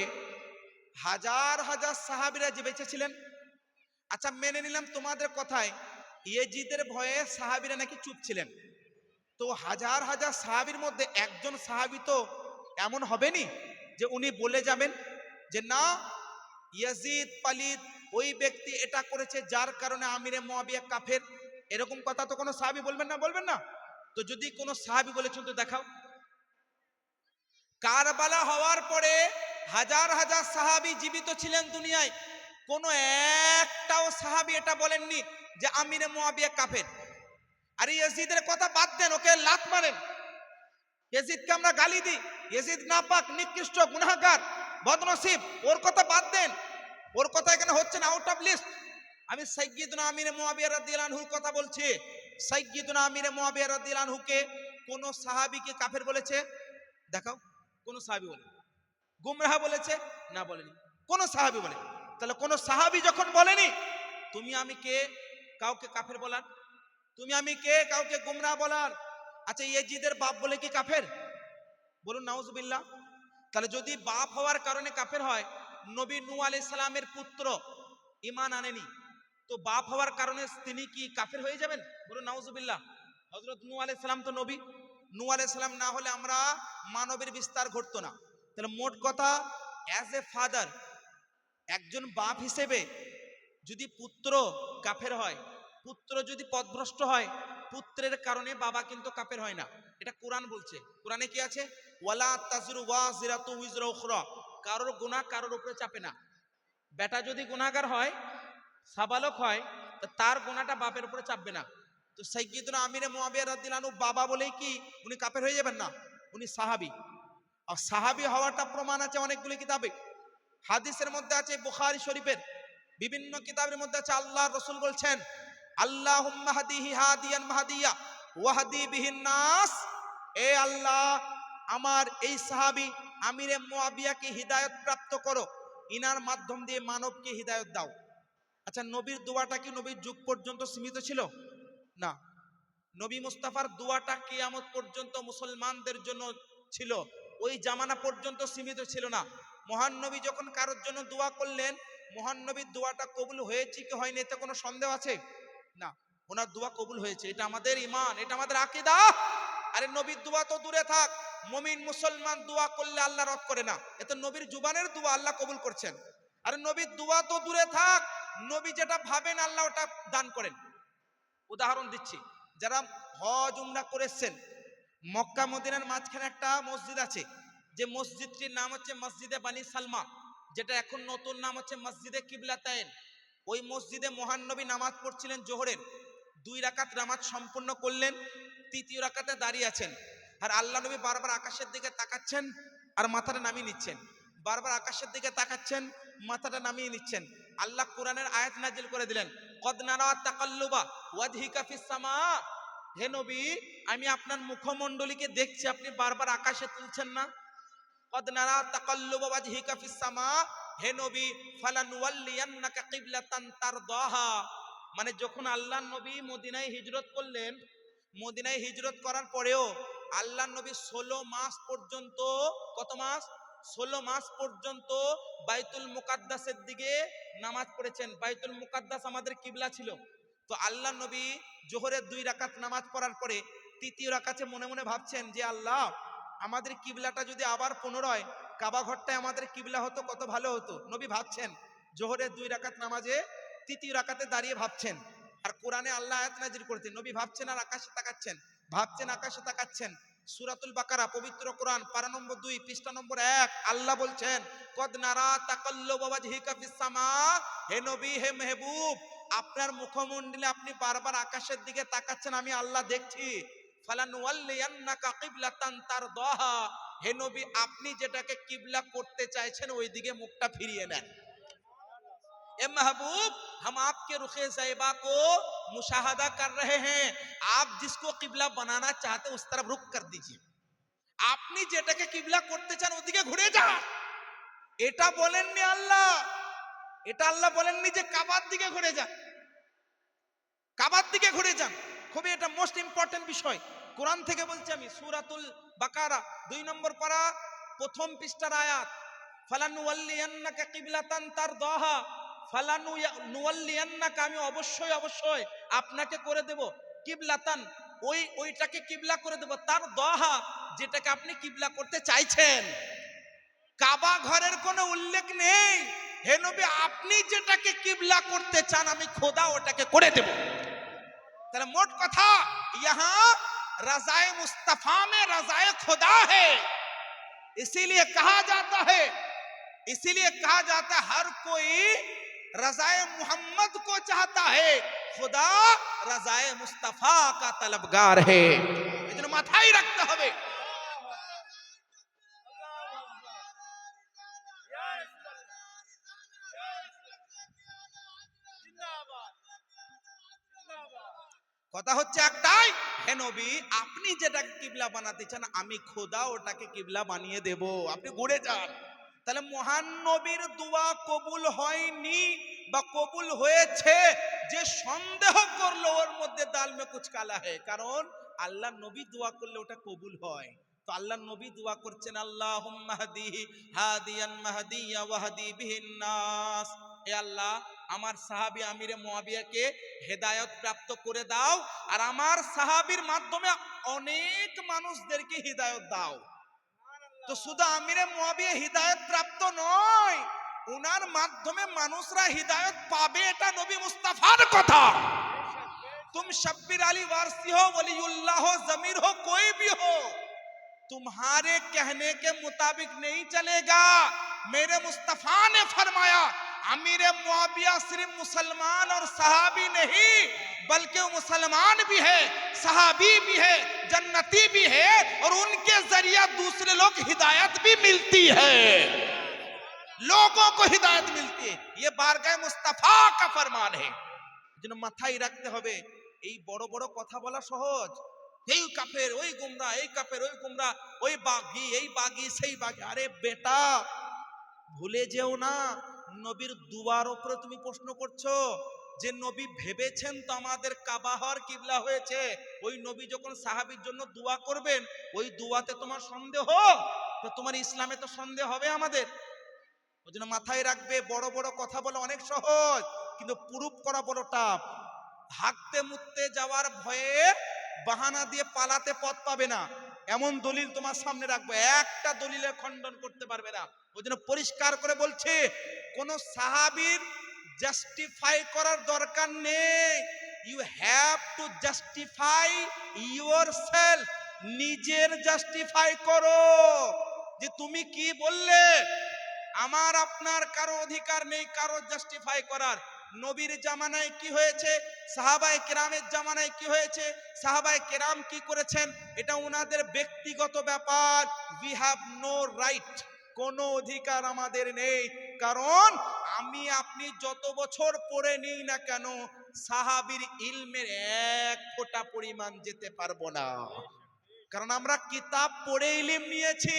হাজার হাজার সাহাবীরা যে বেঁচে ছিলেন। আচ্ছা, মেনে নিলাম তোমাদের কথায় ইয়েজিদের ভয়ে সাহাবীরা নাকি চুপ ছিলেন। তো হাজার হাজার সাহাবীর মধ্যে একজন সাহাবী তো এমন হবেনি যে উনি বলে যাবেন যে না, ইয়াজিদ পালিত, ওই ব্যক্তি এটা করেছে যার কারণে আমিরে মুয়াবিয়া কাফের। এরকম কথা তো কোনো সাহাবী বলবেন না, বলবেন না? তো যদি কোনো সাহাবী বলেছেন তো দেখাও। কারবালা হওয়ার পরে হাজার হাজার সাহাবী জীবিত ছিলেন দুনিয়ায়, কোনো একটাও সাহাবী এটা বলেননি যে আমিরে মুয়াবিয়া কাফের। আরে ইয়াজিদের কথা বাদ দেন, ওকে লাত মারেন, ইয়াজিদকে আমরা গালি দিই, ইয়াজিদ নাপাক, নিকৃষ্ট, গুনাহগার, বদনসিব, ওর কথা বাদ দেন। ওর কথা এখানে হচ্ছে না, আউট অফ লিস্ট। আমি সাইয়্যিদুনা আমিরে মুয়াবিয়া রাদিয়াল্লাহু আনহুর কথা বলছি। সাইয়্যিদুনা আমিরে মুয়াবিয়া রাদিয়াল্লাহু আনহুকে কোন সাহাবীকে কাফের বলেছে? দেখাও কোন সাহাবী বলে। গুমরাহ বলেছে? না, বলেনি। কোন সাহাবী বলে? তাহলে কোন সাহাবী যখন বলেনি, তুমি আমি কে কাউকে কাফের বলার? তুমি আমি কে কাউকে গুমরাহ বলার? আচ্ছা, ইয়াজিদের বাপ বলে কি কাফের? বলুন নাউজুবিল্লাহ। তাহলে যদি বাপ হওয়ার কারণে কাফের হয়, নবী নূহ আলাইহিস সালামের পুত্র ঈমান আনেনি, তো বাপ হওয়ার কারণে তিনি কি কাফের হয়ে যাবেন? বলুন নাউজুবিল্লাহ। হযরত নূহ আলাইহিস সালাম তো নবী, নূহ আলাইহিস সালাম না হলে আমরা মানবের বিস্তার ঘটতো না। তাহলে মোট কথা, অ্যাজ এ ফাদার, একজন বাপ হিসেবে যদি পুত্র কাফের হয়, পুত্র যদি পথভ্রষ্ট হয়, পুত্রের কারণে বাবা কিন্তু কাফের হয় না। এটা কোরআন বলছে। কোরআনে কি আছে? ওয়ালা তাজরু ওয়াজিরাতু উযরা উখরা, কারোর গুনাহ কারোর উপরে চাপে না। বেটা যদি গুনাহগার হয়, সাবালক হয়, তো তার গুনাহটা বাপের উপরে চাপবে না। তো সাইয়্যিদুনা আমিরে মুয়াবিয়া রাদিয়াল্লাহু আনহু বাবা বলেই কি উনি কাফের হয়ে যাবেন? না, উনি সাহাবী। আর সাহাবী হওয়াটা প্রমাণ আছে অনেকগুলি কিতাবে। হাদিসের মধ্যে আছে, বুখারী শরীফের বিভিন্ন কিতাবের মধ্যে আছে, আল্লাহর রাসূল বলছেন, আল্লাহুম্মা হাদিহি হাদিয়ান মাহদিয়া ওয়াহদি বিহিন নাস। এ আল্লাহ, আমার এই সাহাবী আমিরে মুয়াবিয়াকে হিদায়াত প্রাপ্ত করো, ইনার মাধ্যম দিয়ে মানবকে হিদায়াত দাও। আচ্ছা, নবীর দোয়াটা কি নবীর যুগ পর্যন্ত সীমিত ছিল? না, নবী মুস্তাফার দোয়াটা কিয়ামত পর্যন্ত মুসলমানদের জন্য ছিল, ওই জামানা পর্যন্ত সীমিত ছিল না। মহান নবী যখন কারোর জন্য দোয়া করলেন, মহান নবীর দোয়াটা কবুল হয়েছে কি হয়নি এতে কোনো সন্দেহ আছে? না, ওনার দোয়া কবুল হয়েছে, এটা আমাদের ঈমান, এটা আমাদের আকীদা। আরে নবীর দোয়া তো দূরে থাক, মুমিন মুসলমান দোয়া করলে আল্লাহ রদ করে না, এতে নবীর জুবানের দোয়া আল্লাহ কবুল করছেন। আরে নবীর দোয়া তো দূরে থাক, নবী যেটা ভাবেন আল্লাহ ওটা দান করেন। উদাহরণ দিচ্ছি, যারা হজ উমরা করেছেন, মক্কা মদিনার মাঝখানে একটা মসজিদ আছে, যে মসজিদটির নাম হচ্ছে মসজিদে বানি সালমা, যেটা এখন নতুন নাম হচ্ছে মসজিদে কিবলাতাইন। ওই মসজিদে মহান নবী নামাজ পড়ছিলেন জোহরের, 2 রাকাত নামাজ সম্পূর্ণ করলেন, তৃতীয় রাকাতে দাঁড়িয়ে আছেন, আর আল্লাহ নবী বারবার আকাশের দিকে তাকাচ্ছেন আর মাথাটা নামিয়ে নিচ্ছেন, বারবার আকাশের দিকে তাকাচ্ছেন, মাথাটা নামিয়ে নিচ্ছেন। আল্লাহ কোরআনের আয়াত নাজিল করে দিলেন, কদ নারা তাকাল্লুবা ওয়াজহিকা ফিস সামা। হে নবী, আমি আপনার মুখমণ্ডলীকে দেখছি, আপনি বারবার আকাশে তুলছেন না। কদ নারা তাকাল্লুবা ওয়াজহিকা ফিস সামা, হে নবী ফালানুওয়াল্লিয়ান্নাকা কিবলাতান তারদাহা। মানে যখন আল্লাহ নবী মদিনায় হিজরত করলেন, মদিনায় হিজরত করার পরেও আল্লাহ নবী 16 মাস পর্যন্ত, কত মাস? 16 মাস পর্যন্ত বাইতুল মুকাদ্দাসের দিকে নামাজ পড়েছেন। বাইতুল মুকাদ্দাস আমাদের কিবলা ছিল। তো আল্লাহ নবী জোহরের 2 রাকাত নামাজ পড়ার পরে তৃতীয় রাকাতে মনে মনে ভাবছেন যে আল্লাহ, আমাদের কিবলাটা যদি আবার পুনরায় কাবা ঘরটায় আমাদের কিবলা হতো কত ভালো হতো। নবী ভাবছেন, জোহরের 2 রাকাত নামাজে তৃতীয় রাকাতে দাঁড়িয়ে ভাবছেন। আর কোরআনে আল্লাহ আয়াত নাজিল করতেন, নবী ভাবছেন আর আকাশে তাকাচ্ছেন, ভাবছেন আকাশে তাকাচ্ছেন। সূরাতুল বাকারা, পবিত্র কোরআন, পারা নম্বর 2 পৃষ্ঠা নম্বর 1, আল্লাহ বলছেন, কদ নারা তাকাল্লুবা ওয়াজহিকা ফিস সামা। হে নবী, হে মেহবুব, আপনার মুখমণ্ডলে আপনি বারবার আকাশের দিকে তাকাচ্ছেন, আমি আল্লাহ দেখছি। ফালানুওয়াল্লিয়ান্নাকা কিবলাতান তারদাহা। হে নবী, আপনি যেটাকে কিবলা করতে চাইছেন ওই দিকে মুখটা ফিরিয়ে নেন। ए महबूब, हम आपके रुखे ज़ैबा को मुशाहदा कर रहे हैं, आप जिसको किबला बनाना चाहते उस तरफ रुख कर दीजिए। আপনি যেটাকে কিবলা করতে চান ওদিকে ঘুরে যান। এটা বলেননি আল্লাহ, এটা আল্লাহ বলেননি যে কাবার দিকে ঘুরে যান, কাবার দিকে ঘুরে যান। খুবই এটা মোস্ট ইম্পর্টেন্ট বিষয়। কোরআন থেকে বলছি আমি, সূরাতুল বাকারা 2 নম্বর পারা প্রথম পৃষ্ঠার আয়াত, ফালানুওয়াল্লিয়ান্নাকা কিবলাতান তারদাহা, ফালানুওয়াল্লিয়ান্নাকা, আমি অবশ্যই অবশ্যই আপনাকে করে দেব কিবলাতান, ওইটাকে কিবলা করে দেব, তার দহা, যেটাকে আপনি কিবলা করতে চাইছেন। কাবা ঘরের কোনো উল্লেখ নেই। হে নবী, আপনি যেটাকে কিবলা করতে চান আমি খোদা ওটাকে করে দেব। তাহলে মোট কথা, यहाँ रज़ाए मुस्तफा में रज़ाए खुदा है, इसीलिए कहा जाता है, इसीलिए कहा जाता है हर कोई रज़ाए मोहम्मद को चाहता है, खुदा रज़ाए मुस्तफा का तलबगार है। इतना माথায় রাখতে হবে। কথা হচ্ছে একটাই, হে নবী, আপনি যেটাকে কিবলা বানাতে চান আমি খোদা ওটাকে কিবলা বানিয়ে দেব, আপনি ঘুরে যান। তাহলে মহান নবীর দোয়া কবুল হয়নি বা কবুল হয়েছে যে সন্দেহ করলো ওর মধ্যে দাল মে কুছ কালা है, কারণ আল্লাহ নবী দোয়া করলে ওটা কবুল হয়। তো আল্লাহ নবী দোয়া করছেন, আল্লাহুম্মা হাদিহি হাদিয়ান মাহদিয়া ওয়াহদি বিহিন নাস, হে আল্লাহ আমার সাহাবী আমিরে মুয়াবিয়াকে হেদায়েত প্রাপ্ত করে দাও, আর আমার সাহাবীর মাধ্যমে অনেক মানুষদেরকে হিদায়াত দাও। তো শুধু আমিরে মুয়াবিয়া হিদায়াত প্রাপ্ত নয়, উনার মাধ্যমে মানুষরা হিদায়াত পাবে, এটা নবী মুস্তাফার কথা। तुम शब्बीर अली वारसी हो, वलीउल्लाह हो, जमीर हो, कोई भी हो, तुम्हारे कहने के मुताबिक नहीं चलेगा। मेरे मुस्तफा ने फरमाया अमीर मुआविया सिर्फ मुसलमान और सहाबी नहीं, बल्कि वो मुसलमान भी है, सहाबी भी है, जन्नती भी है, और उनके जरिए दूसरे लोग हिदायत भी मिलती है, लोगों को हिदायत मिलती है। ये बारगाह मुस्तफा का फरमान है। যেন মাথায় রাখতে হবে, এই বড় বড় কথা বলা সহজ, এই কাফের ওই গুমরা, এই কাফের ওই গুমরা, ওই বাগি এই বাগি সেই বাগি। আরে বেটা, ভুলে যেও না নবীর দুয়ার উপরে তুমি প্রশ্ন করছো যে নবী ভেবেছেন তো আমাদের কাবা হওয়ার কিবলা হয়েছে, ওই নবী যখন সাহাবীর জন্য দোয়া করবেন ওই দোয়াতে তোমার সন্দেহ, তো তোমার ইসলামে তো সন্দেহ হবে আমাদের। ওই জন্য মাথায় রাখবে, বড় বড় কথা বলা অনেক সহজ, কিন্তু প্রুফ করা বড় টাফ। হাঁকতে মুততে যাওয়ার ভয়ে বাহানা দিয়ে পালাতে পথ পাবে না, এমন দলিল তোমার সামনে রাখবো, একটা দলিলের খণ্ডন করতে পারবে না। ওই জন্য পরিষ্কার করে বলছে, কোন সাহাবীর জাস্টিফাই করার দরকার নেই, you have to justify yourself, নিজের জাস্টিফাই করো যে তুমি কি বললে। আমার আপনার কারো অধিকার নেই কারো জাস্টিফাই করার। নবীর জামানায় কি হয়েছে, সাহাবায়ে কেরামের জামানায় কি হয়েছে, সাহাবায়ে কেরাম কি করেছেন, এটা ওনাদের ব্যক্তিগত ব্যাপার। উই হ্যাভ নো রাইট, কোনো অধিকার আমাদের নেই, কারণ আমি আপনি যত বছর পড়ে নিই না কেন সাহাবীর ইলমের এক ফোঁটা পরিমাণ যেতে পারবো না, কারণ আমরা কিতাব পড়ে ইলম নিয়েছি,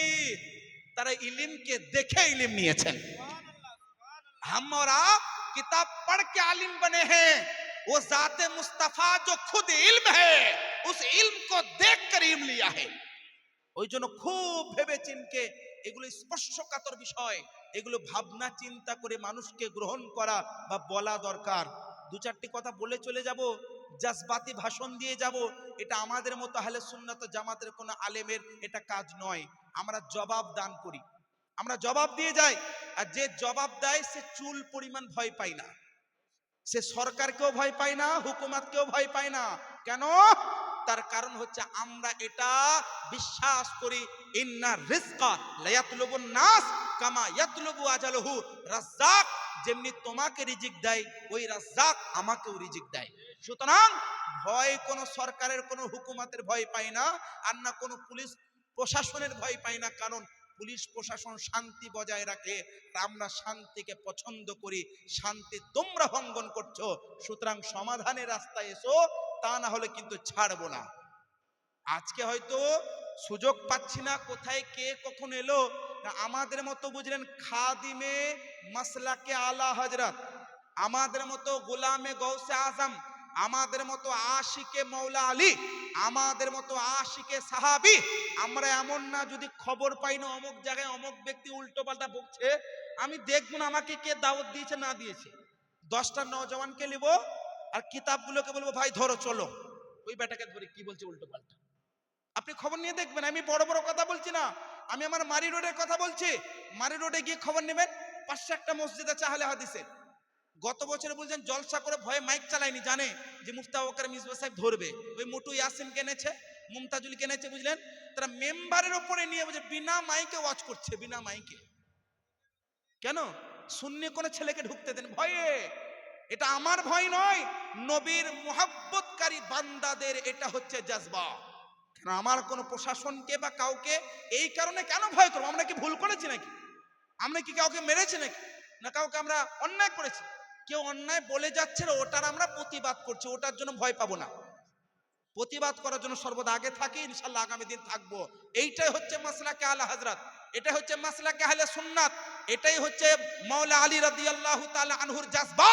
তারা ইলমকে দেখে ইলম নিয়েছেন। हम और आप किताब पढ़ के आलिम बने हैं, वो जाते मुस्तफा जो खुद इल्म है उस इल्म को देख कर इल्म लिया है। ওই জন্য খুব ভেবে চিন্তে, এগুলো স্পর্শকাতর বিষয়, এগুলো ভাবনা চিন্তা করে মানুষকে গ্রহণ করা বা বলা দরকার। দু চারটি কথা বলে চলে যাব, জাজবাতি ভাষণ দিয়ে যাব, এটা আমাদের মতো আহলে সুন্নাত জামাতের কোনো আলেমের এটা কাজ নয়। আমরা জবাব দান করি, আমরা জবাব দিয়ে যাই, আর যে জবাব দেয় সে চুল পরিমাণ ভয় পায় না, সে সরকারকেও ভয় পায় না, হুকুমতকেও ভয় পায় না। কেন? তার কারণ হচ্ছে আমরা এটা বিশ্বাস করি, ইন্না রিজকা লায়াতলুবুন নাস কামা ইয়াতলুবু আজালহু, রাজ্জাক যেমনি তোমাকে রিজিক দেয় ওই রাজ্জাক আমাকেও রিজিক দেয়। সুতরাং ভয় কোন সরকারের কোন হুকুমতের ভয় পাই না, আর না কোন পুলিশ প্রশাসনের ভয় পাই না, কারণ পুলিশ প্রশাসন শান্তি বজায় রাখে, আমরা শান্তিকে পছন্দ করি, শান্তি তোমরা ভঙ্গন করছো, সুতরাং সমাধানের রাস্তায় এসো, তা না হলে কিন্তু ছাড়বো না। আজকে হয়তো সুযোগ পাচ্ছি না, কোথায় কে কখন এলো, আমাদের মতো বুঝলেন খাদিমে মাসলাকে আলা হযরত, আমাদের মতো গোলামে গৌসে আজম, আমাদের মতো আশিকে মৌলা আলী, আমাদের মতো আশিকে সাহাবী, আমরা এমন না যদি খবর পাই না অমুক জায়গায় অমুক ব্যক্তি উল্টো পাল্টা বকছে, আমি দেখব না আমাকে কে দাওয়াত দিয়েছে না দিয়েছে, 10টা নওজওয়ানকে নিব আর কিতাবগুলোকে বলবো ভাই ধরো চলো, ওই বেটাকে ধরে কি বলছে উল্টো পাল্টা। আপনি খবর নিয়ে দেখবেন, আমি বড় বড় কথা বলছি না, আমি আমার মারি রোডের কথা বলছি। মারি রোডে গিয়ে খবর নেবেন, 500 একটা মসজিদ আছে আহলে হাদিসের। গত বছর বলছেন জলসা করে ভয়ে মাইক চালায়নি, জানে যে মুফতি আবু বকর মিসবাহ সাহেব ধরবে, ওই মোটু ইয়াসিন কেনেছে, মুমতাজুল কেনেছে, বুঝলেন, তারা মেম্বারের উপরে নিয়ে বুঝে বিনা মাইকে ওয়াজ করছে, বিনা মাইকে। কেন? সুন্নি কোন ছেলেকে ঢুকতে দেন ভয়ে। এটা আমার ভয় নয়, নবীর মুহাব্বতকারী বান্দাদের এটা হচ্ছে জজবা। কেন আমার কোন প্রশাসনকে বা কাউকে এই কারণে কেন ভয় করবো? আমরা কি ভুল করেছি নাকি? আমরা কি কাউকে মেরেছি নাকি? না কাউকে আমরা অন্যায় করেছি? কেউ অন্যায় বলে যাচ্ছে, ওটার আমরা প্রতিবাদ করছি, ওটার জন্য ভয় পাবো না। প্রতিবাদ করার জন্য সর্বদা আগে থাকি, ইনশাআল্লাহ আগামী দিন থাকবো। এইটাই হচ্ছে মাসলাকে আলা হযরত, এটাই হচ্ছে মাসলাকে আহলে সুন্নাত, এটাই হচ্ছে মাওলা আলী রাদিয়াল্লাহু তাআলা আনহুর জজবা।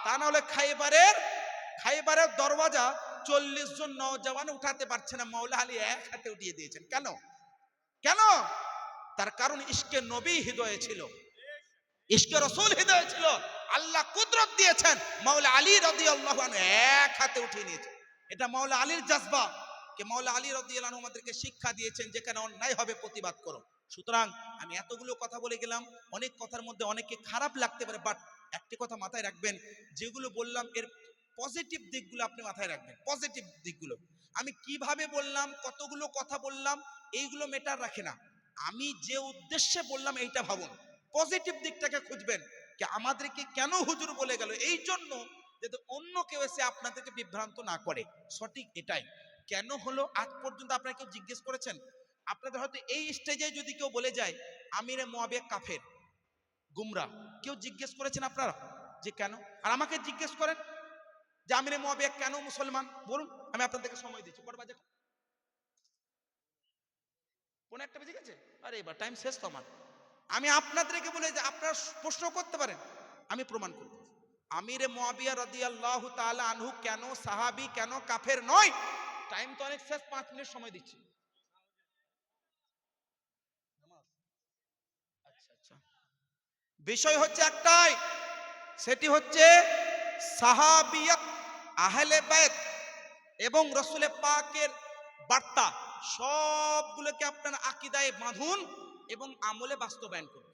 তা না হলে খাইবারের দরওয়াজা 40 জন নওজওয়ান উঠাতে পারছে না, মাওলা আলী এক হাতে উঠিয়ে দিয়েছেন। কেন? কেন? তার কারণ ইশকে নবী হৃদয়ে ছিল, ইশকে রাসূল হৃদয়ে ছিল, আল্লাহ কুদরত দিয়েছেন, মাওলা আলী রাদিয়াল্লাহু আনহু এক হাতে উঠিয়ে নিয়েছেন। এটা মাওলা আলীর জজবা, কে মাওলা আলী রাদিয়াল্লাহু আনহু আমাদেরকে শিক্ষা দিয়েছেন, যেখানে অন্যায় হবে প্রতিবাদ করো। সুতরাং আমি এতগুলো কথা বলে গেলাম, অনেক কথার মধ্যে অনেকে খারাপ লাগতে পারে, বাট একটি কথা মাথায় রাখবেন, যেগুলো বললাম এর পজিটিভ দিকগুলো আপনি মাথায় রাখবেন। পজিটিভ দিকগুলো আমি কিভাবে বললাম, কতগুলো কথা বললাম, এইগুলো মেটার রাখে না, আমি যে উদ্দেশ্যে বললাম এইটা ভাবুন, পজিটিভ দিকটাকে খুঁজবেন, যে আমাদেরকে কেন হুজুর বলে গেল, এই জন্য যাতে অন্য কেউ এসে আপনাদেরকে বিভ্রান্ত না করে। সঠিক এটাই, কেন হলো আজ পর্যন্ত আপনারা কেউ জিজ্ঞেস করেছেন? আপনাদের হয়তো এই স্টেজে যদি কেউ বলে যায় আমিরে মুআবিয়া কাফের গুমরা, কেউ জিজ্ঞেস করেছেন আপনারা যে কেন? আর আমাকে জিজ্ঞেস করেন যে আমিরে মুআবিয়া কেন মুসলমান, বলুন, আমি আপনাদেরকে সময় দিচ্ছি। কটা বাজে? 1:45 বেজে গেছে। আরে এবার টাইম শেষ তো আমার। আমি আপনাদেরকে বলে যে আপনারা প্রশ্ন করতে পারেন, আমি প্রমাণ করব। আমিরে মুআবিয়া রাদিয়াল্লাহু তাআলা আনহু কেন সাহাবী, কেন কাফের নয়? টাইম তো অনেক শেষ, 5 মিনিট সময় দিচ্ছি। আচ্ছা আচ্ছা, বিষয় হচ্ছে একটাই, সেটি হচ্ছে সাহাবিয়ত, আহলে বাইত এবং রাসূলে পাকের বার্তা সবগুলোকে আপনার আকীদায় বাঁধুন এবং আমলে বাস্তবায়ন করুন।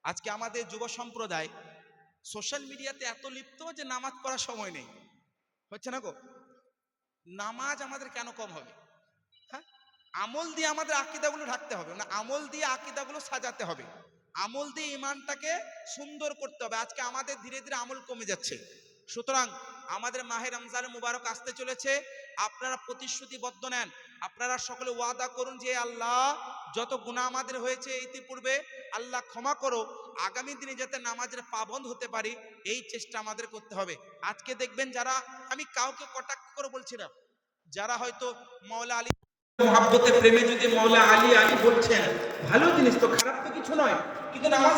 আজকে আমাদের যুব সম্প্রদায় সোশ্যাল মিডিয়াতে এত লিপ্ত যে নামাজ পড়ার সময় নেই, হচ্ছে না গো? নামাজ আমাদের কেন কম হবে? হ্যাঁ, আমল দিয়ে আমাদের আকীদাগুলো ঢাকতে হবে না, আমল দিয়ে আকীদাগুলো সাজাতে হবে, আমল দিয়ে ঈমানটাকে সুন্দর করতে হবে। আজকে আমাদের ধীরে ধীরে আমল কমে যাচ্ছে। সুতরাং আমাদের মাহে রমজান মুবারক আসতে চলেছে, আপনারা প্রতিশ্রুতিবদ্ধ নেন, আপনারা সকলে ওয়াদা করুন যে আল্লাহ যত গুনাহ আমাদের হয়েছে ইতিপূর্বে, আল্লাহ ক্ষমা করো, আগামী দিনে যাতে নামাজের পাবন্দ হতে পারি, এই চেষ্টা আমাদের করতে হবে। আজকে দেখবেন যারা, আমি কাউকে কটাক্ষ করে বলছি না, যারা হয়তো মাওলা আলী মুহাব্বতের প্রেমে যদি মাওলা আলী আলী বলছেন, ভালো জিনিস তো, খারাপ তো কিছু নয়, কিন্তু নামাজ